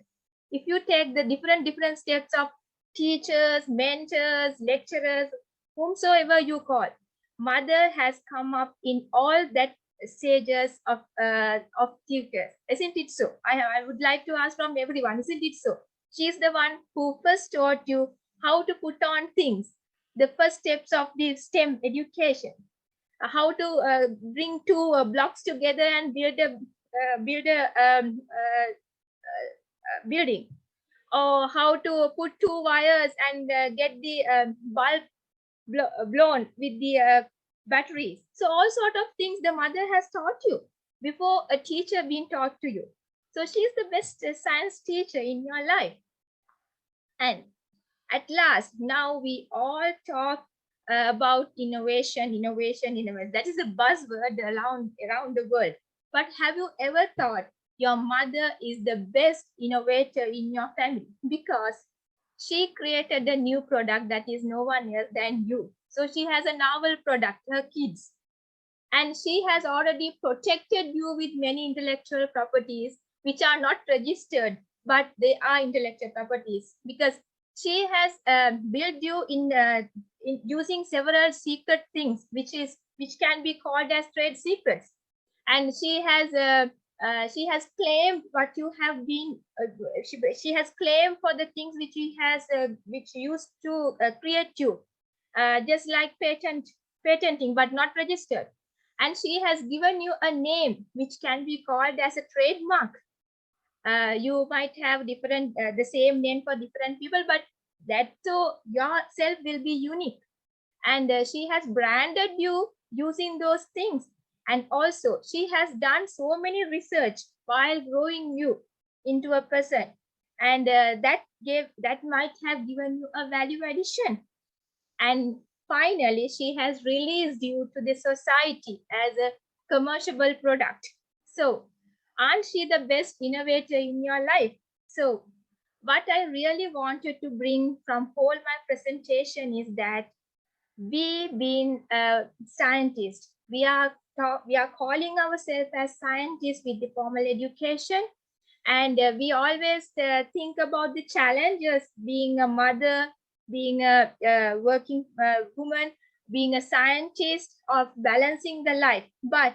if you take the different steps of teachers, mentors, lecturers, whomsoever you call, mother has come up in all that stages of tutors. Isn't it so? I would like to ask from everyone, isn't it so? She is the one who first taught you how to put on things, the first steps of the STEM education, how to bring two blocks together and build a building, or how to put two wires and get the bulb blown with the batteries. So all sort of things the mother has taught you before a teacher being taught to you. So she is the best science teacher in your life. And at last, now we all talk about innovation. That is a buzzword around the world. But have you ever thought your mother is the best innovator in your family? Because she created a new product that is no one else than you. So she has a novel product, her kids. And she has already protected you with many intellectual properties which are not registered, but they are intellectual properties, because she has built you in using several secret things, which can be called as trade secrets. And she has claimed what you have been. She has claimed for the things which which used to create you, just like patenting, but not registered. And she has given you a name which can be called as a trademark. You might have different the same name for different people, but that so yourself will be unique. And she has branded you using those things. And also she has done so many research while growing you into a person, and that might have given you a value addition. And finally, she has released you to the society as a commercial product. So, aren't she the best innovator in your life? So, what I really wanted to bring from whole my presentation is that we being scientists, we are calling ourselves as scientists with the formal education, and we always think about the challenges being a mother, being a working woman, being a scientist, of balancing the life. But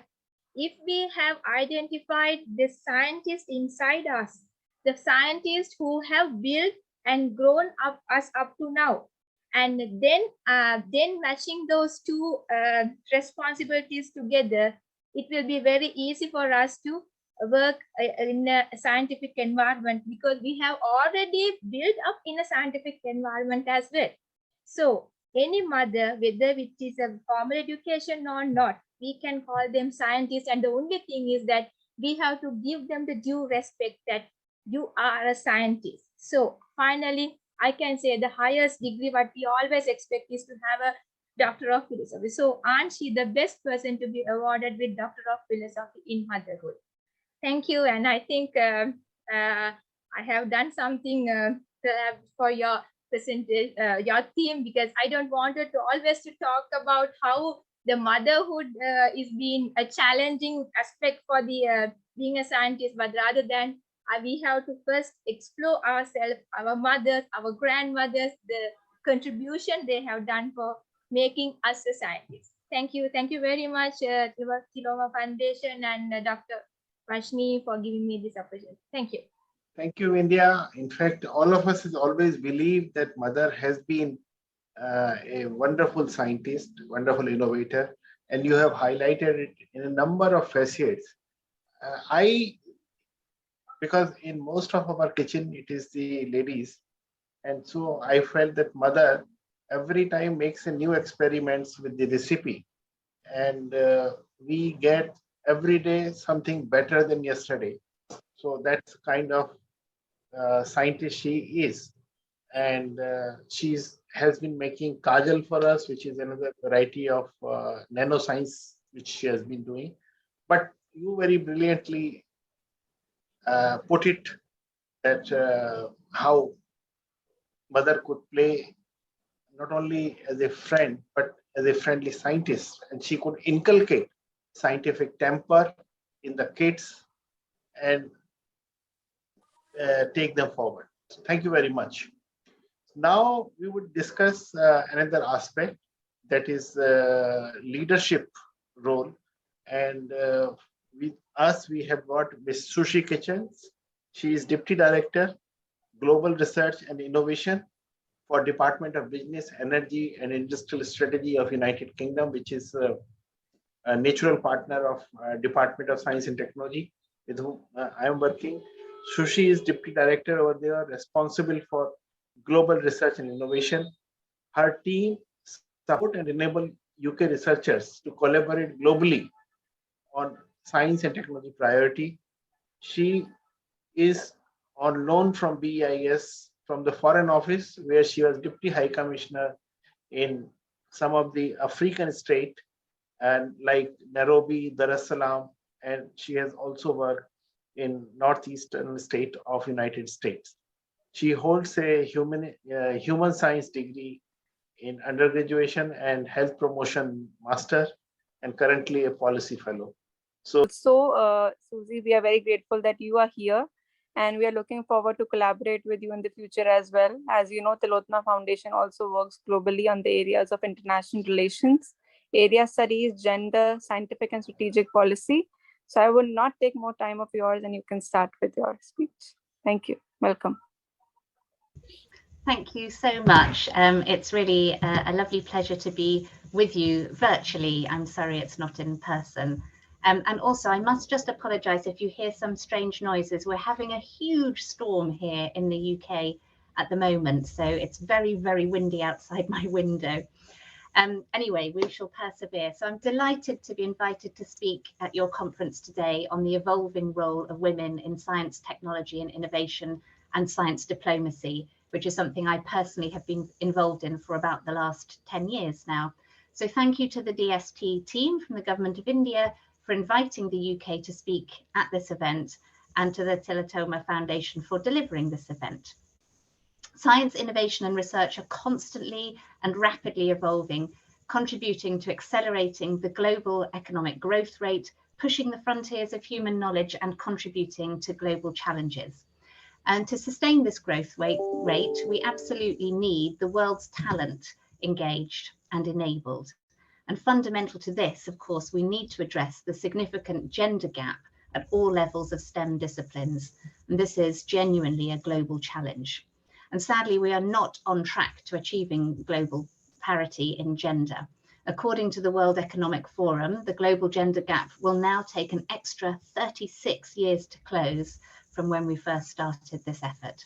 if we have identified the scientists inside us, the scientists who have built and grown up us up to now, and then matching those two responsibilities together, it will be very easy for us to work in a scientific environment, because we have already built up in a scientific environment as well. So any mother, whether it is a formal education or not, we can call them scientists. And the only thing is that we have to give them the due respect that you are a scientist. So finally, I can say the highest degree what we always expect is to have a Doctor of Philosophy. So aren't she the best person to be awarded with Doctor of Philosophy in motherhood? Thank you. And I think I have done something for your your theme, because I don't want to always to talk about how the motherhood is being a challenging aspect for the being a scientist, but rather than we have to first explore ourselves, our mothers, our grandmothers, the contribution they have done for making us a scientist. Thank you. Thank you very much, Tillotoma Foundation and Dr. Rashni, for giving me this opportunity. Thank you. Thank you, India. In fact, all of us has always believed that mother has been a wonderful scientist, wonderful innovator, and you have highlighted it in a number of facets. Because in most of our kitchen, it is the ladies. And so I felt that mother every time makes a new experiments with the recipe. And we get every day something better than yesterday. So that's kind of scientist she is. And she has been making kajal for us, which is another variety of nanoscience, which she has been doing. But you very brilliantly put it that how mother could play not only as a friend, but as a friendly scientist. And she could inculcate scientific temper in the kids and take them forward. So thank you very much. Now we would discuss another aspect, that is leadership role. And with us, we have got Ms. Sushi Kitchens. She is Deputy Director, Global Research and Innovation for Department of Business, Energy and Industrial Strategy of United Kingdom, which is a natural partner of Department of Science and Technology, with whom I am working. Sushi is Deputy Director over there, responsible for global research and innovation. Her team support and enable UK researchers to collaborate globally on science and technology priority. She is on loan from BEIS from the Foreign Office, where she was Deputy High Commissioner in some of the African states, and like Nairobi, Dar es Salaam, and she has also worked in northeastern state of United States. She holds a human science degree in undergraduation and health promotion master, and currently a policy fellow. So, Susie, we are very grateful that you are here, and we are looking forward to collaborate with you in the future as well. As you know, Tillotoma Foundation also works globally on the areas of international relations, area studies, gender, scientific and strategic policy. So I will not take more time of yours, and you can start with your speech. Thank you. Welcome. Thank you so much. It's really a lovely pleasure to be with you virtually. I'm sorry it's not in person. And also, I must just apologise if you hear some strange noises. We're having a huge storm here in the UK at the moment, so it's very, very windy outside my window. Anyway, we shall persevere. So I'm delighted to be invited to speak at your conference today on the evolving role of women in science, technology and innovation and science diplomacy, which is something I personally have been involved in for about the last 10 years now. So thank you to the DST team from the Government of India for inviting the UK to speak at this event, and to the Tillotoma Foundation for delivering this event. Science, innovation and research are constantly and rapidly evolving, contributing to accelerating the global economic growth rate, pushing the frontiers of human knowledge and contributing to global challenges. And to sustain this growth rate, we absolutely need the world's talent engaged and enabled. And fundamental to this, of course, we need to address the significant gender gap at all levels of STEM disciplines. And this is genuinely a global challenge. And sadly, we are not on track to achieving global parity in gender. According to the World Economic Forum, the global gender gap will now take an extra 36 years to close from when we first started this effort.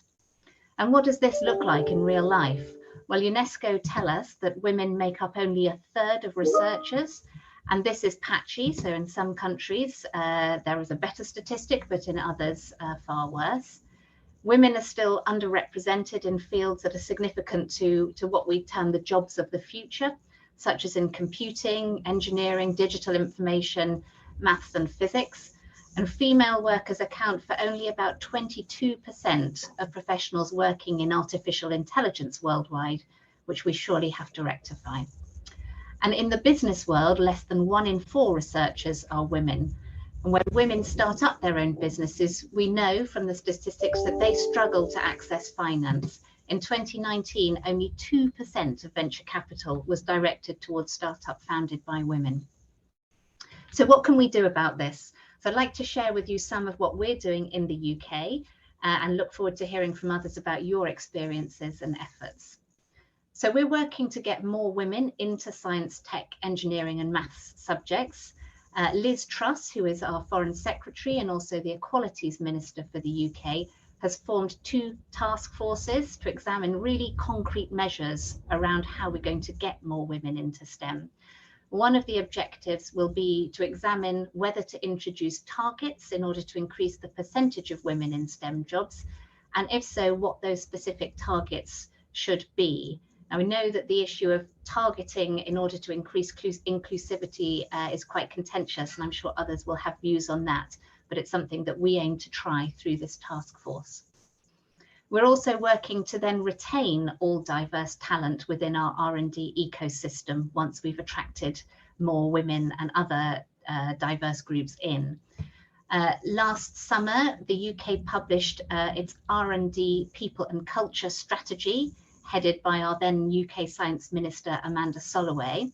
And what does this look like in real life? Well, UNESCO tell us that women make up only 1/3 of researchers, and this is patchy. So in some countries, there is a better statistic, but in others, far worse. Women are still underrepresented in fields that are significant to what we term the jobs of the future, such as in computing, engineering, digital information, maths and physics. And female workers account for only about 22% of professionals working in artificial intelligence worldwide, which we surely have to rectify. And in the business world, less than 1 in 4 researchers are women. And when women start up their own businesses, we know from the statistics that they struggle to access finance. In 2019, only 2% of venture capital was directed towards startups founded by women. So what can we do about this? So I'd like to share with you some of what we're doing in the UK and look forward to hearing from others about your experiences and efforts. So we're working to get more women into science, tech, engineering and maths subjects. Liz Truss, who is our Foreign Secretary and also the Equalities Minister for the UK, has formed 2 task forces to examine really concrete measures around how we're going to get more women into STEM. One of the objectives will be to examine whether to introduce targets in order to increase the percentage of women in STEM jobs, and if so, what those specific targets should be. Now, we know that the issue of targeting in order to increase inclusivity is quite contentious, and I'm sure others will have views on that, but it's something that we aim to try through this task force. We're also working to then retain all diverse talent within our R&D ecosystem once we've attracted more women and other diverse groups in. Last summer, the UK published its R&D People and Culture Strategy, headed by our then UK Science Minister, Amanda Soloway.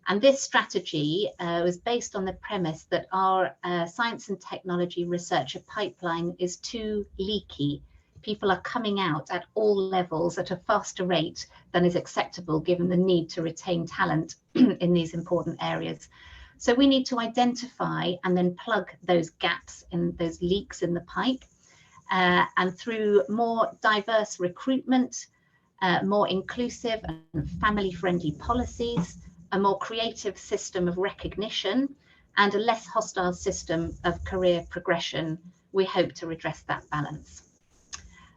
And this strategy was based on the premise that our science and technology researcher pipeline is too leaky. People are coming out at all levels at a faster rate than is acceptable given the need to retain talent in these important areas. So we need to identify and then plug those gaps in those leaks in the pipe. And through more diverse recruitment, more inclusive and family-friendly policies, a more creative system of recognition, and a less hostile system of career progression, we hope to redress that balance.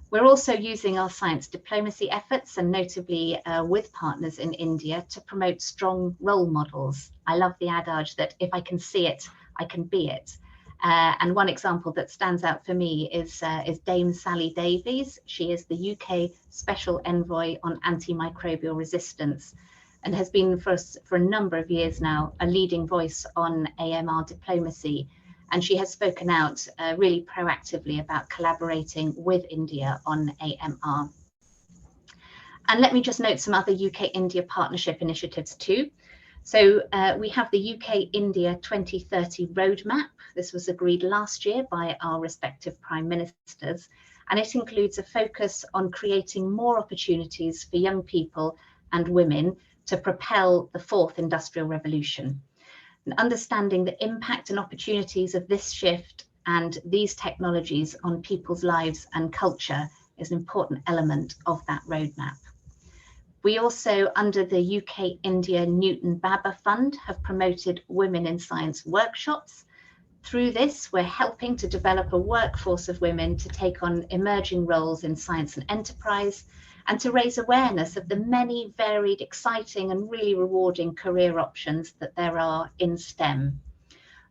We're also using our science diplomacy efforts, and notably with partners in India, to promote strong role models. I love the adage that if I can see it, I can be it. And one example that stands out for me is Dame Sally Davies. She is the UK Special Envoy on Antimicrobial Resistance and has been for a number of years now a leading voice on AMR diplomacy. And she has spoken out really proactively about collaborating with India on AMR. And let me just note some other UK-India partnership initiatives too. So we have the UK-India 2030 roadmap. This was agreed last year by our respective prime ministers, and it includes a focus on creating more opportunities for young people and women to propel the fourth industrial revolution. And understanding the impact and opportunities of this shift and these technologies on people's lives and culture is an important element of that roadmap. We also, under the UK-India Newton Bhabha Fund, have promoted Women in Science workshops. Through this, we're helping to develop a workforce of women to take on emerging roles in science and enterprise, and to raise awareness of the many varied, exciting and really rewarding career options that there are in STEM.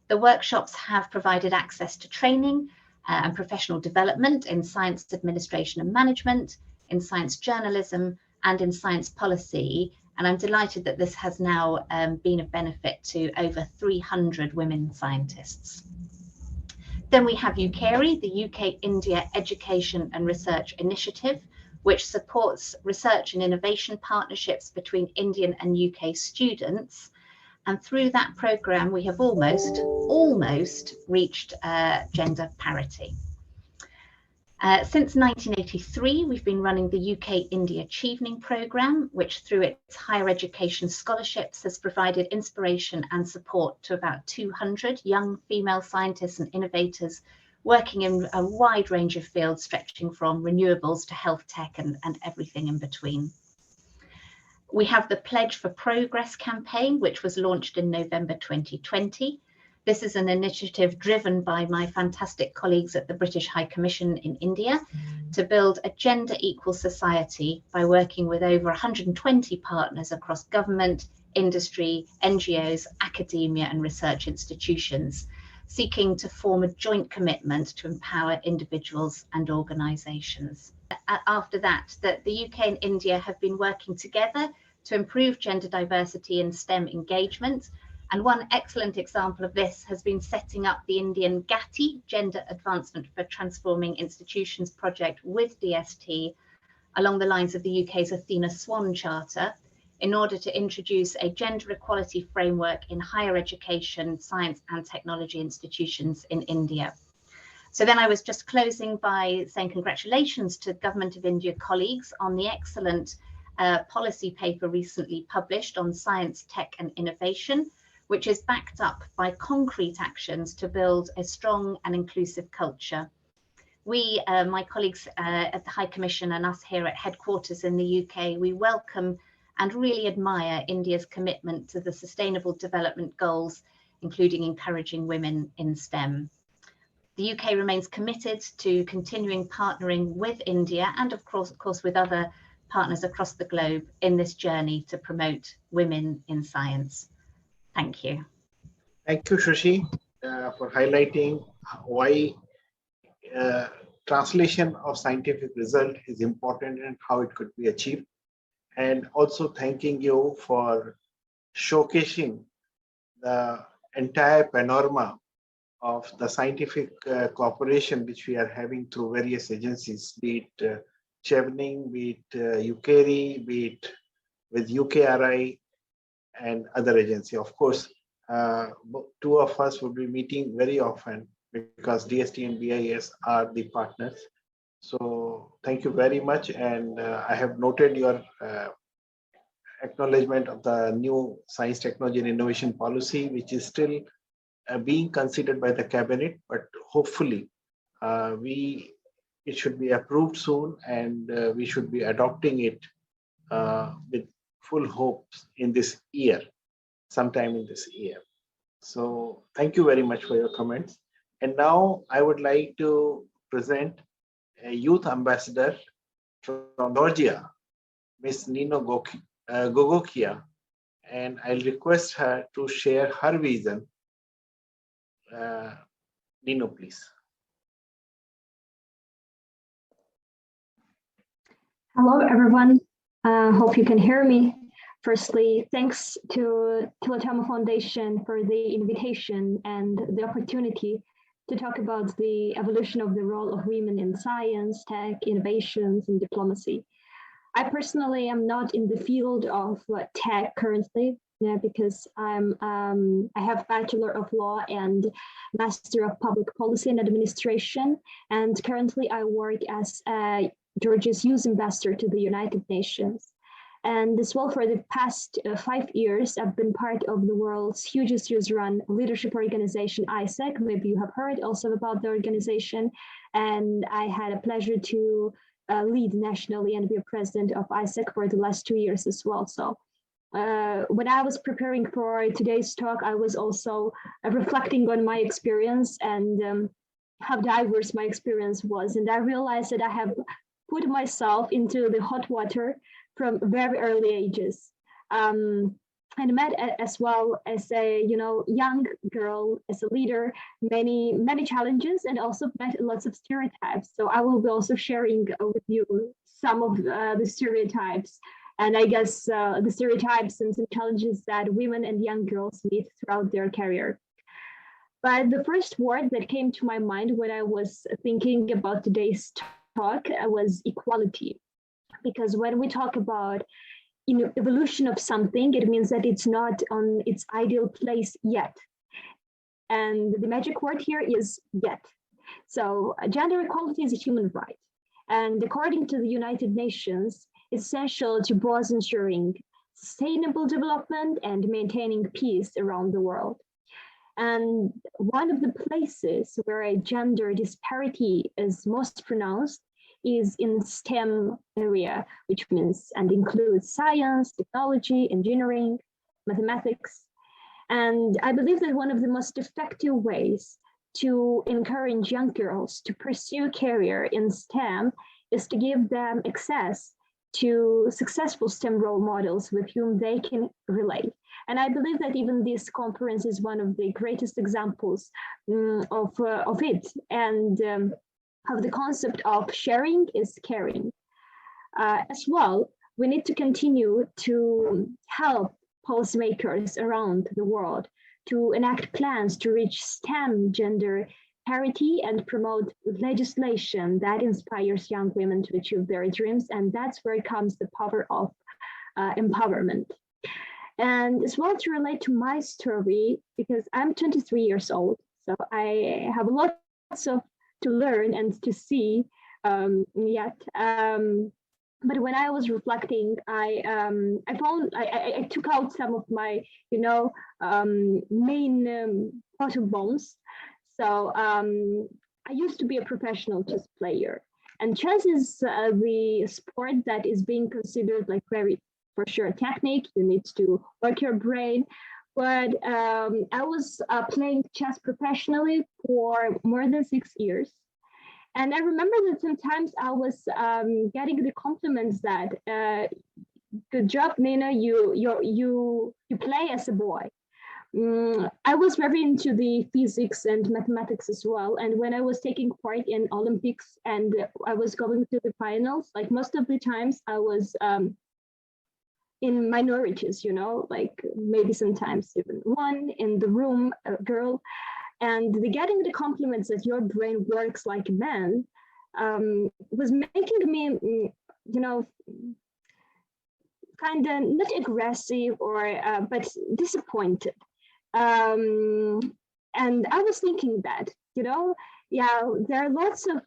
The workshops have provided access to training and professional development in science administration and management, in science journalism, and in science policy. And I'm delighted that this has now been of benefit to over 300 women scientists. Then we have UKERI, the UK-India Education and Research Initiative, which supports research and innovation partnerships between Indian and UK students. And through that programme, we have almost reached gender parity. Since 1983, we've been running the UK-India Achieving Programme, which through its higher education scholarships has provided inspiration and support to about 200 young female scientists and innovators working in a wide range of fields stretching from renewables to health tech and everything in between. We have the Pledge for Progress campaign, which was launched in November 2020. This is an initiative driven by my fantastic colleagues at the British High Commission in India to build a gender equal society by working with over 120 partners across government, industry, NGOs, academia and research institutions, seeking to form a joint commitment to empower individuals and organisations. After that, the UK and India have been working together to improve gender diversity in STEM engagement. And one excellent example of this has been setting up the Indian GATI, Gender Advancement for Transforming Institutions project with DST, along the lines of the UK's Athena Swan Charter, in order to introduce a gender equality framework in higher education, science and technology institutions in India. So then I was just closing by saying congratulations to Government of India colleagues on the excellent policy paper recently published on science, tech and innovation, which is backed up by concrete actions to build a strong and inclusive culture. We, my colleagues at the High Commission and us here at headquarters in the UK, we welcome and really admire India's commitment to the Sustainable Development Goals, including encouraging women in STEM. The UK remains committed to continuing partnering with India and of course with other partners across the globe in this journey to promote women in science. Thank you. Thank you, Shashi, for highlighting why translation of scientific result is important and how it could be achieved. And also thanking you for showcasing the entire panorama of the scientific cooperation which we are having through various agencies, be it Chevening, be it UKRI, be it with UKRI and other agency. Of course, two of us will be meeting very often because DST and BIS are the partners. So thank you very much. And I have noted your acknowledgement of the new science, technology and innovation policy, which is still being considered by the cabinet, but hopefully it should be approved soon, and we should be adopting it with full hopes in this year, sometime in this year. So thank you very much for your comments. And now I would like to present a youth ambassador from Georgia, Miss Nino Gogokia, and I'll request her to share her vision. Nino, please. Hello, everyone. Hope you can hear me. Firstly, thanks to Tillotoma Foundation for the invitation and the opportunity to talk about the evolution of the role of women in science, tech, innovations, and diplomacy. I personally am not in the field of tech currently, because I have Bachelor of Law and Master of Public Policy and Administration, and currently I work as Georgia's Youth Ambassador to the United Nations. And as well, for the past 5 years, I've been part of the world's hugest youth-run leadership organization, ISEC. Maybe you have heard also about the organization. And I had a pleasure to lead nationally and be a president of ISEC for the last 2 years as well. So when I was preparing for today's talk, I was also reflecting on my experience and how diverse my experience was. And I realized that I have put myself into the hot water from very early ages, and met as well as a young girl, as a leader, many challenges, and also met lots of stereotypes. So I will be also sharing with you some of the stereotypes, and I guess the stereotypes and some challenges that women and young girls meet throughout their career. But the first word that came to my mind when I was thinking about today's talk was equality. Because when we talk about evolution of something, it means that it's not on its ideal place yet. And the magic word here is yet. So gender equality is a human right. And according to the United Nations, it's essential to both ensuring sustainable development and maintaining peace around the world. And one of the places where a gender disparity is most pronounced is in STEM area, which means and includes science, technology, engineering, mathematics. And I believe that one of the most effective ways to encourage young girls to pursue a career in STEM is to give them access to successful STEM role models with whom they can relate. And I believe that even this conference is one of the greatest examples of it. And of the concept of sharing is caring. As well, we need to continue to help policymakers around the world to enact plans to reach STEM gender parity and promote legislation that inspires young women to achieve their dreams. And that's where comes the power of empowerment. And as well, to relate to my story, because I'm 23 years old, so I have lots of to learn and to see yet. But when I was reflecting, I took out some of my, main photo bombs. So I used to be a professional chess player, and chess is the sport that is being considered like very, for sure, technique. You need to work your brain. But I was playing chess professionally for more than 6 years. And I remember that sometimes I was getting the compliments that, good job, Nina, you play as a boy. I was very into the physics and mathematics as well. And when I was taking part in Olympics and I was going to the finals, like most of the times I was in minorities, like maybe sometimes even one in the room, a girl, and getting the compliments that your brain works like a man was making me, kind of not aggressive or but disappointed. And I was thinking that, yeah, there are lots of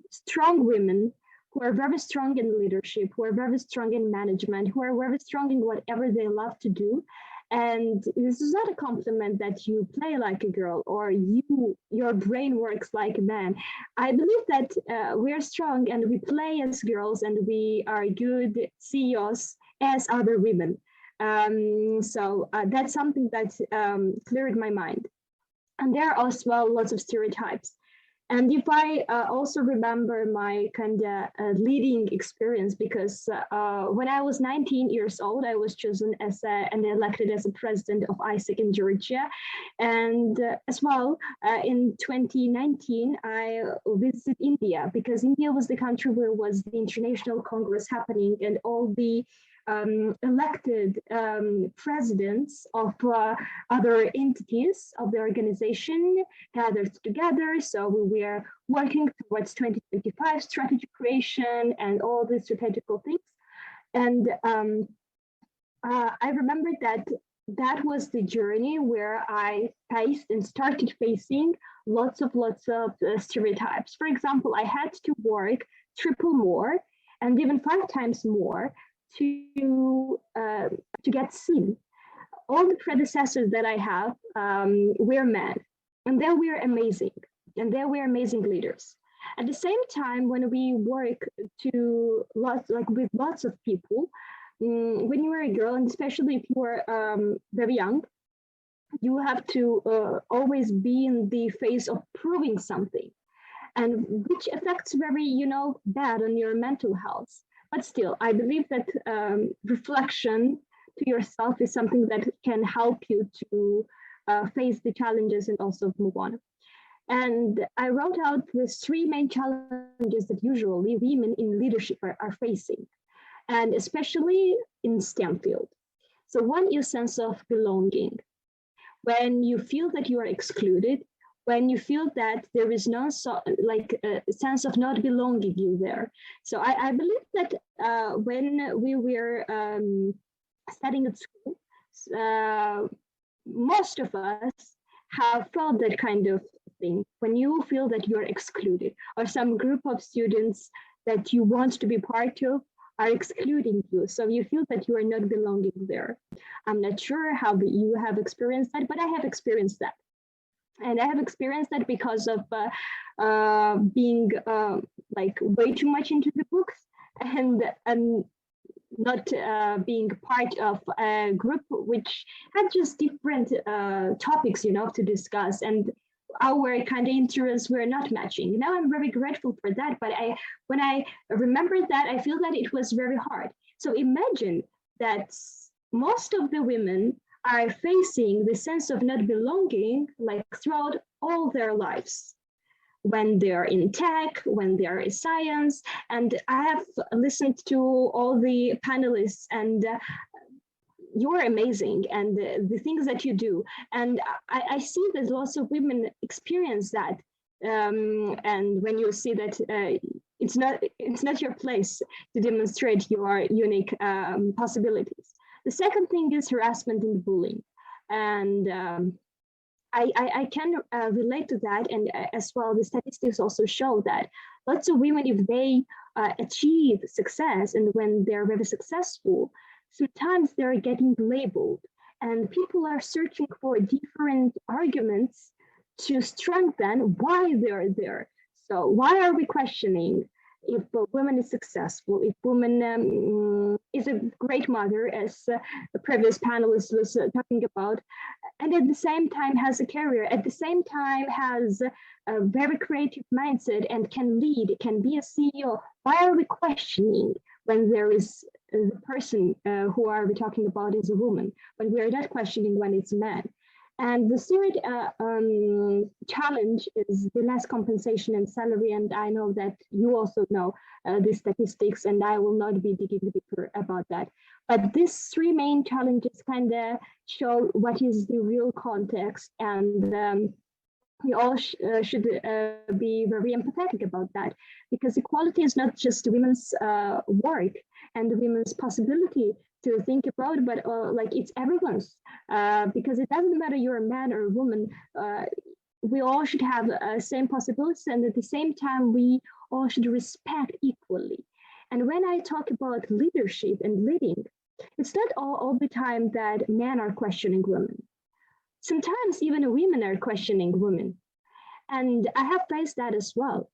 strong women who are very strong in leadership, who are very strong in management, who are very strong in whatever they love to do. And this is not a compliment that you play like a girl or your brain works like a man. I believe that we are strong and we play as girls and we are good CEOs as other women. So that's something that cleared my mind. And there are as well lots of stereotypes. And if I also remember my kind of leading experience, because when I was 19 years old, I was chosen as and elected as a president of ISEC in Georgia. And as well, in 2019, I visited India because India was the country where was the International Congress happening and all the elected presidents of other entities of the organization gathered together. So we were working towards 2025 strategy creation and all these strategical things. And I remember that was the journey where I faced and started facing lots of stereotypes. For example, I had to work triple more and even 5 times more to get seen. All the predecessors that I have were men, and they were amazing, and they were amazing leaders. At the same time, when we work with lots of people, when you are a girl, and especially if you are very young, you have to always be in the phase of proving something, and which affects very, bad on your mental health. But still, I believe that reflection to yourself is something that can help you to face the challenges and also move on. And I wrote out the 3 main challenges that usually women in leadership are facing, and especially in STEM field. So one is sense of belonging. When you feel that you are excluded, when you feel that there is no a sense of not belonging you there. So I believe that when we were studying at school, most of us have felt that kind of thing, when you feel that you're excluded or some group of students that you want to be part of are excluding you. So you feel that you are not belonging there. I'm not sure how you have experienced that, but I have experienced that. And I have experienced that because of being way too much into the books and not being part of a group which had just different topics, to discuss, and our kind of interests were not matching. Now I'm very grateful for that, but when I remember that, I feel that it was very hard. So imagine that most of the women are facing the sense of not belonging throughout all their lives, when they're in tech, when they're in science. And I have listened to all the panelists, and you're amazing, and the things that you do. And I see that lots of women experience that. And when you see that it's not your place to demonstrate your unique possibilities. The second thing is harassment and bullying. And I can relate to that. And as well, the statistics also show that lots of women, if they achieve success and when they're very successful, sometimes they're getting labeled and people are searching for different arguments to strengthen why they're there. So why are we questioning if a woman is successful, if woman is a great mother, as the previous panelist was talking about, and at the same time has a career, at the same time has a very creative mindset and can lead, can be a CEO. Why are we questioning when there is the person who are we talking about is a woman, but we are not questioning when it's a man? And the third challenge is the less compensation and salary. And I know that you also know the statistics, and I will not be digging deeper about that. But these 3 main challenges kind of show what is the real context and we all should be very empathetic about that, because equality is not just women's work and women's possibility to think about, but like it's everyone's, because it doesn't matter you're a man or a woman. We all should have same possibilities, and at the same time, we all should respect equally. And when I talk about leadership and leading, it's not all the time that men are questioning women. Sometimes even women are questioning women. And I have faced that as well.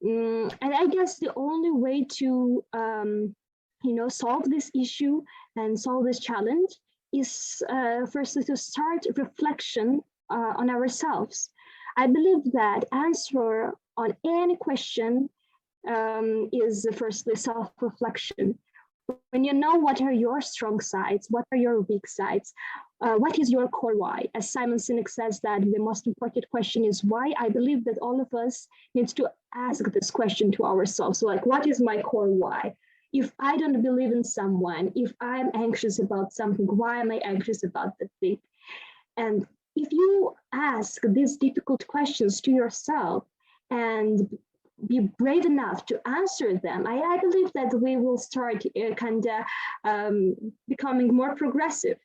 And I guess the only way to solve this issue and solve this challenge is firstly to start reflection on ourselves. I believe that answer on any question is firstly self-reflection. When you know what are your strong sides, what are your weak sides, what is your core why? As Simon Sinek says that the most important question is why. I believe that all of us needs to ask this question to ourselves. So like, what is my core why? If I don't believe in someone, if I'm anxious about something, why am I anxious about the thing? And if you ask these difficult questions to yourself and be brave enough to answer them, I believe that we will start becoming more progressive.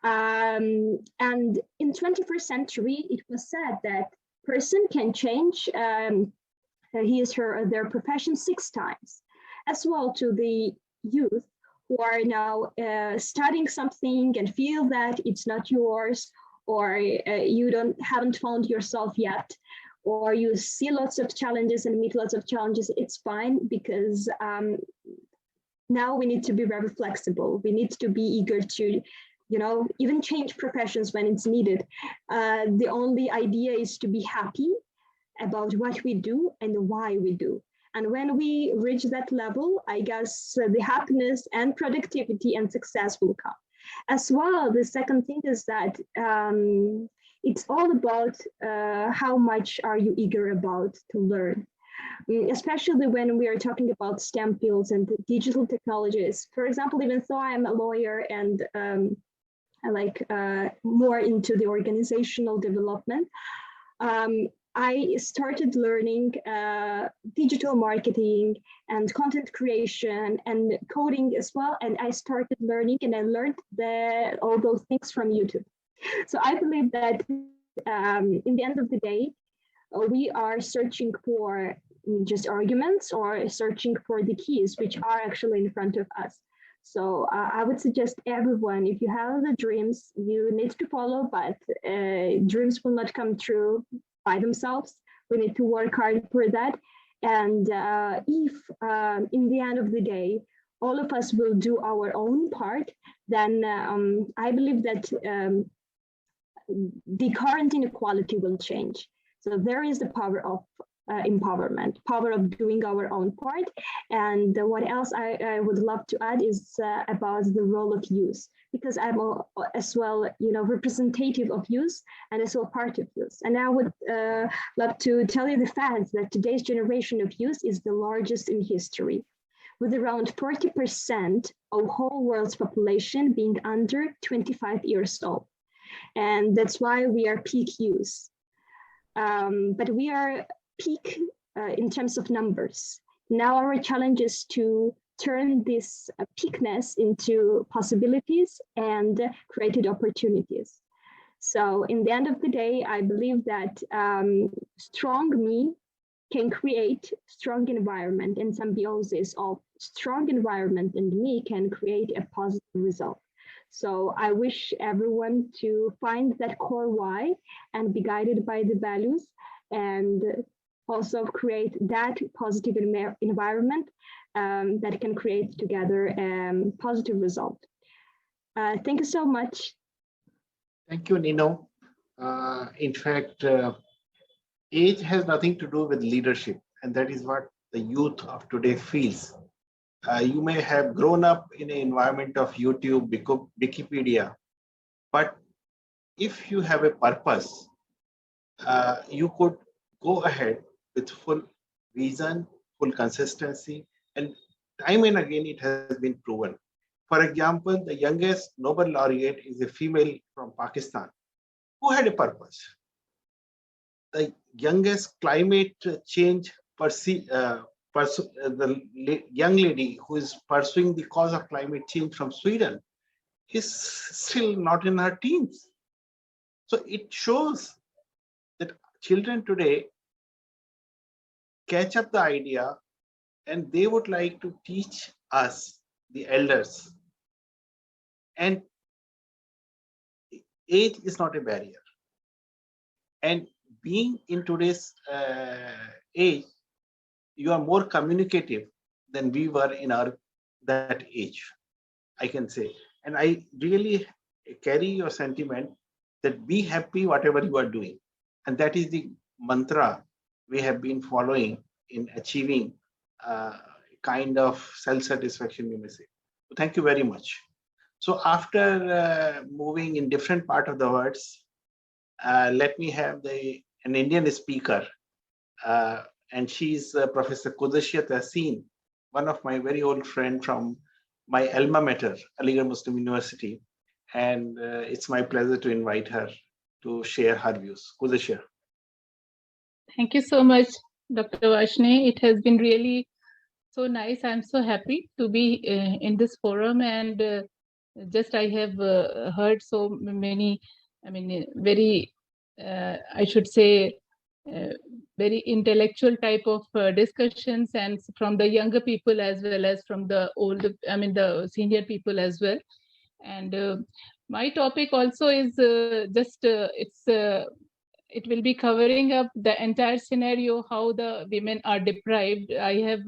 And in 21st century, it was said that person can change his or their profession 6 times. As well to the youth who are now studying something and feel that it's not yours, or you haven't found yourself yet, or you see lots of challenges and meet lots of challenges, it's fine, because now we need to be very flexible. We need to be eager to, even change professions when it's needed. The only idea is to be happy about what we do and why we do. And when we reach that level, I guess the happiness and productivity and success will come. As well, the second thing is that it's all about how much are you eager about to learn, especially when we are talking about STEM fields and digital technologies. For example, even though I'm a lawyer and I like more into the organizational development, I started learning digital marketing and content creation and coding as well. And I started learning and I learned all those things from YouTube. So I believe that in the end of the day, we are searching for just arguments or searching for the keys, which are actually in front of us. So I would suggest everyone, if you have the dreams, you need to follow, but dreams will not come true by themselves. We need to work hard for that. And if in the end of the day, all of us will do our own part, then I believe that the current inequality will change. So there is the power of empowerment, power of doing our own part. And what else I would love to add is about the role of youth, because I'm as well, representative of youth and as well part of youth. And I would love to tell you the fact that today's generation of youth is the largest in history, with around 40% of whole world's population being under 25 years old. And that's why we are peak youth. But we are peak in terms of numbers. Now our challenge is to turn this peakness into possibilities and created opportunities. So in the end of the day, I believe that strong me can create strong environment, and symbiosis of strong environment and me can create a positive result. So I wish everyone to find that core why and be guided by the values, and also create that positive environment that can create together a positive result. Thank you so much. Thank you, Nino. In fact, age has nothing to do with leadership, and that is what the youth of today feels. You may have grown up in an environment of YouTube, Wikipedia, but if you have a purpose, you could go ahead with full vision, full consistency, and time and again it has been proven. For example, the youngest Nobel laureate is a female from Pakistan who had a purpose. the youngest climate change young lady who is pursuing the cause of climate change from Sweden is still not in her teens. So it shows that children today catch up the idea and they would like to teach us, the elders. And age is not a barrier. And being in today's age, you are more communicative than we were in that age, I can say. And I really carry your sentiment that be happy whatever you are doing. And that is the mantra we have been following in achieving kind of self-satisfaction, you may say. So thank you very much. So after moving in different part of the words, let me have an Indian speaker, and she's Professor Kudashia Tahseen, one of my very old friend from my alma mater, Aligarh Muslim University. And it's my pleasure to invite her to share her views. Kudashia. Thank you so much, Dr. Varshney. It has been really so nice. I'm so happy to be in this forum, and just I have heard so many, I mean, very, I should say, very intellectual type of discussions, and from the younger people as well as from the older, I mean, the senior people as well. And my topic also is it will be covering up the entire scenario, how the women are deprived. I have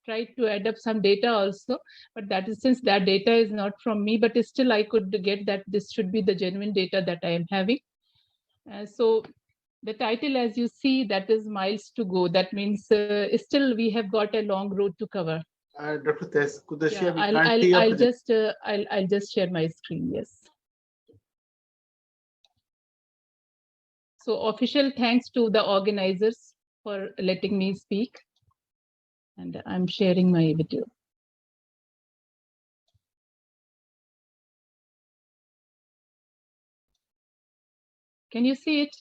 tried to add up some data also, but that is, since that data is not from me, but still I could get that this should be the genuine data that I am having. So the title, as you see, that is Miles to Go. That means still we have got a long road to cover. Dr. Kudashia, yeah, I'll just share my screen. Yes. So official thanks to the organizers for letting me speak. And I'm sharing my video. Can you see it?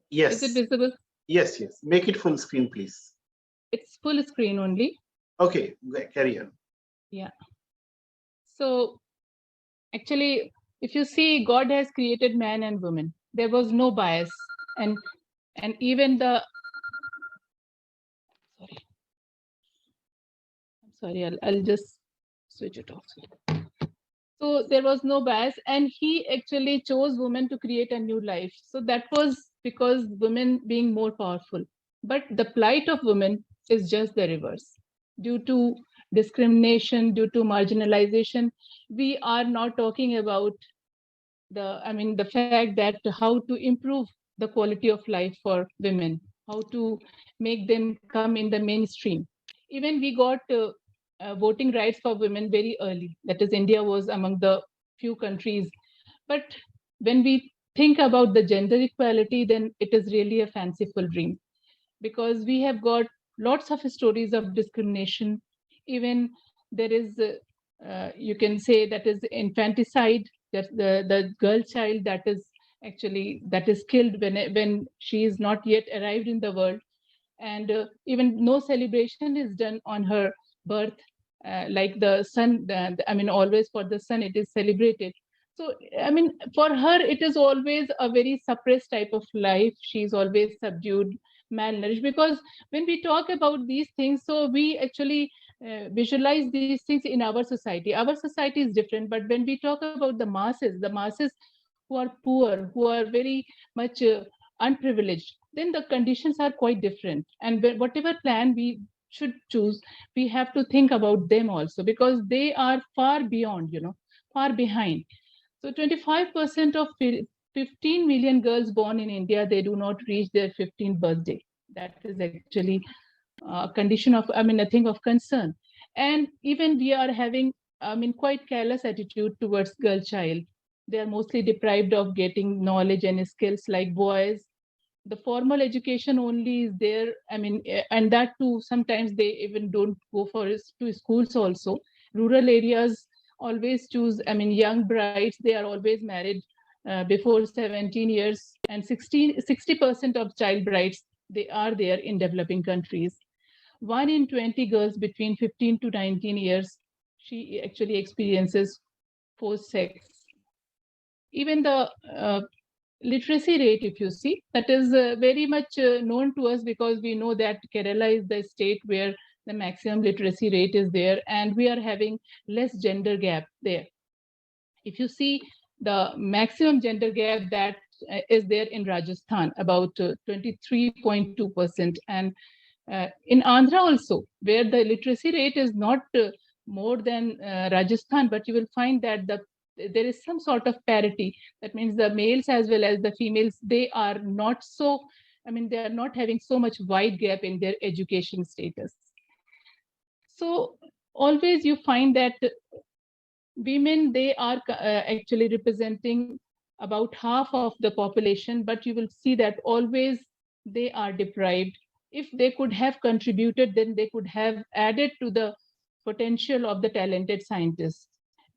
Yes. Is it visible? Yes, yes. Make it full screen, please. It's full screen only. Okay, carry on. Yeah. So actually, if you see, God has created man and woman. There was no bias. And even the, sorry, I'll just switch it off. So there was no bias, and he actually chose women to create a new life. So that was because women being more powerful. But the plight of women is just the reverse. Due to discrimination, due to marginalization, we are not talking about the fact that how to improve the quality of life for women, how to make them come in the mainstream. Even we got voting rights for women very early. That is, India was among the few countries. But when we think about the gender equality, then it is really a fanciful dream, because we have got lots of stories of discrimination. Even there is, you can say, that is infanticide, that the girl child that is killed when she is not yet arrived in the world. And even no celebration is done on her birth, like the son, always for the son it is celebrated. So for her it is always a very suppressed type of life. She's always subdued, malnourished, because when we talk about these things, so we actually visualize these things in our society. Our society is different, but when we talk about the masses who are poor, who are very much unprivileged, then the conditions are quite different. And whatever plan we should choose, we have to think about them also, because they are far beyond, far behind. So 25% of 15 million girls born in India, they do not reach their 15th birthday. That is actually a condition of, a thing of concern. And even we are having, quite careless attitude towards girl child. They are mostly deprived of getting knowledge and skills like boys. The formal education only is there, and that too, sometimes they even don't go to schools also. Rural areas always choose, young brides, they are always married before 17 years, and 60% of child brides, they are there in developing countries. 1 in 20 girls between 15 to 19 years, she actually experiences forced sex. Even the literacy rate, if you see, that is very much known to us, because we know that Kerala is the state where the maximum literacy rate is there, and we are having less gender gap there. If you see the maximum gender gap, that is there in Rajasthan, about 23.2%, and in Andhra also, where the literacy rate is not more than Rajasthan, but you will find that there is some sort of parity. That means the males as well as the females, they are not so, they are not having so much wide gap in their education status. So always you find that women, they are actually representing about half of the population, but you will see that always they are deprived. If they could have contributed, then they could have added to the potential of the talented scientists.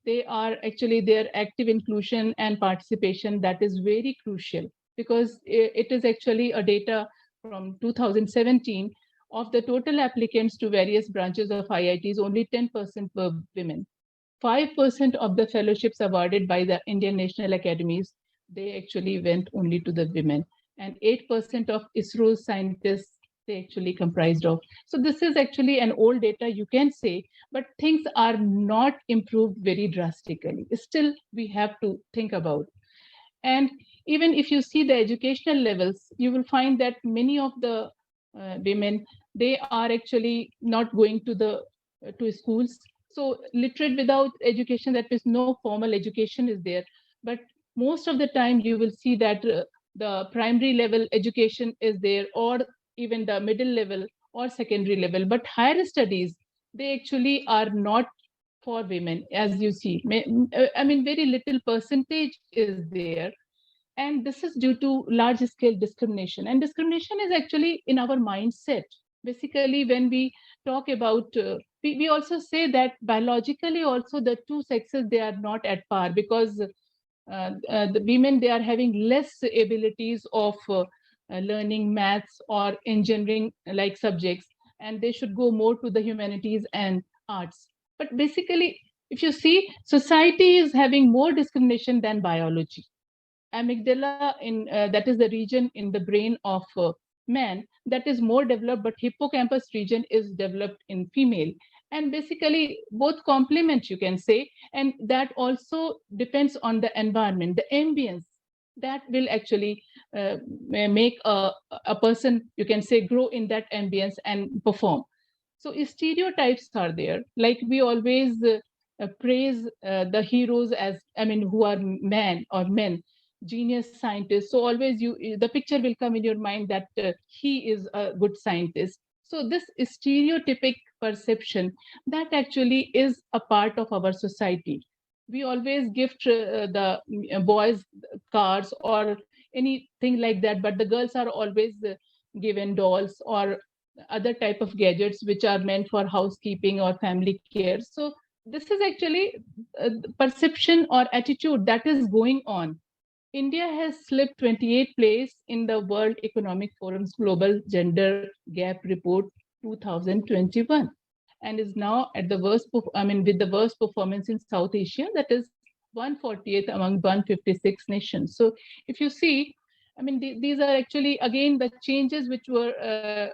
They are actually, their active inclusion and participation, that is very crucial, because it is actually a data from 2017 of the total applicants to various branches of IITs, only 10% were women. 5% of the fellowships awarded by the Indian National Academies, they actually went only to the women. And 8% of ISRO's scientists, they actually comprised of. So this is actually an old data, you can say, but things are not improved very drastically. Still, we have to think about. And even if you see the educational levels, you will find that many of the women, they are actually not going to schools. So literate without education, that means no formal education is there. But most of the time you will see that the primary level education is there, or even the middle level or secondary level. But higher studies, they actually are not for women, as you see. Very little percentage is there. And this is due to large scale discrimination. And discrimination is actually in our mindset. Basically, when we talk about, we also say that biologically also the two sexes, they are not at par, because the women, they are having less abilities of learning maths or engineering like subjects, and they should go more to the humanities and arts. But basically, if you see, society is having more discrimination than biology. Amygdala, that is the region in the brain of man, that is more developed, but hippocampus region is developed in female. And basically both complement, you can say, and that also depends on the environment, the ambience, that will actually make a person, you can say, grow in that ambience and perform. So stereotypes are there. Like we always praise the heroes as, who are men or men, genius scientists. So always the picture will come in your mind that he is a good scientist. So this stereotypic perception, that actually is a part of our society. We always gift the boys cars or anything like that, but the girls are always given dolls or other type of gadgets which are meant for housekeeping or family care. So this is actually perception or attitude that is going on. India has slipped 28th place in the World Economic Forum's Global Gender Gap Report 2021, and is now at the worst, with the worst performance in South Asia, that is 140th among 156 nations. So if you see, these are actually, again, the changes which were,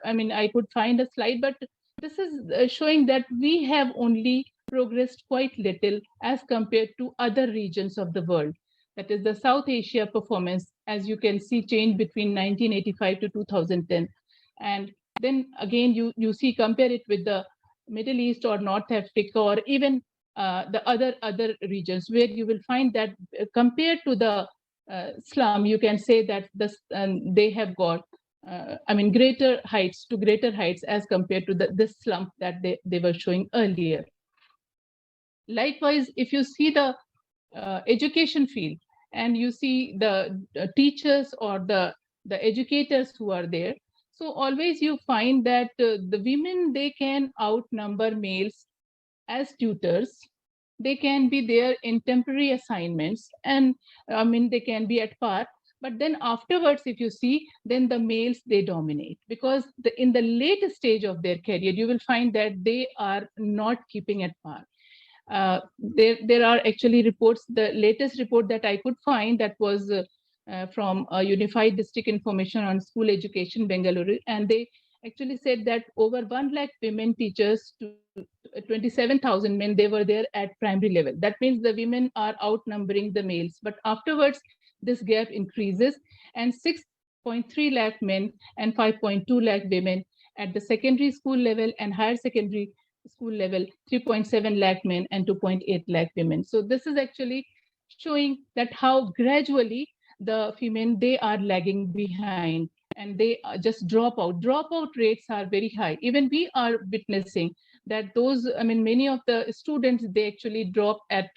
I could find a slide, but this is showing that we have only progressed quite little as compared to other regions of the world. That is the South Asia performance, as you can see, changed between 1985 to 2010. And then again, you see, compare it with the Middle East or North Africa, or even the other regions, where you will find that compared to the slum, you can say that they have got greater heights as compared to this slump that they were showing earlier. Likewise, if you see the education field, and you see the teachers or the educators who are there, so always you find that the women, they can outnumber males as tutors, they can be there in temporary assignments, and I mean, they can be at par. But then afterwards, if you see, then the males, they dominate, because in the late stage of their career, you will find that they are not keeping at par. There are actually reports. The latest report that I could find, that was from Unified District Information on School Education, Bengaluru, and they actually said that over 1 lakh women teachers to 27,000 men, they were there at primary level. That means the women are outnumbering the males. But afterwards, this gap increases, and 6.3 lakh men and 5.2 lakh women at the secondary school level, and higher secondary school level, 3.7 lakh men and 2.8 lakh women. So this is actually showing that how gradually the female, they are lagging behind, and they just drop out. Dropout rates are very high. Even we are witnessing that those, I mean, many of the students, they actually drop at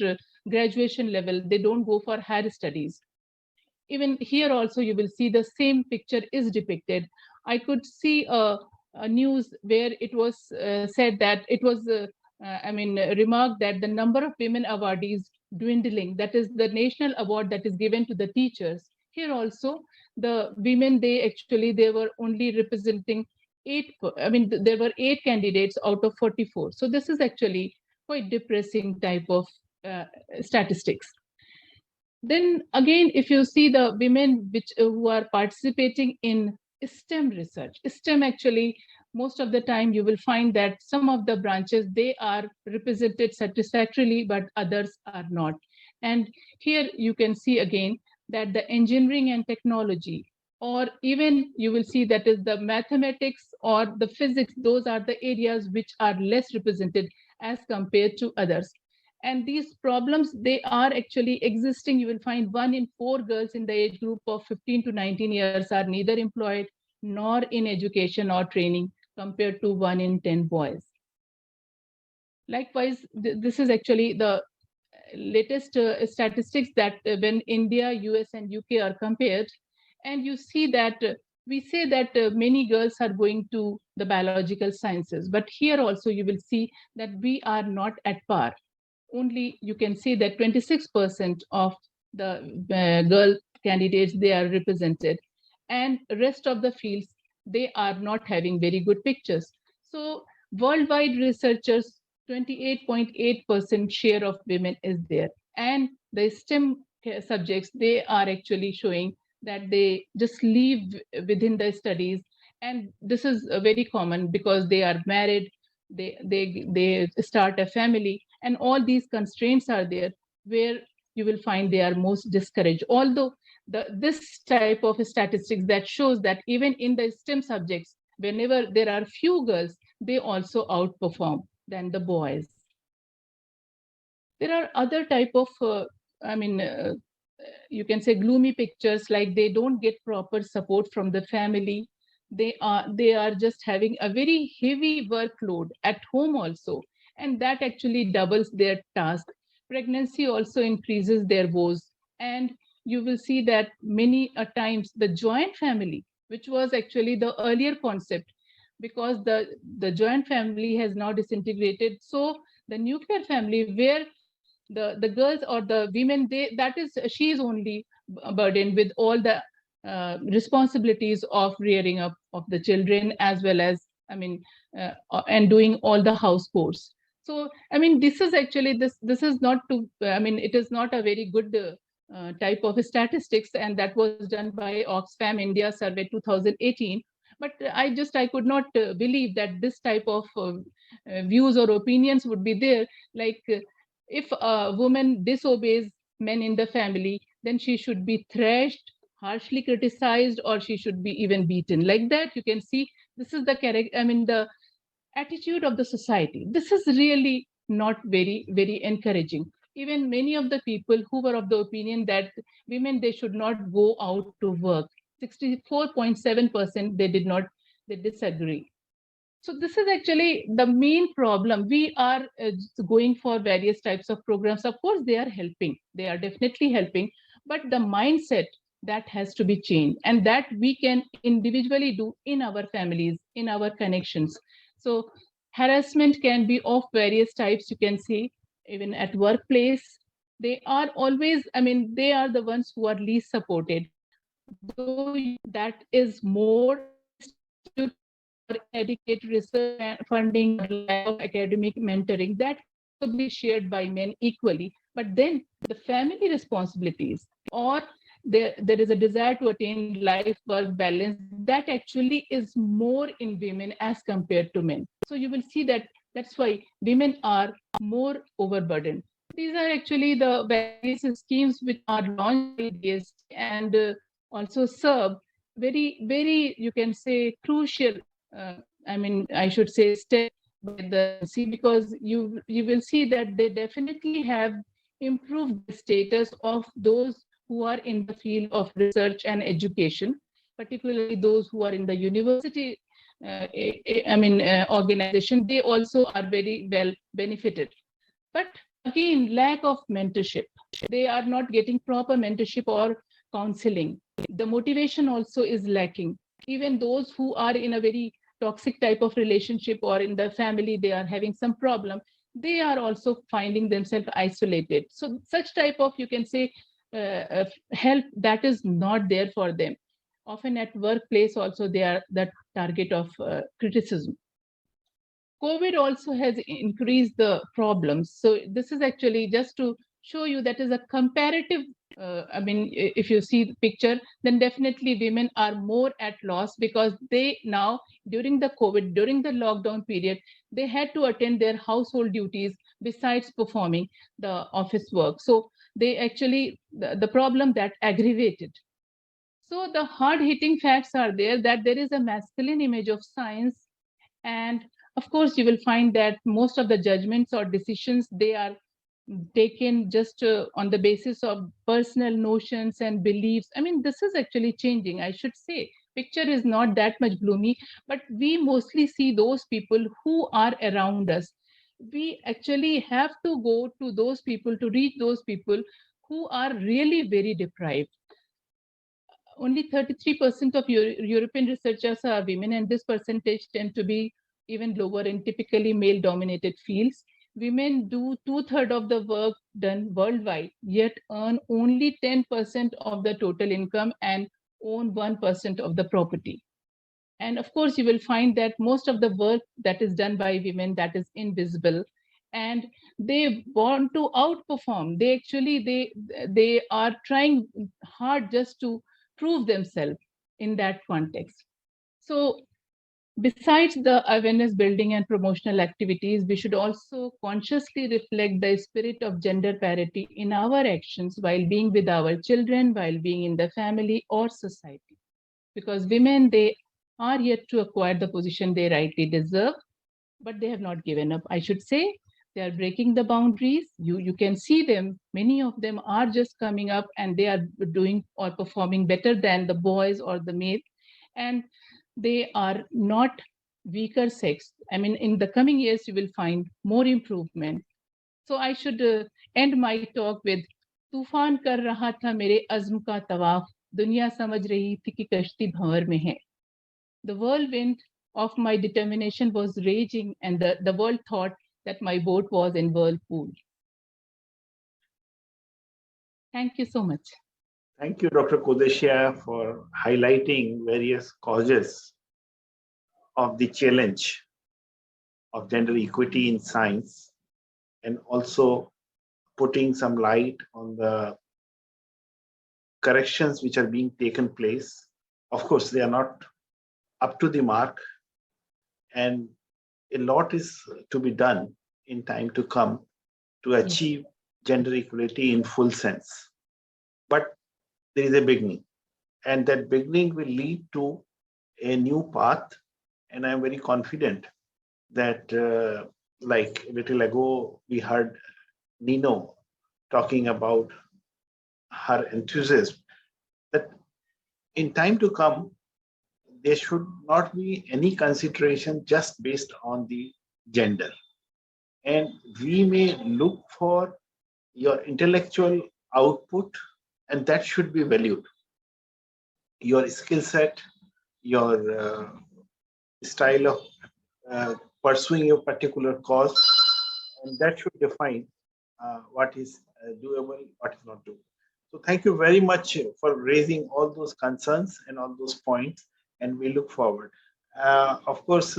graduation level. They don't go for higher studies. Even here also, you will see the same picture is depicted. I could see a news where it was said that it was, remarked that the number of women awardees dwindling. That is the national award that is given to the teachers. Here also, the women, they were only representing 8. There were 8 candidates out of 44. So this is actually quite depressing type of statistics. Then again, if you see the women who are participating in STEM research, STEM actually, most of the time you will find that some of the branches, they are represented satisfactorily, but others are not. And here you can see again that the engineering and technology, or even you will see that is the mathematics or the physics, those are the areas which are less represented as compared to others. And these problems, they are actually existing. You will find 1 in 4 girls in the age group of 15 to 19 years are neither employed nor in education or training, compared to 1 in 10 boys. Likewise, this is actually the latest statistics that when India, US, and UK are compared, and you see that we say that many girls are going to the biological sciences, but here also you will see that we are not at par. Only you can see that 26% of the girl candidates, they are represented, and rest of the fields, they are not having very good pictures. So worldwide researchers, 28.8% share of women is there, and the STEM subjects, they are actually showing that they just leave within the studies, and this is very common because they are married, they start a family, and all these constraints are there, where you will find they are most discouraged. Although this type of statistics that shows that even in the STEM subjects, whenever there are few girls, they also outperform than the boys. There are other type of, you can say gloomy pictures, like they don't get proper support from the family. They are just having a very heavy workload at home also, and that actually doubles their task. Pregnancy also increases their woes, and you will see that many a times the joint family, which was actually the earlier concept, because the joint family has now disintegrated. So the nuclear family, where the girls or the women, she is only burdened with all the responsibilities of rearing up of the children, as well as and doing all the house chores. So this is actually this is not to it is not a very good type of statistics, and that was done by Oxfam India Survey 2018. But I could not believe that this type of views or opinions would be there. Like if a woman disobeys men in the family, then she should be thrashed, harshly criticized, or she should be even beaten. Like that, you can see this is the character, the attitude of the society. This is really not very, very encouraging. Even many of the people who were of the opinion that women, they should not go out to work, 64.7%, they disagree. So this is actually the main problem. We are going for various types of programs. Of course, they are helping. They are definitely helping. But the mindset, that has to be changed. And that we can individually do in our families, in our connections. So harassment can be of various types. You can see even at workplace, they are always, I mean, they are the ones who are least supported. Though that is more institute or adequate research funding or lack of academic mentoring, that could be shared by men equally. But then the family responsibilities, or there is a desire to attain life-work balance, that actually is more in women as compared to men. So you will see that that's why women are more overburdened. These are actually the various schemes which are launched by DST and also serve very, you can say, crucial, I mean, I should say, step by the see, because you will see that they definitely have improved the status of those who are in the field of research and education, particularly those who are in the university, organization. They also are very well benefited. But again, lack of mentorship. They are not getting proper mentorship or counseling. The motivation also is lacking. Even those who are in a very toxic type of relationship or in the family, they are having some problem, they are also finding themselves isolated. So such type of, you can say, help that is not there for them. Often at workplace also they are the target of criticism. COVID also has increased the problems. So this is actually just to show you that is a comparative, if you see the picture, then definitely women are more at loss, because they now, during the COVID, during the lockdown period, they had to attend their household duties besides performing the office work. So they actually, the problem that aggravated. So the hard-hitting facts are there, that there is a masculine image of science, and of course, you will find that most of the judgments or decisions, they are taken just on the basis of personal notions and beliefs. I mean, this is actually changing, I should say. Picture is not that much gloomy, but we mostly see those people who are around us. We actually have to go to those people to reach those people who are really very deprived. Only 33% of European researchers are women, and this percentage tend to be even lower in typically male-dominated fields. Women do 2/3 of the work done worldwide, yet earn only 10% of the total income and own 1% of the property. And of course, you will find that most of the work that is done by women, that is invisible, and they want to outperform. They actually, they are trying hard just to prove themselves in that context. So besides the awareness building and promotional activities, we should also consciously reflect the spirit of gender parity in our actions while being with our children, while being in the family or society. Because women, they are yet to acquire the position they rightly deserve, but they have not given up, I should say. They are breaking the boundaries. You can see them. Many of them are just coming up and they are doing or performing better than the boys or the males. And they are not weaker sex. I mean, in the coming years, you will find more improvement. So I should end my talk with तूफान कर रहा था मेरे अज़्म का तवाफ, दुनिया समझ रही थी कि कश्ती भंवर में है. The whirlwind of my determination was raging, and the world thought that my boat was in whirlpool. Thank you so much. Thank you, Dr. Kodeshia, for highlighting various causes of the challenge of gender equity in science, and also putting some light on the corrections which are being taken place. Of course, they are not up to the mark, and a lot is to be done in time to come to achieve gender equality in full sense. But there is a beginning, and that beginning will lead to a new path. And I'm very confident that, like a little ago, we heard Nino talking about her enthusiasm, that in time to come, there should not be any consideration just based on the gender. And we may look for your intellectual output, and that should be valued. Your skill set, your style of pursuing your particular cause, and that should define what is doable, what is not doable. So thank you very much for raising all those concerns and all those points, and we look forward. Of course,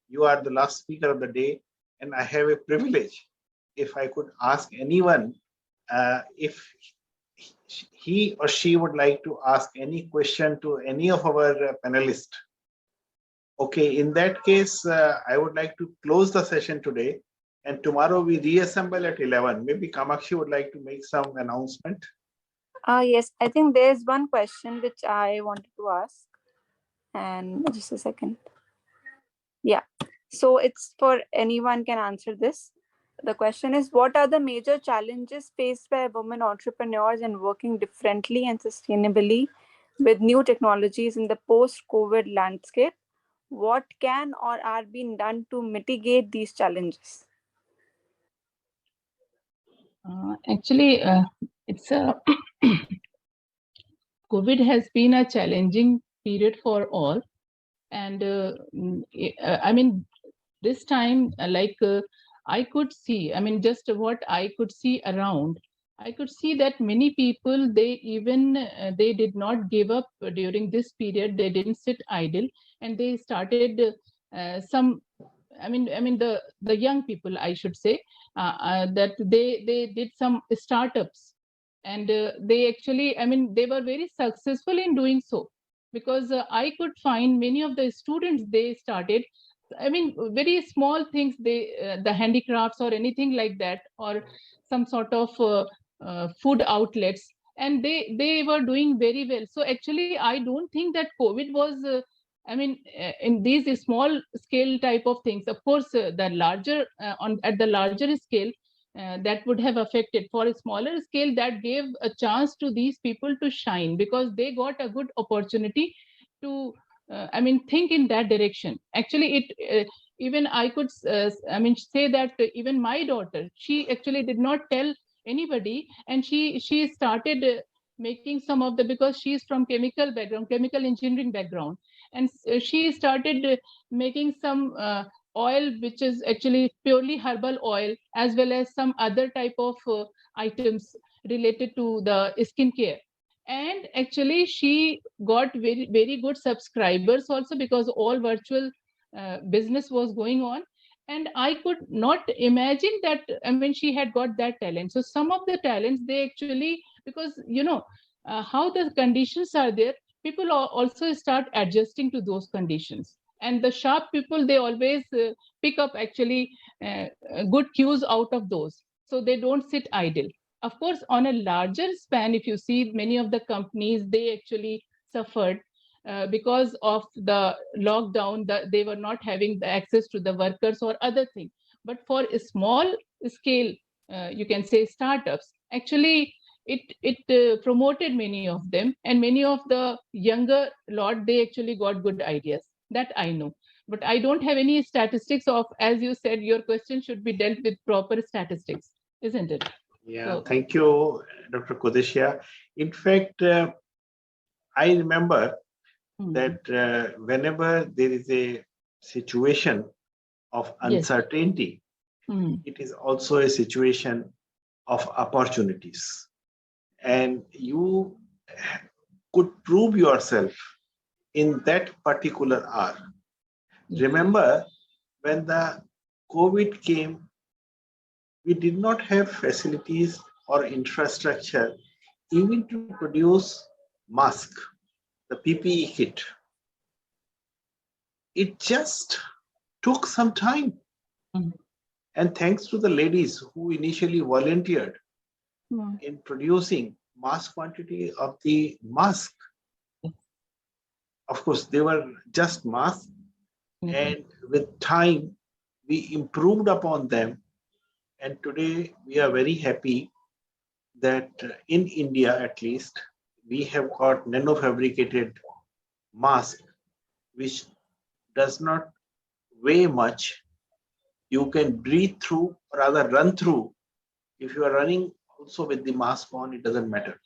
you are the last speaker of the day, and I have a privilege. If I could ask anyone if he or she would like to ask any question to any of our panelists. Okay, in that case, I would like to close the session today, and tomorrow we reassemble at 11. Maybe Kamakshi would like to make some announcement. Yes, I think there's one question which I wanted to ask. And just a second. Yeah, so it's for anyone can answer this. The question is, what are the major challenges faced by women entrepreneurs in working differently and sustainably with new technologies in the post-COVID landscape? What can or are being done to mitigate these challenges? Actually, it's a COVID has been a challenging period for all, and I mean, this time, I could see, I mean, just what I could see around, I could see that many people, they even they did not give up during this period. They didn't sit idle, and they started some. I mean, the young people, I should say, that they did some startups, and they actually, I mean, they were very successful in doing so, because I could find many of the students, they started, I mean, very small things, they the handicrafts or anything like that, or some sort of food outlets, and they were doing very well. So actually, I don't think that COVID was I mean, in these small scale type of things. Of course, the larger at the larger scale, that would have affected. For a smaller scale, that gave a chance to these people to shine, because they got a good opportunity to I mean, think in that direction. Actually, it even I could I mean, say that even my daughter, she actually did not tell anybody, and she started making some of the, because she is from chemical background, chemical engineering background, and she started making some oil which is actually purely herbal oil, as well as some other type of items related to the skincare. And actually she got very good subscribers also, because all virtual business was going on. And I could not imagine that, I mean, she had got that talent. So some of the talents, they actually, because you know how the conditions are there, people also start adjusting to those conditions. And the sharp people, they always pick up actually good cues out of those, so they don't sit idle. Of course, on a larger span, if you see, many of the companies, they actually suffered because of the lockdown, they were not having the access to the workers or other things. But for a small scale, you can say startups, actually it promoted many of them, and many of the younger lot, they actually got good ideas. That I know. But I don't have any statistics of, as you said, your question should be dealt with proper statistics, isn't it? Yeah, So, thank you, Dr. Kodeshia. In fact, I remember that whenever there is a situation of uncertainty, it is also a situation of opportunities. And you could prove yourself in that particular hour. Remember, when the COVID came, we did not have facilities or infrastructure even to produce mask, the PPE kit. It just took some time. And thanks to the ladies who initially volunteered in producing mass quantity of the mask. Of course, they were just masks, and with time, we improved upon them. And today, we are very happy that in India, at least, we have got nano-fabricated mask, which does not weigh much. You can breathe through, or rather run through. If you are running also with the mask on, it doesn't matter.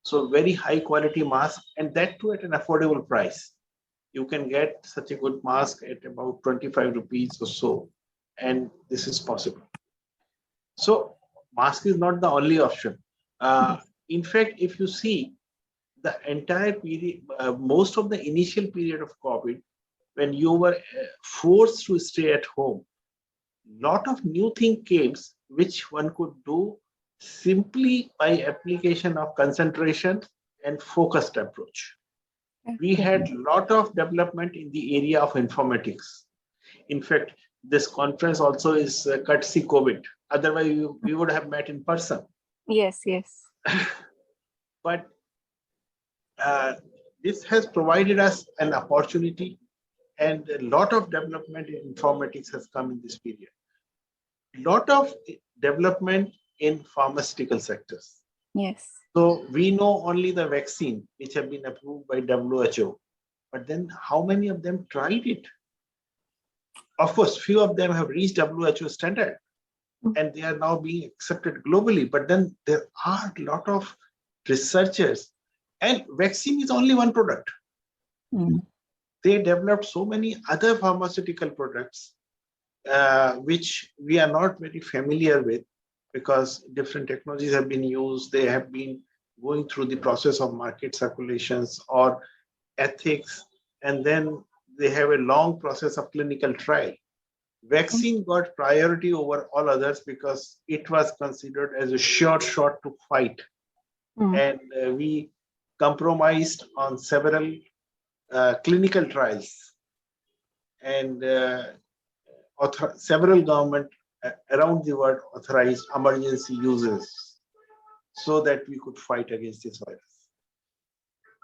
So very high quality mask, and that too at an affordable price. You can get such a good mask at about 25 rupees or so, and this is possible. So mask is not the only option. In fact, if you see the entire period, most of the initial period of COVID, when you were forced to stay at home, lot of new thing came which one could do simply by application of concentration and focused approach. We had lot of development in the area of informatics. In fact, this conference also is courtesy COVID. Otherwise, we would have met in person. Yes, yes. But this has provided us an opportunity, and a lot of development in informatics has come in this period. Lot of development in pharmaceutical sectors. Yes. So we know only the vaccine which have been approved by WHO, but then how many of them tried it? Of course, few of them have reached WHO standard and they are now being accepted globally. But then there are a lot of researchers, and vaccine is only one product. They developed so many other pharmaceutical products which we are not very familiar with, because different technologies have been used. They have been going through the process of market circulations or ethics, and then they have a long process of clinical trial. Vaccine got priority over all others because it was considered as a short shot to fight. And we compromised on several clinical trials, and several government around the world authorized emergency uses so that we could fight against this virus.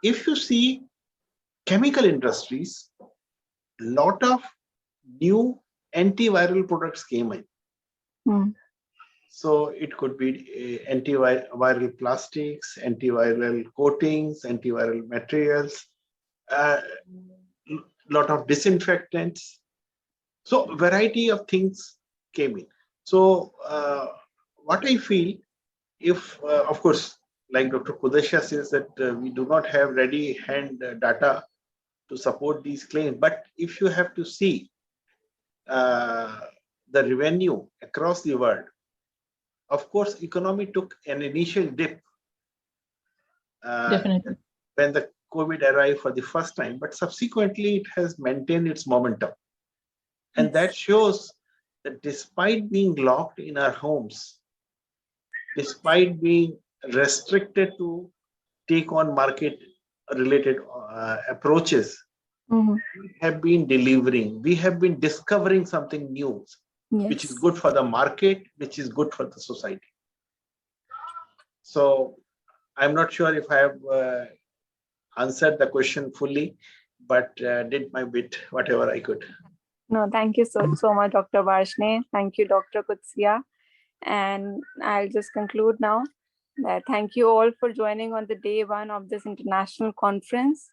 If you see chemical industries, lot of new antiviral products came in. So it could be antiviral plastics, antiviral coatings, antiviral materials, lot of disinfectants. So variety of things came in. So what I feel, if of course, like Dr. Kudesha says that we do not have ready hand data to support these claims, but if you have to see the revenue across the world, of course, economy took an initial dip Definitely. when the COVID arrived for the first time, but subsequently it has maintained its momentum. And that shows that despite being locked in our homes, despite being restricted to take on market related approaches, we have been delivering, we have been discovering something new, which is good for the market, which is good for the society. So I'm not sure if I have answered the question fully, but did my bit, whatever I could. No, thank you so much, Dr. Varshne. Thank you, Dr. Kutsia. And I'll just conclude now that thank you all for joining on the day one of this international conference.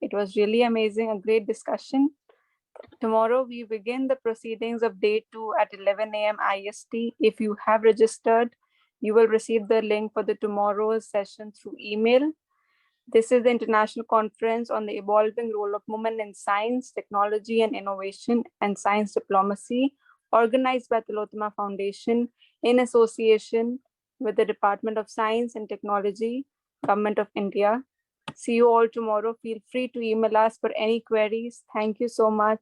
It was really amazing, a great discussion. Tomorrow we begin the proceedings of day 2 at 11 a.m. IST. If you have registered, you will receive the link for the tomorrow's session through email. This is the International Conference on the Evolving Role of Women in Science, Technology and Innovation and Science Diplomacy, organized by Tillotoma Foundation in association with the Department of Science and Technology, Government of India. See you all tomorrow. Feel free to email us for any queries. Thank you so much.